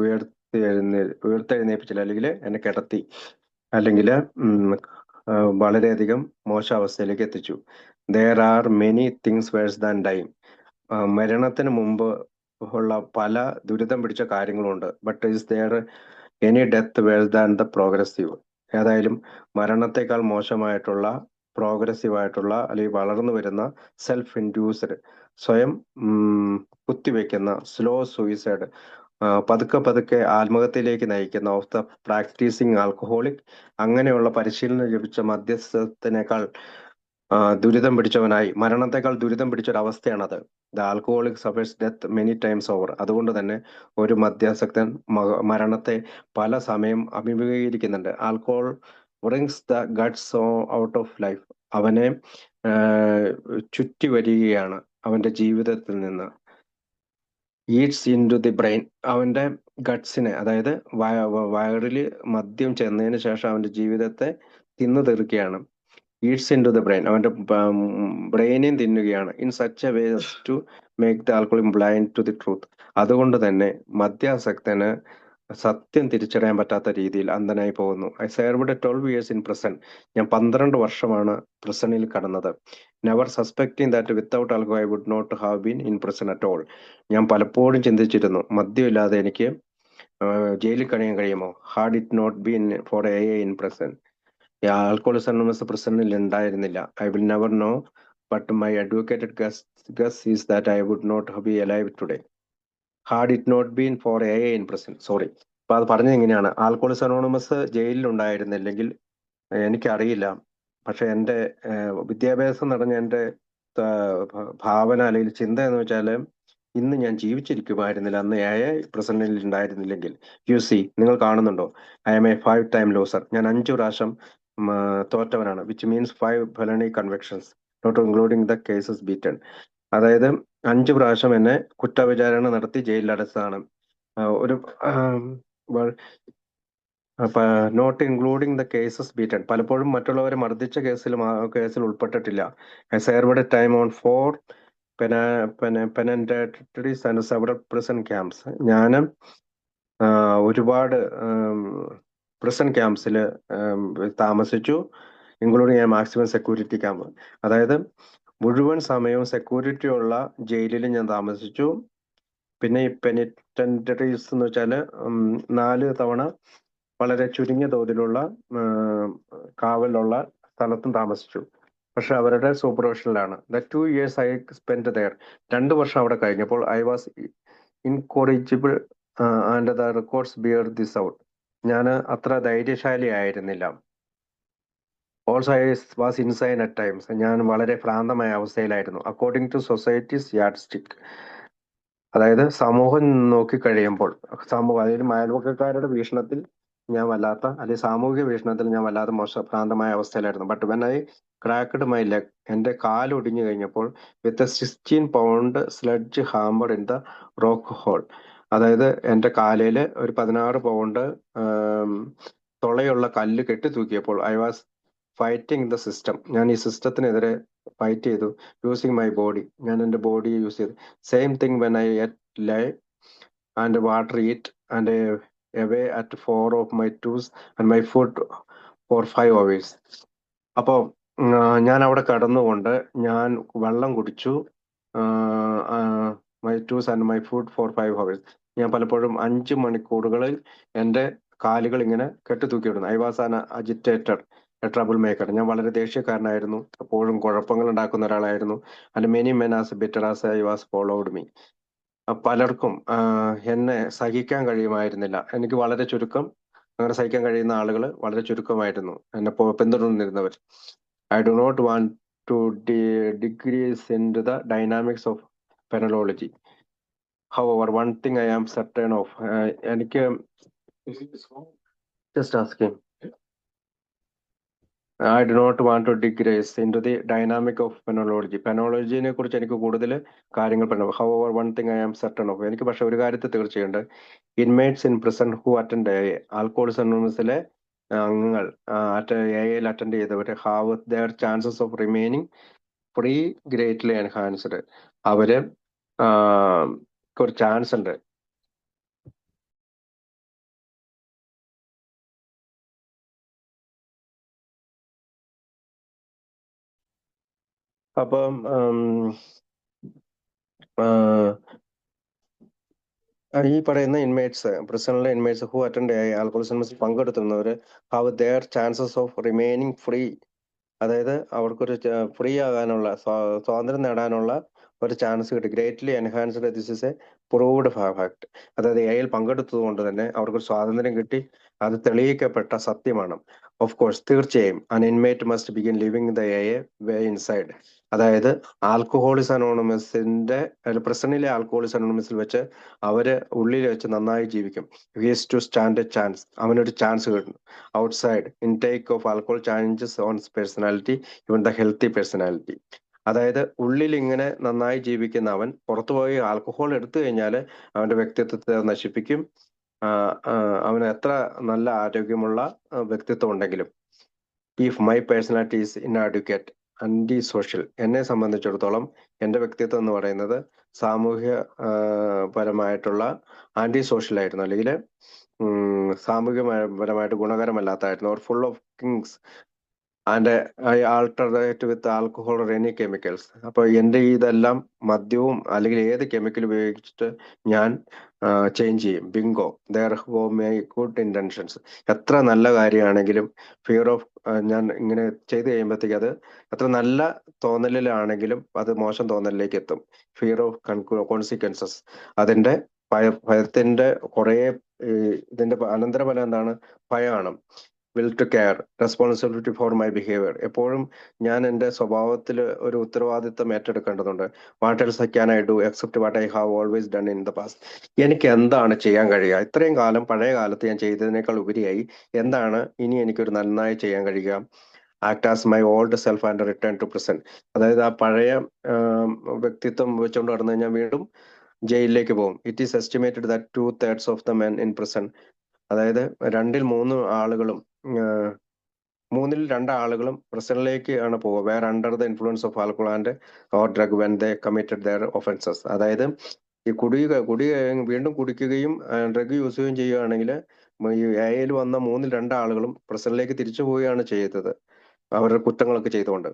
ഉയർത്തെഴുന്നേൽപ്പിച്ചില്ല, അല്ലെങ്കിൽ എന്നെ കിടത്തി, അല്ലെങ്കിൽ വളരെയധികം മോശാവസ്ഥയിലേക്ക് എത്തിച്ചു. There are many things verse than dying. മരണത്തിന് മുമ്പ് ഉള്ള പല ദുരിതം പിടിച്ച കാര്യങ്ങളുണ്ട്. But is there any death verse than the progressive. ഏതായാലും മരണത്തെക്കാൾ മോശമായിട്ടുള്ള, പ്രോഗ്രസീവ് ആയിട്ടുള്ള, അല്ലെങ്കിൽ വളർന്നു വരുന്ന സെൽഫ് ഇൻഡ്യൂസ്ഡ്, സ്വയം കുത്തിവെക്കുന്ന സ്ലോ സൂയിസൈഡ്, പതുക്കെ പതുക്കെ ആത്മഹത്യയിലേക്ക് നയിക്കുന്ന, ഓഫ് ദ പ്രാക്ടീസിങ് ആൽക്കഹോളിക്. അങ്ങനെയുള്ള പരിശീലനം ലഭിച്ച മധ്യസ്ഥത്തിനേക്കാൾ ദുരിതം പിടിച്ചവനായി, മരണത്തെക്കാൾ ദുരിതം പിടിച്ച ഒരു അവസ്ഥയാണത്. The alcoholic suffers death many times over. അതുകൊണ്ട് തന്നെ ഒരു മദ്യാസക്തൻ മരണത്തെ പല സമയം അഭിമുഖീകരിക്കുന്നുണ്ട്. Alcohol brings the guts out of life. അവനെ ചുറ്റി വരികയാണ് അവന്റെ ജീവിതത്തിൽ നിന്ന്. Eats into the brain. അവന്റെ ഗട്ട്സിനെ, അതായത് വയറിൽ മദ്യം ചെന്നതിന് ശേഷം അവന്റെ ജീവിതത്തെ തിന്നു തീർക്കുകയാണ്. Eats into the brain, അവന്റെ ബ്രെയിനെയും തിന്നുകയാണ്. In such a way to make the alcoholic blind to the truth. അതുകൊണ്ട് തന്നെ മദ്യാസക്തന് സത്യം തിരിച്ചറിയാൻ പറ്റാത്ത രീതിയിൽ അന്ധനായി പോകുന്നു. I served 12 years in prison. ഞാൻ 12 വർഷമാണ് പ്രസണിൽ കടന്നത്. Never suspecting that without alcohol I would not have been in prison at all. ഞാൻ പലപ്പോഴും ചിന്തിച്ചിരുന്നു, മദ്യമില്ലാതെ എനിക്ക് ജയിലിൽ കഴിയാൻ കഴിയുമോ? Had it not been for A in prison. Alcoholics anonymous പ്രസന്റിൽ ഉണ്ടായിരുന്നില്ല. I will never know, but my advocated guess is that I would not be alive today. Had it not been for A in present. Sorry. അപ്പൊ അത് പറഞ്ഞത് എങ്ങനെയാണ്? ആൽക്കഹോളിക്സ് അനോണിമസ് ജയിലിൽ ഉണ്ടായിരുന്നില്ലെങ്കിൽ എനിക്കറിയില്ല. പക്ഷെ എൻ്റെ വിദ്യാഭ്യാസം നടന്ന എൻ്റെ ഭാവന അല്ലെങ്കിൽ ചിന്ത എന്ന് വെച്ചാൽ, ഇന്ന് ഞാൻ ജീവിച്ചിരിക്കുമായിരുന്നില്ല അന്ന് പ്രസന്റിൽ ഉണ്ടായിരുന്നില്ലെങ്കിൽ. യു സി, നിങ്ങൾ കാണുന്നുണ്ടോ? I am a 5-time loser. ഞാൻ 5 പ്രാവശ്യം തോറ്റവനാണ്. Which means 5 felony convictions, not including the cases beaten. അതായത് 5 പ്രാവശ്യം എന്നെ കുറ്റവിചാരണ നടത്തി ജയിലിലടച്ചതാണ്. ഒരു not including the cases beaten, പലപ്പോഴും മറ്റുള്ളവരെ മർദ്ദിച്ച കേസിൽ ഉൾപ്പെട്ടിട്ടില്ല. I served time on 4 penitentiaries and several prison camps. ഞാൻ ഒരുപാട് പ്രിസൺ ക്യാമ്പ്സിൽ താമസിച്ചു, including A maximum security camp. അതായത് മുഴുവൻ സമയവും സെക്യൂരിറ്റി ഉള്ള ജയിലിൽ ഞാൻ താമസിച്ചു. പിന്നെ ഈ പെനിറ്റന്ററീസ് എന്ന് വെച്ചാൽ 4 തവണ വളരെ ചുരുങ്ങിയ തോതിലുള്ള കാവലുള്ള സ്ഥലത്തും താമസിച്ചു. പക്ഷെ അവരുടെ സൂപ്പർവിഷനിലാണ്. The 2 years I spend there. 2 വർഷം അവിടെ കഴിഞ്ഞപ്പോൾ I was incorrigible and the records bear this out. ഞാൻ അത്ര ധൈര്യശാലി ആയിരുന്നില്ല. Also I was insane at times. ഞാൻ വളരെ ഭ്രാന്തമായ അവസ്ഥയിലായിരുന്നു. According to society's yardstick. അതായത് സമൂഹം നോക്കിക്കഴിയുമ്പോൾ, അതായത് അയൽവക്കക്കാരുടെ വീക്ഷണത്തിൽ ഞാൻ വല്ലാത്ത, അല്ലെങ്കിൽ സാമൂഹിക വീക്ഷണത്തിൽ ഞാൻ വല്ലാതെ ഭ്രാന്തമായ അവസ്ഥയിലായിരുന്നു. But when I cracked my leg, എന്റെ കാൽ ഒടിഞ്ഞു കഴിഞ്ഞപ്പോൾ, with a 16 pound sledgehammer in the rock hole. അതായത് എന്റെ കാലയിൽ ഒരു 16 പൗണ്ട് തുളയുള്ള കല്ല് കെട്ടി തൂക്കിയപ്പോൾ, I was fighting the system. ഞാൻ ഈ സിസ്റ്റത്തിനെതിരെ ഫൈറ്റ് ചെയ്തു. യൂസിങ് മൈ ബോഡി, ഞാൻ എൻ്റെ ബോഡിയെ യൂസ് ചെയ്തു. Same thing when I lie and water eat and away at 4 of my toes and my foot for 5 hours. അപ്പോൾ ഞാൻ അവിടെ കടന്നുകൊണ്ട് ഞാൻ വെള്ളം കുടിച്ചു, my toes and my food for 5 hours. ഞാൻ പലപ്പോഴും 5 മണിക്കൂറുകളിൽ എൻ്റെ കാലുകൾ ഇങ്ങനെ കെട്ടിത്തൂക്കിയിടുന്നു. I was an agitated, a trouble maker. ഞാൻ വളരെ ദേഷ്യക്കാരനായിരുന്നു, എപ്പോഴും കുഴപ്പങ്ങൾ ഉണ്ടാക്കുന്ന ഒരാളായിരുന്നു. And many men as bitter as I was followed me. പലർക്കും എന്നെ സഹിക്കാൻ കഴിയുമായിരുന്നില്ല. എനിക്ക് വളരെ ചുരുക്കം, അങ്ങനെ സഹിക്കാൻ കഴിയുന്ന ആളുകൾ വളരെ ചുരുക്കമായിരുന്നു എന്നെ പിന്തുടർന്നിരുന്നവർ. I do not want to digress into the dynamics of penology. However one thing I am certain of. എനിക്ക് just asking, I do not want to digress into the dynamic of penology. പെനോളജിനെ കുറിച്ച് എനിക്ക് കൂടുതൽ കാര്യങ്ങൾ പറയണം. However one thing I am certain of. എനിക്ക് പക്ഷെ ഒരു കാര്യത്തിൽ തീർച്ചയുണ്ട്. Inmates in prison who attend A alcoholics അനോണിമസിലെ അംഗങ്ങൾ എയിൽ അറ്റൻഡ് ചെയ്തവർ have their chances of remaining free greatly enhanced. അവര് ഒരു ചാൻസ് ഉണ്ട്. അപ്പം ഈ പറയുന്ന ഇൻമേറ്റ്സ്, പ്രിസണിലെ ഇൻമേറ്റ്സ് ഹു അറ്റൻഡ് ആൽക്കോളിസം പങ്കെടുത്തുന്നവർ have their chances of remaining free. അതായത് അവർക്കൊരു ഫ്രീ ആകാനുള്ള, സ്വാതന്ത്ര്യം നേടാനുള്ള ഒരു ചാൻസ് കിട്ടി. Greatly enhanced. This is a proved fact. അതായത് എയിൽ പങ്കെടുത്തത് കൊണ്ട് തന്നെ അവർക്കൊരു സ്വാതന്ത്ര്യം കിട്ടി. അത് തെളിയിക്കപ്പെട്ട സത്യമാണ്. ഓഫ് കോഴ്സ്, തീർച്ചയായും അൻ inmate must begin living the a way inside. അതായത് ആൽക്കഹോളിസ് അനോണിമസിന്റെ പ്രസന്റിലെ ആൽക്കഹോളിസ് അനോണിമസിൽ വെച്ച് അവര് ഉള്ളിൽ വെച്ച് നന്നായി ജീവിക്കും. He's to stand a chance. അവനൊരു ചാൻസ് കിട്ടും. Outside intake of alcohol changes on personality, even the healthy personality. അതായത് ഉള്ളിൽ ഇങ്ങനെ നന്നായി ജീവിക്കുന്ന അവൻ പുറത്തുപോയി ആൽക്കഹോൾ എടുത്തു കഴിഞ്ഞാൽ അവന്റെ വ്യക്തിത്വത്തെ നശിപ്പിക്കും. അവന് എത്ര നല്ല ആരോഗ്യമുള്ള വ്യക്തിത്വം ഉണ്ടെങ്കിലും, if my personality is inadequate anti social, എന്നെ സംബന്ധിച്ചിടത്തോളം എൻ്റെ വ്യക്തിത്വം എന്ന് പറയുന്നത് സാമൂഹ്യ പരമായിട്ടുള്ള ആന്റി സോഷ്യൽ ആയിരുന്നു, അല്ലെങ്കിൽ സാമൂഹ്യപരമായിട്ട് ഗുണകരമല്ലാത്തായിരുന്നു. Or full of kings and I alternate with alcohol or any chemicals. അപ്പൊ എൻ്റെ ഇതെല്ലാം മദ്യവും അല്ലെങ്കിൽ ഏത് കെമിക്കൽ ഉപയോഗിച്ചിട്ട് ഞാൻ ചേഞ്ച് ചെയ്യും. Bingo, there go my good intentions. എത്ര നല്ല കാര്യമാണെങ്കിലും ഫിയർ ഓഫ്, ഞാൻ ഇങ്ങനെ ചെയ്ത് കഴിയുമ്പോഴത്തേക്ക് അത് എത്ര നല്ല തോന്നലിലാണെങ്കിലും അത് മോശം തോന്നലിലേക്ക് എത്തും. Fear of consequences. അതിന്റെ ഭയത്തിന്റെ കുറെ, ഇതിന്റെ അനന്തരഫലം എന്താണ്? ഭയമാണ്. Will to care, responsibility for my behaviour. എപ്പോഴും ഞാൻ എൻ്റെ സ്വഭാവത്തിൽ ഒരു ഉത്തരവാദിത്തം ഏറ്റെടുക്കേണ്ടതുണ്ട്. What else can I do except what I have always done in the past. എനിക്ക് എന്താണ് ചെയ്യാൻ കഴിയുക? ഇത്രയും കാലം പഴയ കാലത്ത് ഞാൻ ചെയ്തതിനേക്കാൾ ഉപരിയായി എന്താണ് ഇനി എനിക്കൊരു നന്നായി ചെയ്യാൻ കഴിയുക? Act as my old self and return to present. അതായത് ആ പഴയ വ്യക്തിത്വം വെച്ചുകൊണ്ട് നടന്നു കഴിഞ്ഞാൽ വീണ്ടും ജയിലിലേക്ക് പോകും. It is estimated that 2/3 of the men in present, അതായത് 2/3 ആളുകളും, 3/2 ആളുകളും പ്രസന്റിലേക്ക് ആണ് പോവുക. Where under the influence of alcohol and or drug when they committed their offences. അതായത് ഈ കുടി വീണ്ടും കുടിക്കുകയും ഡ്രഗ് യൂസ് ചെയ്യുകയും ചെയ്യുകയാണെങ്കിൽ ഈ എയിൽ വന്ന 3/2 ആളുകളും പ്രസന്റിലേക്ക് തിരിച്ചു പോവുകയാണ് ചെയ്തത്, അവരുടെ കുറ്റങ്ങളൊക്കെ ചെയ്തുകൊണ്ട്.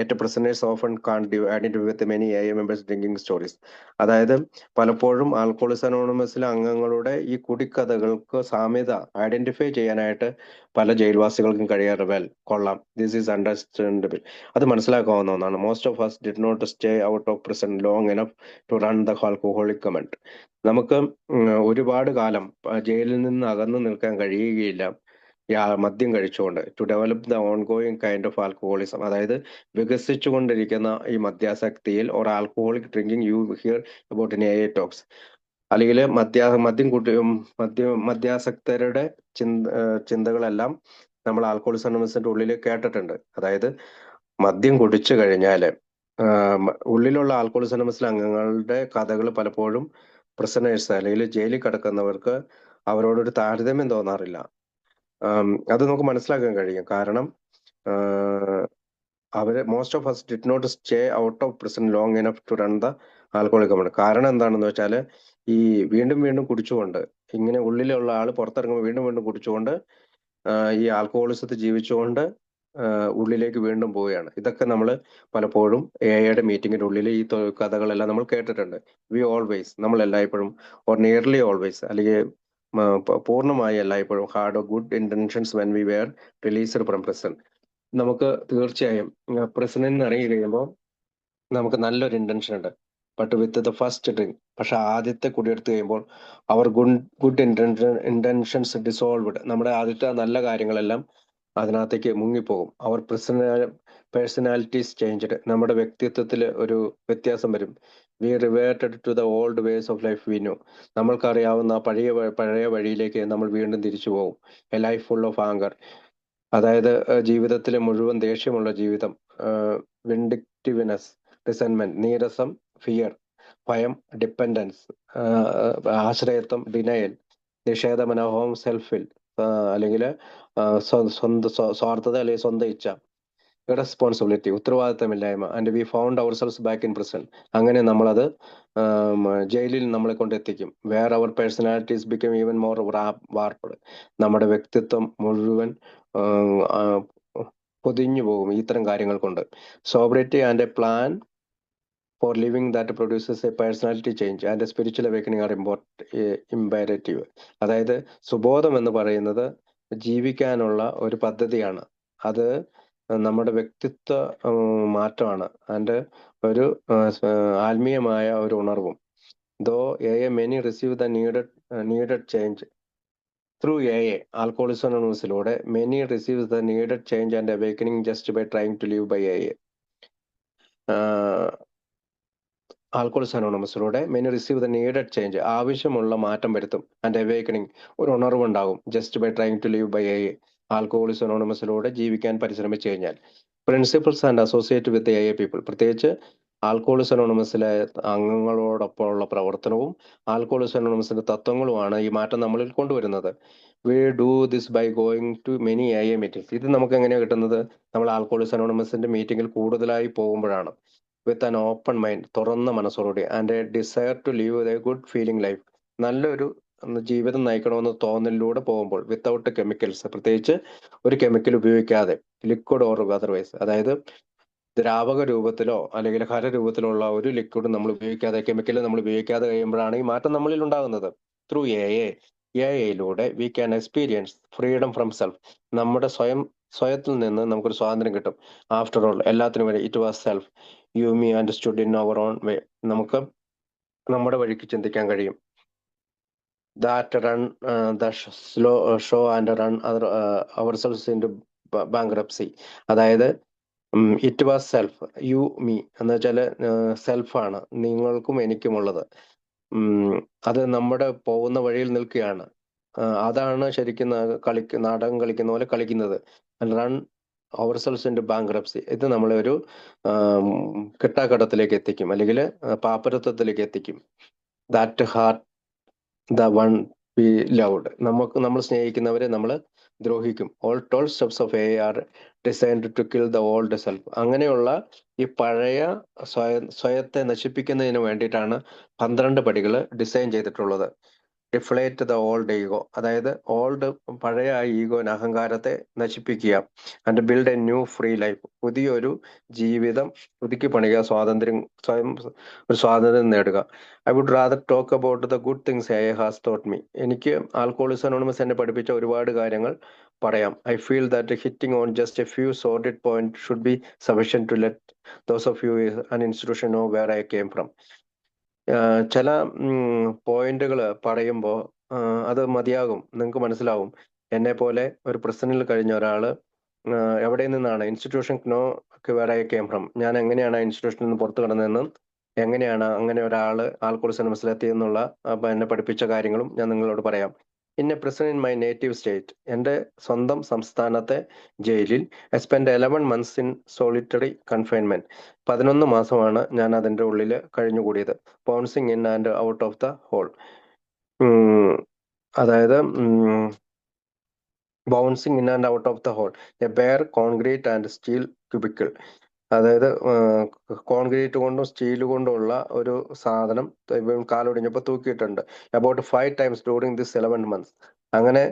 At presenters often can identify with many A members drinking stories. അതായത് പലപ്പോഴും ആൽക്കഹോളിസ് അനോണിമസിലെ അംഗങ്ങളുടെ ഈ കുടിക്കഥകൾക്ക് സാമ്യത ഐഡന്റിഫൈ ചെയ്യാനായിട്ട് പല ജയിൽവാസികൾക്കും കഴിയാറ്. വെൽ, കൊള്ളാം, ദിസ് ഈസ് അണ്ടർസ്റ്റാൻഡബിൾ. അത് മനസ്സിലാക്കാവുന്ന ഒന്നാണ്. Most of us did not stay out of prison long enough to run the alcoholic comment. നമുക്ക് ഒരുപാട് കാലം ജയിലിൽ നിന്ന് അകന്നു നിൽക്കാൻ കഴിയുകയില്ല മദ്യം കഴിച്ചുകൊണ്ട്. To develop the ongoing kind of alcoholism, അതായത് വികസിച്ചുകൊണ്ടിരിക്കുന്ന ഈ മദ്യാസക്തിയിൽ, or alcoholic drinking you hear about in a talks. അല്ലെങ്കിൽ മദ്യാസക്തരുടെ ചിന്തകളെല്ലാം നമ്മൾ ആൽക്കഹോളിസം അനോണിമസിന്റെ ഉള്ളിൽ കേട്ടിട്ടുണ്ട്. അതായത് മദ്യം കുടിച്ചു കഴിഞ്ഞാല് ഉള്ളിലുള്ള ആൽക്കഹോളിസം അനോണിമസിലെ അംഗങ്ങളുടെ കഥകൾ പലപ്പോഴും പ്രിസണേഴ്സ് അല്ലെങ്കിൽ ജയിലിൽ കിടക്കുന്നവർക്ക് അവരോടൊരു താരതമ്യം തോന്നാറില്ല. അത് നമുക്ക് മനസ്സിലാക്കാൻ കഴിയും. കാരണം അവര് most of us did not stay out of prison long enough to run the alcoholic comment. കാരണം എന്താണെന്ന് വെച്ചാല് ഈ വീണ്ടും വീണ്ടും കുടിച്ചുകൊണ്ട്, ഇങ്ങനെ ഉള്ളിലുള്ള ആള് പുറത്തിറങ്ങുമ്പോൾ വീണ്ടും വീണ്ടും കുടിച്ചുകൊണ്ട് ഈ ആൽക്കഹോളിസത്തിൽ ജീവിച്ചുകൊണ്ട് ഉള്ളിലേക്ക് വീണ്ടും പോവുകയാണ്. ഇതൊക്കെ നമ്മൾ പലപ്പോഴും എഐയുടെ മീറ്റിങ്ങിന്റെ ഉള്ളിൽ ഈ കഥകളെല്ലാം നമ്മൾ കേട്ടിട്ടുണ്ട്. വി ഓൾവേസ്, നമ്മൾ എല്ലായ്പ്പോഴും ഓർ നിയർലി ഓൾവേസ്, അല്ലെങ്കിൽ പൂർണ്ണമായി എല്ലായ്പ്പോഴും had good intentions when we were released from prison. നമുക്ക് തീർച്ചയായും പ്രിസണിൽ നിന്ന് ഇറങ്ങി കഴിയുമ്പോൾ നമുക്ക് നല്ലൊരു ഇന്റൻഷൻ ഉണ്ട്, but with the first drink. പക്ഷെ ആദ്യത്തെ കുടിയെടുത്ത് കഴിയുമ്പോൾ അവർ ഗുഡ് ഇന്റൻഷൻസ് ഡിസോൾവ്ഡ്. നമ്മുടെ ആദ്യത്തെ നല്ല കാര്യങ്ങളെല്ലാം അതിനകത്തേക്ക് മുങ്ങിപ്പോകും. അവർ പേഴ്സണാലിറ്റീസ് ചേഞ്ച്ഡ്. നമ്മുടെ വ്യക്തിത്വത്തിൽ ഒരു വ്യത്യാസം വരും. We reverted to the old ways of life we know. നമ്മൾക്കറിയാവുന്ന പഴയ വഴിയിലേക്ക് നമ്മൾ വീണ്ടും തിരിച്ചു പോകും. A life full of anger, അതായത് ജീവിതത്തിലെ മുഴുവൻ ദേഷ്യമുള്ള ജീവിതം. വിൻഡിക്റ്റിവ്നെസ്, റിസെന്റ്മെന്റ്, നീരസം, ഫിയർ, ഭയം, ഡിപ്പെൻഡൻസ്, ആശ്രയത്വം, ഡിനയൽ, നിഷേധ മനോഭാവം, സെൽഫിൽ, അല്ലെങ്കിൽ സ്വന്തം സ്വാർത്ഥത അല്ലെങ്കിൽ സ്വന്തം ഇച്ഛ, ഇറസ്പോൺസിബിലിറ്റി, ഉത്തരവാദിത്തമില്ലായ്മ, and we found ourselves back in prison. അങ്ങനെ നമ്മളത് ജയിലിൽ നമ്മളെ കൊണ്ട് എത്തിക്കും. Where our personalities become even more warped. നമ്മുടെ വ്യക്തിത്വം മുഴുവൻ പൊതിഞ്ഞു പോകും ഇത്തരം കാര്യങ്ങൾ കൊണ്ട്. Sobriety and a plan for living that produces a personality change and a spiritual awakening are imperative. അതായത് സുബോധം എന്ന് പറയുന്നത് ജീവിക്കാനുള്ള ഒരു പദ്ധതിയാണ്. അത് നമ്മുടെ വ്യക്തിത്വ മാറ്റമാണ്. ആൻഡ് ഒരു ആത്മീയമായ ഒരു ഉണർവും. Though many receive the needed change through alcoholism അനോണിമസിലൂടെ many receives the needed change and awakening just by trying to live by alcoholism അനോണിമസിലൂടെ many receive the needed change, ആവശ്യമുള്ള മാറ്റം വരുത്തും. ആൻഡ് അവേക്കനിങ്, ഒരു ഉണർവുണ്ടാകും. Just by trying to live by alcoholism അനോണിമസിലൂടെ ജീവിക്കാൻ പരിശ്രമിച്ചു കഴിഞ്ഞാൽ. Principles and associate with people, പ്രത്യേകിച്ച് ആൽക്കോളിസം അനോണിമസിലെ അംഗങ്ങളോടൊപ്പമുള്ള പ്രവർത്തനവും ആൽക്കോളിസം അനോണിമസിന്റെ തത്വങ്ങളുമാണ് ഈ മാറ്റം നമ്മളിൽ കൊണ്ടുവരുന്നത്. We do this by going to many meetings. ഇത് നമുക്ക് എങ്ങനെയാണ് കിട്ടുന്നത്? നമ്മൾ ആൽക്കോളിസം അനോണിമസിന്റെ മീറ്റിംഗിൽ കൂടുതലായി പോകുമ്പോഴാണ്. വിത്ത് ആൻ ഓപ്പൺ മൈൻഡ്, തുറന്ന മനസ്സോടുകൂടി, and a desire to live a good feeling life, നല്ലൊരു ജീവിതം നയിക്കണമെന്ന് തോന്നലിലൂടെ പോകുമ്പോൾ. വിത്തൗട്ട് കെമിക്കൽസ്, പ്രത്യേകിച്ച് ഒരു കെമിക്കൽ ഉപയോഗിക്കാതെ, ലിക്വിഡ് ഓർ അതർവൈസ്, അതായത് ദ്രാവക രൂപത്തിലോ അല്ലെങ്കിൽ ഖരരൂപത്തിലോ ഉള്ള ഒരു ലിക്വിഡ് നമ്മൾ ഉപയോഗിക്കാതെ, കെമിക്കൽ നമ്മൾ ഉപയോഗിക്കാതെ കഴിയുമ്പോഴാണ് ഈ മാറ്റം നമ്മളിൽ ഉണ്ടാകുന്നത്. ത്രൂ എഐയിലൂടെ we can experience freedom from self. നമ്മുടെ സ്വയത്തിൽ നിന്ന് നമുക്കൊരു സ്വാതന്ത്ര്യം കിട്ടും. ആഫ്റ്റർ ഓൾ, എല്ലാത്തിനും വരെ it was self you me understood in our own way. നമുക്ക് നമ്മുടെ വഴിക്ക് ചിന്തിക്കാൻ കഴിയും. That run the show and run ourselves into bankruptcy. അതായത് it was self you me എന്ന് വെച്ചാൽ സെൽഫാണ് നിങ്ങൾക്കും എനിക്കുമുള്ളത്. അത് നമ്മുടെ പോകുന്ന വഴിയിൽ നിൽക്കുകയാണ്. അതാണ് ശരിക്കും നാടകം കളിക്കുന്ന പോലെ കളിക്കുന്നത്. Run ourselves into bankruptcy. ഇത് നമ്മളെ ഒരു കിട്ടാക്കടത്തിലേക്ക് എത്തിക്കും, അല്ലെങ്കിൽ പാപ്പരത്വത്തിലേക്ക് എത്തിക്കും. That hurt the one we loved. നമ്മൾ സ്നേഹിക്കുന്നവരെ നമ്മൾ ദ്രോഹിക്കും. All 12 steps of are designed to kill the old self. അങ്ങനെയുള്ള ഈ പഴയ സ്വയത്തെ നശിപ്പിക്കുന്നതിന് വേണ്ടിയിട്ടാണ് 12 പടികൾ ഡിസൈൻ ചെയ്തിട്ടുള്ളത്. ഡിഫ്ലേറ്റ് ദ ഓൾഡ് ഈഗോ, അതായത് പഴയ ഈഗോന്, അഹങ്കാരത്തെ നശിപ്പിക്കുക. And build a new free life, പുതിയൊരു ജീവിതം പുതുക്കി പണിയുക, ഒരു സ്വാതന്ത്ര്യം നേടുക. I would rather talk about the good things A has taught me. എനിക്ക് ആൽക്കോളിസം അനോണിമസ് എന്നെ പഠിപ്പിച്ച ഒരുപാട് കാര്യങ്ങൾ പറയാം. I feel that hitting on just a few sorted point should be sufficient to let those of you an institution know where I came from. ചില പോയിന്റുകൾ പറയുമ്പോൾ അത് മതിയാകും, നിങ്ങൾക്ക് മനസ്സിലാവും. എന്നെ പോലെ ഒരു പ്രസിഡന്റിൽ കഴിഞ്ഞ ഒരാള് എവിടെ നിന്നാണ്, institution know where I came from, ഞാൻ എങ്ങനെയാണ് ആ ഇൻസ്റ്റിറ്റ്യൂഷനിൽ നിന്ന് പുറത്തു കടന്നതെന്നും എങ്ങനെയാണ് അങ്ങനെ ഒരാള് ആൽക്കോളിസം മനസ്സിലെത്തിയെന്നുള്ള എന്നെ പഠിപ്പിച്ച കാര്യങ്ങളും ഞാൻ നിങ്ങളോട് പറയാം. In a prison in my native state, എൻ്റെ സ്വന്തം സംസ്ഥാനത്തെ ജയിലിൽ I spend 11 months in solitary confinement. 11 മാസമാണ് ഞാൻ അതിൻ്റെ ഉള്ളിൽ കഴിഞ്ഞുകൂടിയത്. Bouncing in and out of the hole, അതായത് bouncing in and out of the hole, a bare concrete and steel cubicle. അതായത് കോൺക്രീറ്റ് കൊണ്ടും സ്റ്റീൽ കൊണ്ടുള്ള ഒരു സാധനം കാലൊടിഞ്ഞപ്പോൾ തൂക്കിയിട്ടുണ്ട്. About 5 times during this 11 months. അങ്ങനെ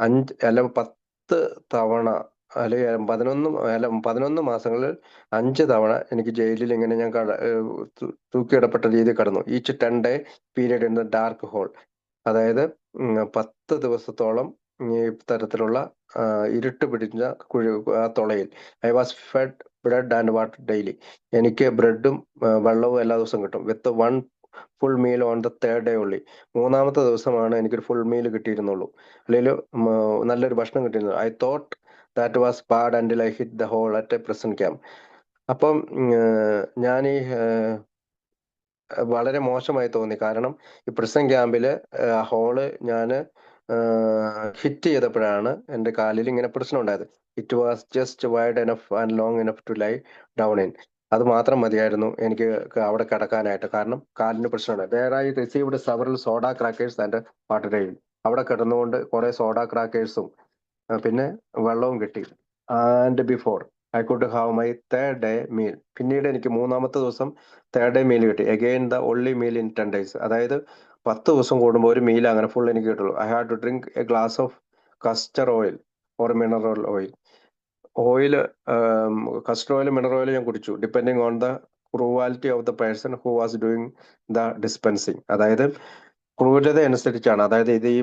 10 തവണ അല്ലെങ്കിൽ 11 മാസങ്ങളിൽ 5 തവണ എനിക്ക് ജയിലിൽ ഇങ്ങനെ ഞാൻ തൂക്കിയിടപ്പെട്ട രീതി കടന്നു. Each 10 day period in the dark hole. അതായത് 10 ദിവസത്തോളം ഈ തരത്തിലുള്ള ഇരുട്ട് പിടിച്ച ആ തുളയിൽ. I was fed bread and water daily. എനിക്ക് ബ്രെഡും വെള്ളവും എല്ലാ ദിവസവും കിട്ടും. With 1 full meal on the 3rd day ഉള്ളി. 3-ാമത്തെ ദിവസമാണ് എനിക്കൊരു ഫുൾ മീൽ കിട്ടിയിരുന്നുള്ളൂ, അല്ലെങ്കിൽ നല്ലൊരു ഭക്ഷണം കിട്ടിയിരുന്നു. I thought that was bad until I hit the hole at a prison camp. അപ്പം ഞാൻ ഈ വളരെ മോശമായി തോന്നി. കാരണം ഈ പ്രിസൺ ക്യാമ്പില് ഹോള് ഞാൻ ഹിറ്റ് ചെയ്തപ്പോഴാണ് എൻ്റെ കാലിൽ ഇങ്ങനെ പ്രശ്നം ഉണ്ടായത്. It was just wide enough and long enough to lie down in. അത് മാത്രം മതിയായിരുന്നു എനിക്ക് അവിടെ കിടക്കാനായിട്ട്, കാരണം കാലിന് പ്രശ്നമുണ്ട്. Where I received several soda crackers and water daily. അവിടെ കിടന്നുകൊണ്ട് കുറെ സോഡ ക്രാക്കേഴ്സും പിന്നെ വെള്ളവും കിട്ടി. And before I could have my 3rd day meal. പിന്നീട് എനിക്ക് 3-ാമത്തെ ദിവസം 3rd ഡേ മീൽ കിട്ടി. Again the only meal in 10 days. അതായത് 10 ദിവസം കൂടുമ്പോൾ ഒരു മീൽ അങ്ങനെ ഫുൾ എനിക്ക് കിട്ടുള്ളൂ. I had to drink a glass of castor oil or mineral oil. Oil, castor oil, mineral oil ഞാൻ കുടിച്ചു, depending on the cruelty of the person who was doing the dispensing. അതായത് ക്രൂരത അനുസരിച്ചാണ്. അതായത് ഇത് ഈ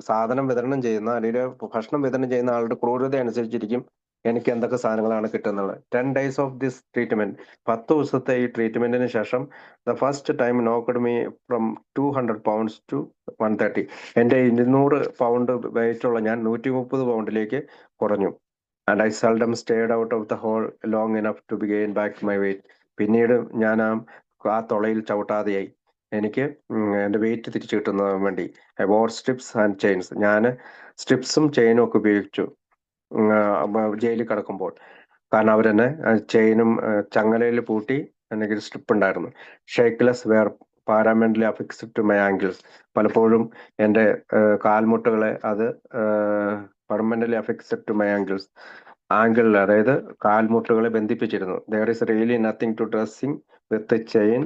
സാധനം വിതരണം ചെയ്യുന്ന, അല്ലെങ്കിൽ ഭക്ഷണം വിതരണം ചെയ്യുന്ന ആളുടെ ക്രൂരത അനുസരിച്ചിരിക്കും എനിക്ക് എന്തൊക്കെ സാധനങ്ങളാണ് കിട്ടുന്നത്. 10 days ഓഫ് ദിസ് ട്രീറ്റ്മെന്റ്. 10 ദിവസത്തെ ഈ ട്രീറ്റ്മെന്റിന് ശേഷം the first time knocked me from 200 pounds to 130. എൻ്റെ 200 പൗണ്ട് വെയിറ്റുള്ള ഞാൻ 130 പൗണ്ടിലേക്ക് കുറഞ്ഞു. And I seldom stayed out of the hole long enough to gain back my weight. പിന്നീട് ഞാൻ ആ തുളയിൽ ചവിട്ടാതെയായി. എനിക്ക് എൻ്റെ വെയിറ്റ് തിരിച്ചു കിട്ടുന്നതിന് വേണ്ടി I war strips and chains. ഞാൻ സ്ട്രിപ്സും ചെയിനും ഒക്കെ ഉപയോഗിച്ചു ജയിലിൽ കിടക്കുമ്പോൾ. കാരണം അവരെന്നെ ചെയിനും ചങ്ങലയിൽ പൂട്ടി എനിക്ക് സ്ട്രിപ്പ് ഉണ്ടായിരുന്നു. Shackles were permanently affixed to my ankles. പലപ്പോഴും എൻ്റെ കാൽമുട്ടുകളെ അത് permanently affixed to my ankles. ആംഗിളിൽ, അതായത് കാൽമുട്ടുകളെ ബന്ധിപ്പിച്ചിരുന്നു. There is really nothing to dressing with chain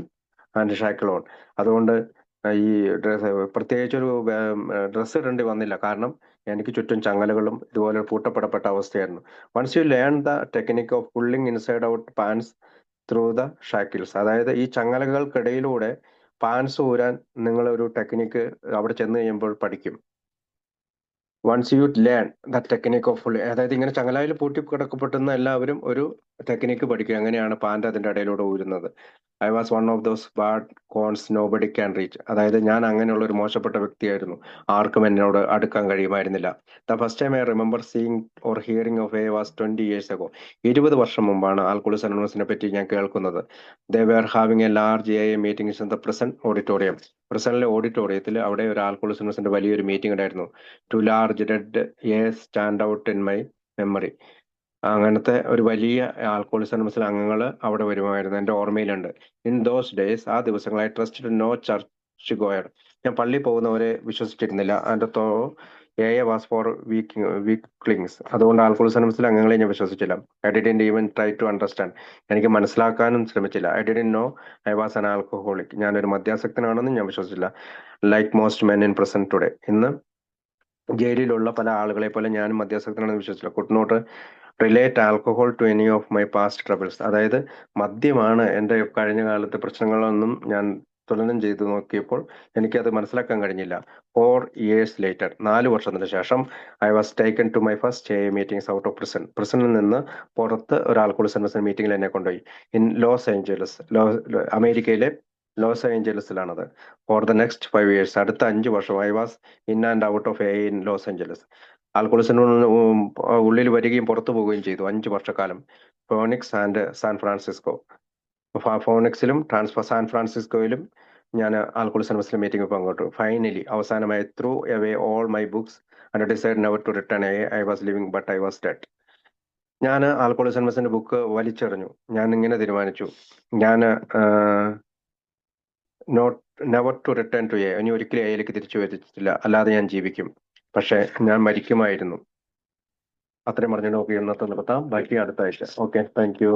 and shackle on. അതുകൊണ്ട് ഈ പ്രത്യേകിച്ചൊരു ഡ്രസ്സ് ഇടേണ്ടി വന്നില്ല, കാരണം എനിക്ക് ചുറ്റും ചങ്ങലകളും ഇതുപോലെ പൂട്ടപ്പെടപ്പെട്ട അവസ്ഥയായിരുന്നു. Once you learn the technique of pulling inside out pants through the shackles. അതായത് ഈ ചങ്ങലകൾക്കിടയിലൂടെ പാൻസ് ഊരാൻ നിങ്ങൾ ഒരു ടെക്നിക്ക് അവിടെ ചെന്ന് കഴിയുമ്പോൾ പഠിക്കും. Once you learn the technique of pull, അതായത് ഇങ്ങനെ ചങ്ങലയിൽ പൂട്ടി കിടക്കപ്പെട്ടുന്ന എല്ലാവരും ഒരു ടെക്നിക്ക് പഠിക്കും, എങ്ങനെയാണ് പാൻറ് അതിന്റെ ഇടയിലൂടെ ഊരുന്നത്. I was one of those bad cons nobody can reach. അതായത് ഞാൻ അങ്ങനെയുള്ള ഒരു മോശപ്പെട്ട വ്യക്തിയായിരുന്നു, ആർക്കും എന്നോട് അടുക്കാൻ കഴിയുമായിരുന്നില്ല. The first time I remember seeing or hearing of A was 20 years ago. 20 വർഷം മുമ്പാണ് ആൽക്കോളിസ് അനോണിമസിനെ പറ്റി ഞാൻ കേൾക്കുന്നത്. They were having a large a meetings in the prison auditorium. പ്രസന്റിലെ ഓഡിറ്റോറിയത്തിൽ അവിടെ ഒരു ആൽക്കോളിസ് അനോണിമസിന്റെ വലിയൊരു മീറ്റിംഗ് ഉണ്ടായിരുന്നു. Two large dead a stand out in my memory. അങ്ങനത്തെ ഒരു വലിയ ആൽക്കോളിസ് അനോണിമസിലെ അംഗങ്ങൾ അവിടെ വരുമായിരുന്നു, എൻ്റെ ഓർമ്മയിലുണ്ട്. ഇൻ ദോസ് ഡേയ്സ്, ആ ദിവസങ്ങളായി ട്രസ്റ്റഡ് നോ ചർച്ച് ഗോയർ. ഞാൻ പള്ളി പോകുന്നവരെ വിശ്വസിച്ചിരുന്നില്ല. അതിൻ്റെ എ വാസ് ഫോർ വീക്ക്ലിങ്സ്. അതുകൊണ്ട് ആൽക്കോളിസ് അനോണിമസിലെ അംഗങ്ങളെ ഞാൻ വിശ്വസിച്ചില്ല. I didn't even try to understand. എനിക്ക് മനസ്സിലാക്കാനും ശ്രമിച്ചില്ല. I didn't know I was an alcoholic. ഞാനൊരു മദ്യാസക്തനാണെന്നും ഞാൻ വിശ്വസിച്ചില്ല. Like most men in prison today. ഇന്ന് ജയിലിലുള്ള പല ആളുകളെ പോലെ ഞാനും മദ്യാസക്തനാണെന്ന് വിശ്വസിച്ചില്ല. Could not relate alcohol to any of my past troubles. അതായത് മദ്യമാണ് എൻ്റെ കഴിഞ്ഞ കാലത്തെ പ്രശ്നങ്ങളൊന്നും ഞാൻ തുലനം ചെയ്തു നോക്കിയപ്പോൾ എനിക്കത് മനസ്സിലാക്കാൻ കഴിഞ്ഞില്ല. 4 years later, 4 വർഷത്തിന് ശേഷം, I was taken to my first a meetings out of prison. പ്രിസണിൽ നിന്ന് പുറത്ത് ഒരു ആൽക്കഹോളിക് അനോണിമസ് മീറ്റിംഗിൽ എന്നെ കൊണ്ടുപോയി. ഇൻ ലോസ് ഏഞ്ചലസ്, അമേരിക്കയിലെ ലോസ് ഏഞ്ചലസിലാണത്. ഫോർ ദ നെക്സ്റ്റ് 5 years, അടുത്ത 5 വർഷം I was in and out of a in Los Angeles. ആൽക്കോളിസിന് ഉള്ളിൽ വരികയും പുറത്തു പോവുകയും ചെയ്തു 5 വർഷക്കാലം. Phoenix and San Francisco. ഫോണിക്സിലും സാൻ ഫ്രാൻസിസ്കോയിലും ഞാൻ ആൽക്കോളിസ് അനോണിമസിലെ മീറ്റിംഗ് പങ്കെടുത്തു. ഫൈനലി, അവസാനമായി, through away all my books and decide never to return. I was living but I was dead. ഞാൻ ആൽക്കോളിസ് അനോണിമസിന്റെ ബുക്ക് വലിച്ചെറിഞ്ഞു. ഞാൻ ഇങ്ങനെ തീരുമാനിച്ചു, ഞാൻ not never to return to A. ഇനി ഒരിക്കലും എയിലേക്ക് തിരിച്ചു വരത്തില്ല, അല്ലാതെ ഞാൻ ജീവിക്കും. പക്ഷെ ഞാൻ മരിക്കുമായിരുന്നു. അത്രയും പറഞ്ഞിട്ട് നമുക്ക് ഇന്നത്തെ നിർത്താം. ബാക്കി അടുത്ത ആഴ്ച. Okay, thank you.